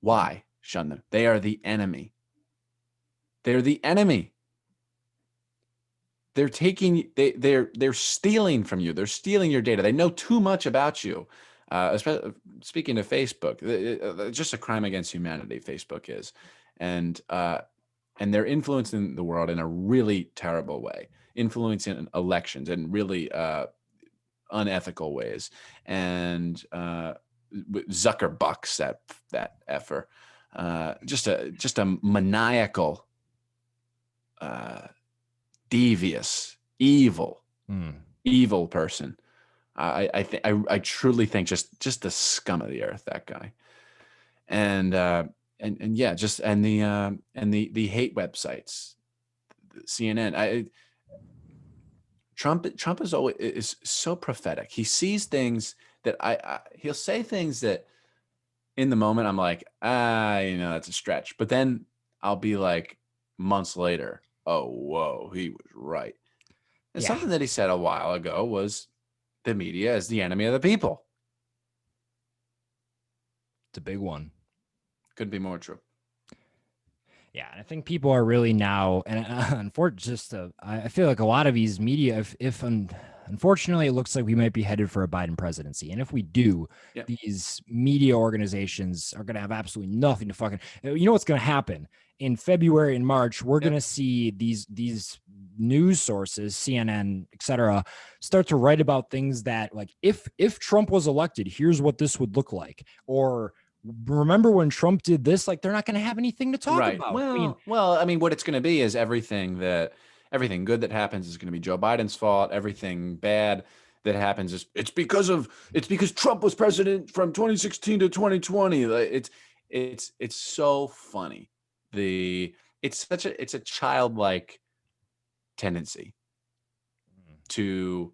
why shun them. They are the enemy. They're the enemy. They're they're stealing from you. They're stealing your data. They know too much about you. Especially, speaking of Facebook, just a crime against humanity. Facebook is, and they're influencing the world in a really terrible way, influencing elections, and really unethical ways, and Zuckerbucks, that effer, just a maniacal, devious, Mm. evil person. I truly think just the scum of the earth, that guy. And yeah, just and the hate websites, CNN. Trump is so prophetic. He sees things that he'll say things that in the moment I'm like, that's a stretch. But then I'll be like months later, oh, whoa, he was right. And Yeah, something that he said a while ago was the media is the enemy of the people. it's a big one. Couldn't be more true. Yeah, and I think people are really now, and unfortunately, I feel like a lot of these media, unfortunately, it looks like we might be headed for a Biden presidency, and if we do, Yeah. these media organizations are going to have absolutely nothing to fucking. You know what's going to happen in February and March? We're going to see these news sources, CNN, etc., start to write about things that, like, if Trump was elected, here's what this would look like, or remember when Trump did this? Like, they're not going to have anything to talk Right. about. Well, what it's going to be is everything good that happens is going to be Joe Biden's fault. Everything bad that happens is it's because Trump was president from 2016 to 2020. Like, it's so funny. It's a childlike tendency to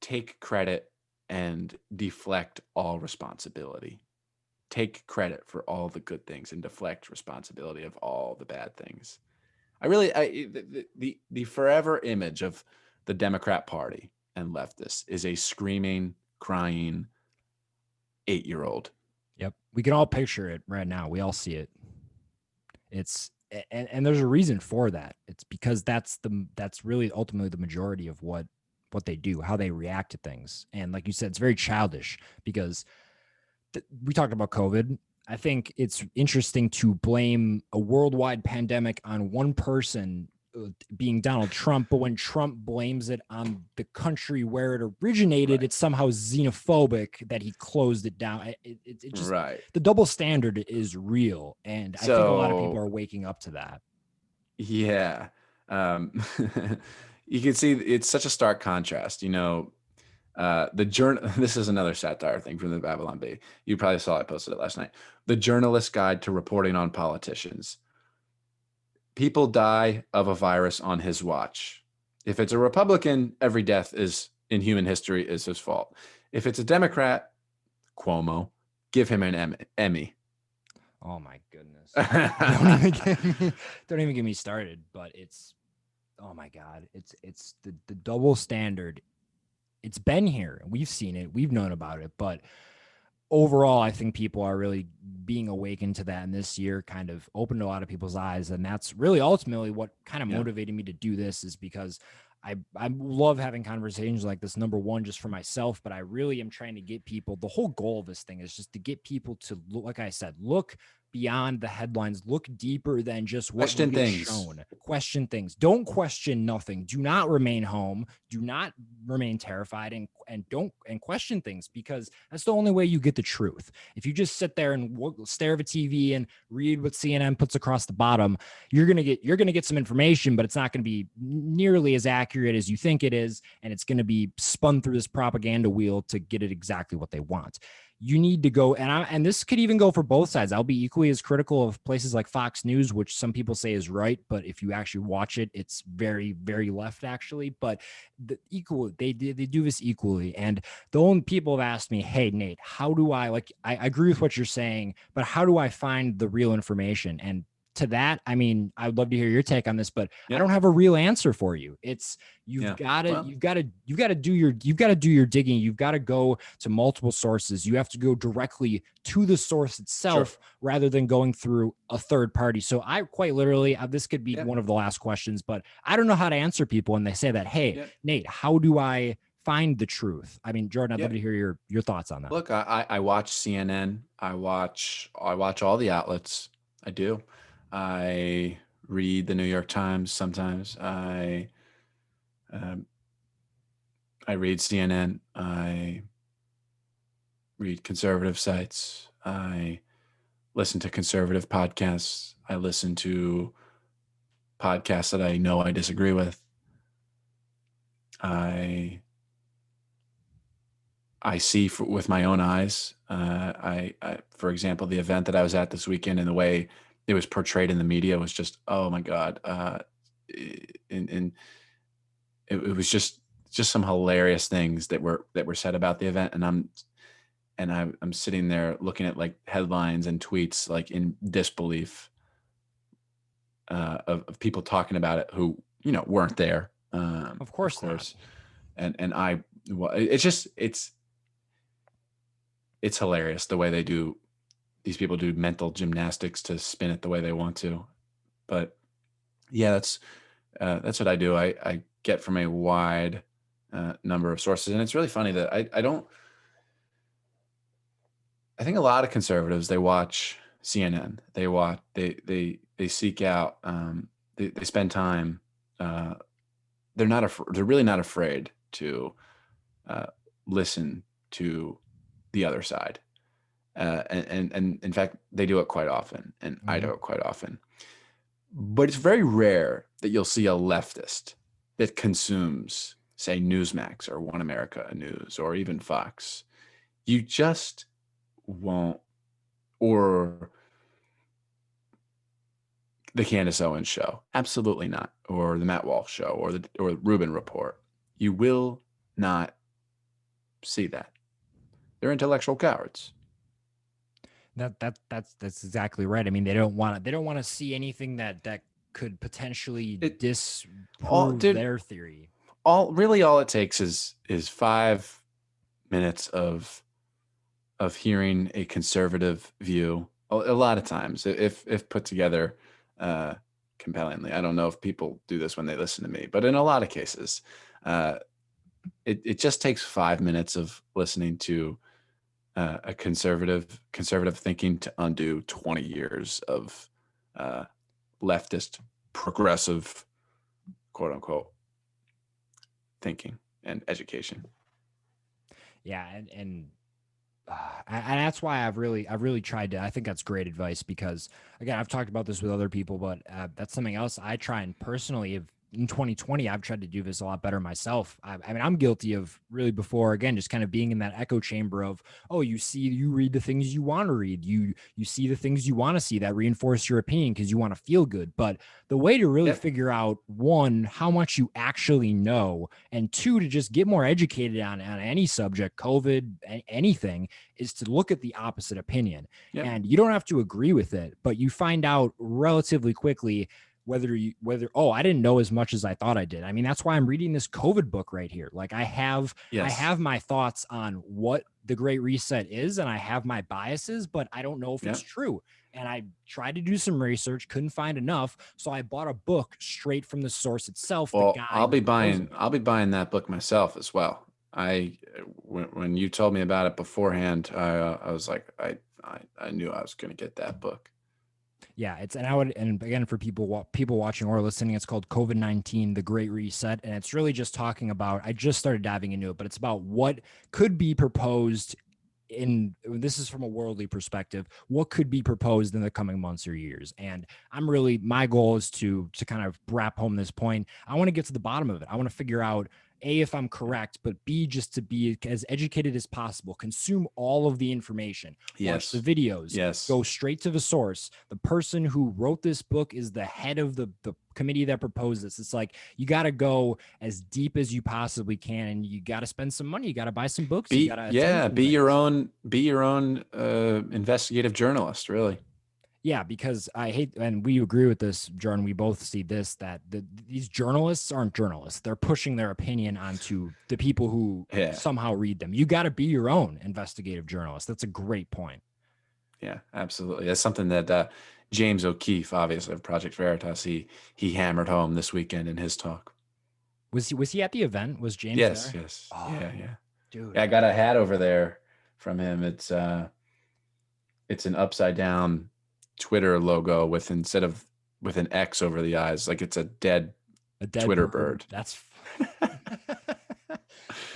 take credit and deflect all responsibility. Take credit for all the good things and deflect responsibility of all the bad things. The forever image of the Democrat Party and leftists is a screaming, crying 8-year-old. Yep. We can all picture it right now. We all see it. And there's a reason for that. It's because that's really ultimately the majority of what they do, how they react to things. And like you said, it's very childish because we talked about COVID. I think it's interesting to blame a worldwide pandemic on one person, being Donald Trump, but when Trump blames it on the country where it originated, Right. it's somehow xenophobic that he closed it down. It just, Right. the double standard is real, and I think a lot of people are waking up to that. Yeah. Um, you can see it's such a stark contrast. This is another satire thing from the Babylon Bee. You probably saw I posted it last night. The Journalist's Guide to Reporting on Politicians. People die of a virus on his watch. If it's a Republican, every death in human history is his fault. If it's a Democrat, Cuomo, give him an Emmy. Oh my goodness. Don't even get me started, but it's, oh my God, it's the double standard. It's been here. We've seen it. We've known about it, but overall, I think people are really being awakened to that. And this year kind of opened a lot of people's eyes. And that's really ultimately what kind of motivated me to do this, is because I love having conversations like this, number one, just for myself, but I really am trying to get people. The whole goal of this thing is just to get people to look, like I said, look beyond the headlines, look deeper than just what you get shown. Question things. Don't question nothing. Do not remain home. Do not remain terrified, and question things, because that's the only way you get the truth. If you just sit there and stare at a TV and read what CNN puts across the bottom, you're gonna get some information, but it's not going to be nearly as accurate as you think it is, and it's going to be spun through this propaganda wheel to get it exactly what they want. You need to go, and this could even go for both sides. I'll be equally as critical of places like Fox News, which some people say is right, but if you actually watch it, it's very, very left, actually. But they do this equally. And the only people have asked me, hey, Nate, how do I agree with what you're saying, but how do I find the real information? And to that, I mean, I'd love to hear your take on this, but I don't have a real answer for you. It's you've got to do your digging. You've got to go to multiple sources. You have to go directly to the source itself rather than going through a third party. So I quite literally, this could be one of the last questions, but I don't know how to answer people when they say that. Hey, Nate, how do I find the truth? I mean, Jordan, I'd love to hear your thoughts on that. Look, I watch CNN. I watch all the outlets. I do. I read the New York Times sometimes. I read CNN. I read conservative sites. I listen to conservative podcasts. I listen to podcasts that I know I disagree with. I see with my own eyes. For example, the event that I was at this weekend and the way it was portrayed in the media was just, oh my God. And it was just some hilarious things that were said about the event. And I'm sitting there looking at like headlines and tweets, like in disbelief of people talking about it who, weren't there. Of Of course not. course. And well, it's hilarious the way these people do mental gymnastics to spin it the way they want to. But yeah, that's what I do. I get from a wide number of sources, and it's really funny that I don't. I think a lot of conservatives, they watch CNN. They seek out. They spend time. They're really not afraid to uh, listen to the other side. And in fact, they do it quite often, and I do it quite often. But it's very rare that you'll see a leftist that consumes, say, Newsmax or One America News or even Fox. You just won't, or the Candace Owens show, absolutely not, or the Matt Walsh show, or the Rubin Report. You will not see that. They're intellectual cowards. That's exactly right. I mean, they don't want to see anything that could potentially It all, disprove dude. their theory. All it takes is 5 minutes of hearing a conservative view. A lot of times, if put together uh, compellingly. I don't know if people do this when they listen to me, but in a lot of cases, uh, it just takes 5 minutes of listening to a conservative thinking to undo 20 years of uh, leftist progressive, quote unquote, thinking and education. Yeah, and that's why I've really tried to. I think that's great advice because again, I've talked about this with other people, but that's something else I try and personally have. In 2020, I've tried to do this a lot better myself. I mean, I'm guilty of really before again, just kind of being in that echo chamber of, oh, you read the things you want to read, you see the things you want to see that reinforce your opinion because you want to feel good. But the way to really Yep. figure out one, how much you actually know, and two, to just get more educated on any subject, COVID, anything, is to look at the opposite opinion. Yep. And you don't have to agree with it, but you find out relatively quickly whether I didn't know as much as I thought I did. I mean, that's why I'm reading this COVID book right here. Like I Yes. have my thoughts on what the Great Reset is, and I have my biases, but I don't know if it's Yep. true. And I tried to do some research, couldn't find enough, so I bought a book straight from the source itself, the Well, guy proposing it. I'll be buying that book myself as well. When you told me about it beforehand, I was like, I knew I was going to get that book. Yeah, and again for people watching or listening, it's called COVID-19: The Great Reset, and it's really just talking about. I just started diving into it, but it's about what could be proposed in this is from a worldly perspective, what could be proposed in the coming months or years. And my goal is to kind of wrap home this point. I want to get to the bottom of it. I want to figure out A, if I'm correct, but B, just to be as educated as possible, consume all of the information, watch the Yes. videos, Yes. go straight to the source. The person who wrote this book is the head of the committee that proposed this. It's like you got to go as deep as you possibly can, and you got to spend some money. You got to buy some books. You got to attend some Be things. your own investigative journalist, really. Yeah, because I hate, and we agree with this, Jordan. We both see this that these journalists aren't journalists. They're pushing their opinion onto the people who Yeah. somehow read them. You got to be your own investigative journalist. That's a great point. Yeah, absolutely. That's something that James O'Keefe, obviously of Project Veritas, he hammered home this weekend in his talk. Was he at the event? Was James Yes, there? yes. Oh, Yeah. dude. Yeah, I got a hat over there from him. It's an upside down Twitter logo with instead of with an X over the eyes, like it's a dead A dead Twitter bird. bird. That's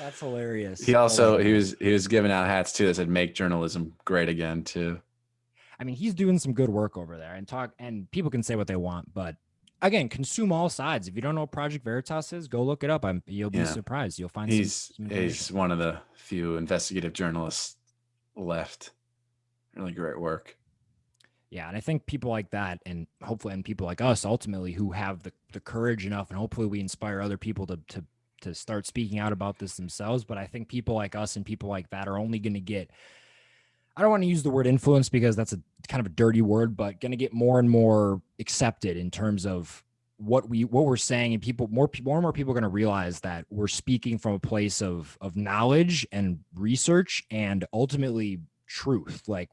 That's hilarious. He Oh my also God. he was giving out hats too that said "Make journalism great again" too. I mean, he's doing some good work over there and people can say what they want, but again, consume all sides. If you don't know what Project Veritas is, go look it up. You'll be Yeah, surprised. You'll find some information. he's one of the few investigative journalists left. Really great work. Yeah, and I think people like that, and hopefully, and people like us, ultimately, who have the courage enough, and hopefully, we inspire other people to start speaking out about this themselves. But I think people like us and people like that are only going to get. I don't want to use the word influence because that's a kind of a dirty word, but going to get more and more accepted in terms of what we're saying, and more and more people are going to realize that we're speaking from a place of knowledge and research and ultimately truth. Like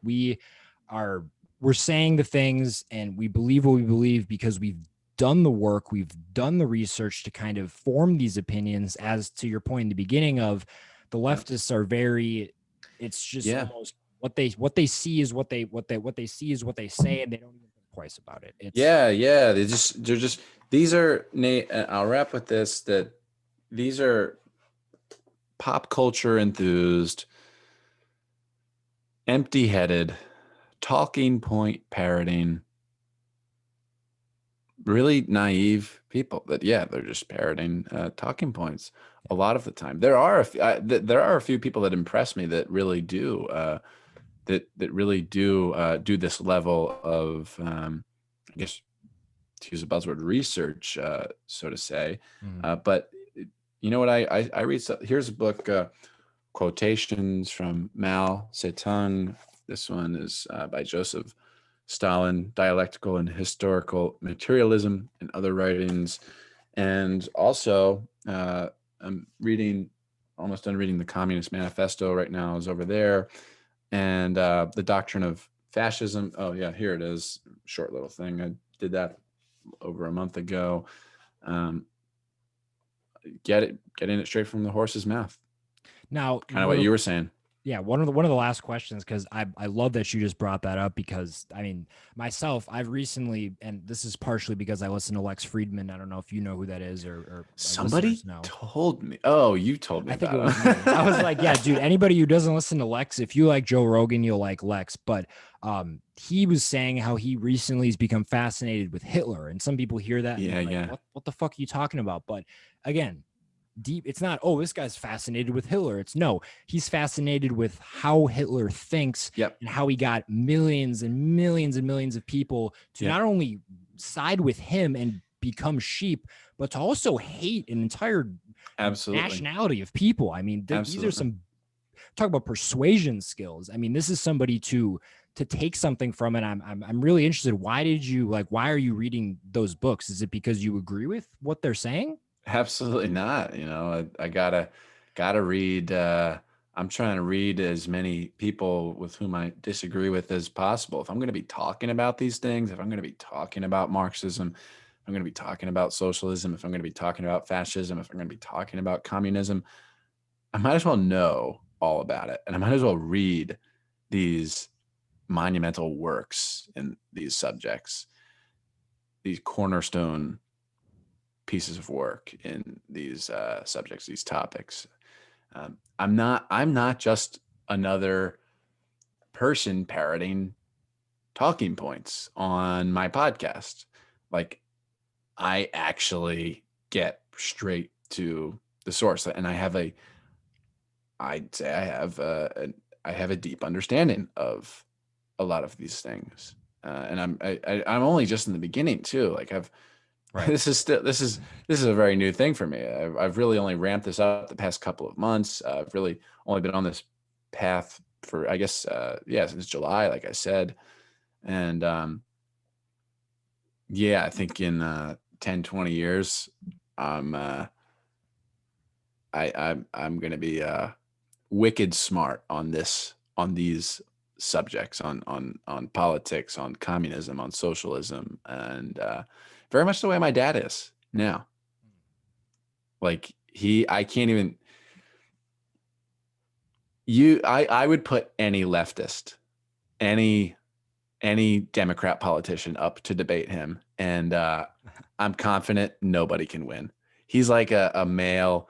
are we're saying the things and we believe what we believe because we've done the work, we've done the research to kind of form these opinions. As to your point in the beginning of the leftists are very, it's just Yeah, almost what they see is what they see is what they say, and they don't even think twice about it. It's yeah. They're just these are Nate. I'll wrap with this that these are pop culture enthused, empty-headed, talking point parroting, really naive people that they're just parroting talking points a lot of the time. There are there are a few people that impress me that really do that really do this level of I guess, to use a buzzword, research, so to say. mm, But you know what? I read. Here's a book, Quotations from Mao Zedong. This one is by Joseph Stalin, Dialectical and Historical Materialism and Other Writings. And also, I'm almost done reading the Communist Manifesto right now, is over there. And The Doctrine of Fascism. Oh, yeah, here it is. Short little thing. I did that over a month ago. Um, getting it straight from the horse's mouth. now Kind of what you were saying. yeah, one of the last questions, because I love that you just brought that up, because I mean, myself, I've recently, and this is partially because I listen to Lex Friedman. I don't know if you know who that is, or our Somebody listeners know. told me. Oh, you told me I think it about was me. I was him. like, yeah, dude, anybody who doesn't listen to Lex, if you like Joe Rogan, you'll like Lex. But he was saying how he recently has become fascinated with Hitler. And some people hear that and Yeah, they're like, yeah. what the fuck are you talking about? But again, deep, it's not, oh, this guy's fascinated with Hitler. It's no, he's fascinated with how Hitler thinks Yep. and how he got millions and millions and millions of people to Yep. not only side with him and become sheep, but to also hate an entire Absolutely. nationality of people. I mean, these are Absolutely. some, talk about persuasion skills. I mean, this is somebody to take something from it. I'm really interested. Why are you reading those books? Is it because you agree with what they're saying? Absolutely not. You know, I gotta read. I'm trying to read as many people with whom I disagree with as possible. If I'm going to be talking about these things, if I'm going to be talking about Marxism, if I'm going to be talking about socialism, if I'm going to be talking about fascism, if I'm going to be talking about communism, I might as well know all about it, and I might as well read these monumental works in these subjects, these cornerstone pieces of work in these subjects, these topics. I'm not just another person parroting talking points on my podcast. Like, I actually get straight to the source, and I'd say I have a deep understanding of a lot of these things, and I'm only just in the beginning too. Like, I've Right. this is a very new thing for me. I've really only ramped this up the past couple of months. I've really only been on this path for, I guess, since July, like I said. And I think in 10, 20 years, I'm I'm going to be wicked smart on these subjects, on politics, on communism, on socialism, and very much the way my dad is now. Like, I can't even, I would put any leftist, any Democrat politician up to debate him, and I'm confident nobody can win. He's like a male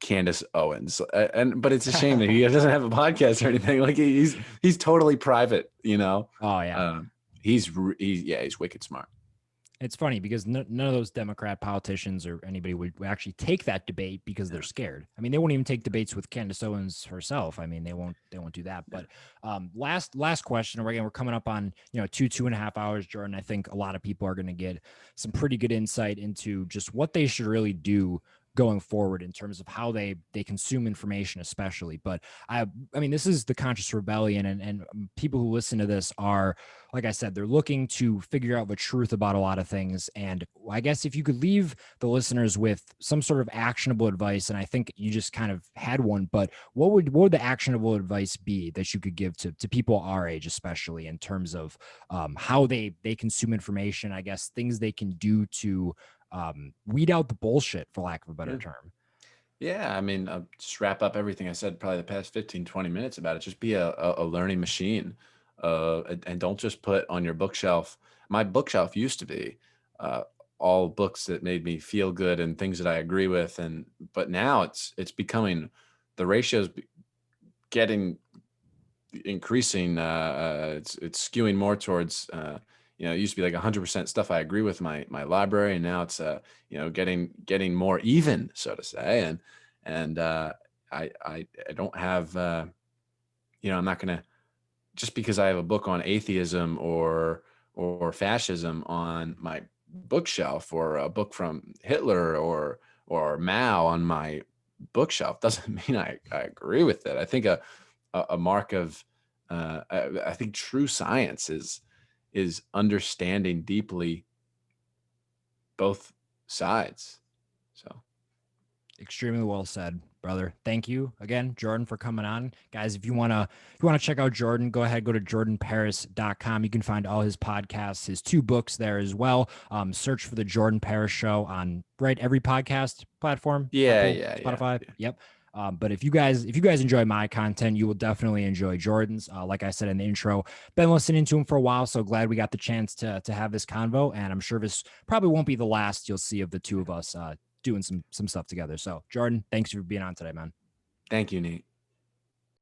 Candace Owens, but it's a shame that he doesn't have a podcast or anything. Like he's totally private, you know. Oh yeah. He's wicked smart. It's funny because none of those Democrat politicians or anybody would actually take that debate because they're scared. I mean, they won't even take debates with Candace Owens herself. I mean, they won't do that. But last question. We're coming up on 2.5 hours, Jordan. I think a lot of people are going to get some pretty good insight into just what they should really do going forward in terms of how they consume information, especially. But I mean, this is the Conscious Rebellion, and people who listen to this are, like I said, they're looking to figure out the truth about a lot of things. And I guess if you could leave the listeners with some sort of actionable advice, and I think you just kind of had one, but what would the actionable advice be that you could give to people our age, especially in terms of how they consume information, I guess things they can do to weed out the bullshit, for lack of a better term? Yeah, I mean, just wrap up everything I said probably the past 15, 20 minutes about it. Just be a learning machine, and don't just put on your bookshelf. My bookshelf used to be all books that made me feel good and things that I agree with, but now it's becoming, the ratio's getting increasing. It's skewing more towards it used to be like 100% stuff I agree with my library, and now it's getting more even, so to say. And I don't have I'm not gonna, just because I have a book on atheism or fascism on my bookshelf, or a book from Hitler or Mao on my bookshelf, doesn't mean I agree with it. I think a mark of I think true science is understanding deeply both sides. So Extremely well said, brother. Thank you again, Jordan, for coming on. Guys, if you wanna check out Jordan, go ahead, go to jordanparis.com. You can find all his podcasts, his 2 books there as well. Search for the Jordan Paris Show on every podcast platform. Apple, Spotify. Yeah. Yep. But if you guys enjoy my content, you will definitely enjoy Jordan's. Like I said in the intro, been listening to him for a while, so glad we got the chance to have this convo, and I'm sure this probably won't be the last you'll see of the 2 of us doing some stuff together. So Jordan, thanks for being on today, man. Thank you, Nate.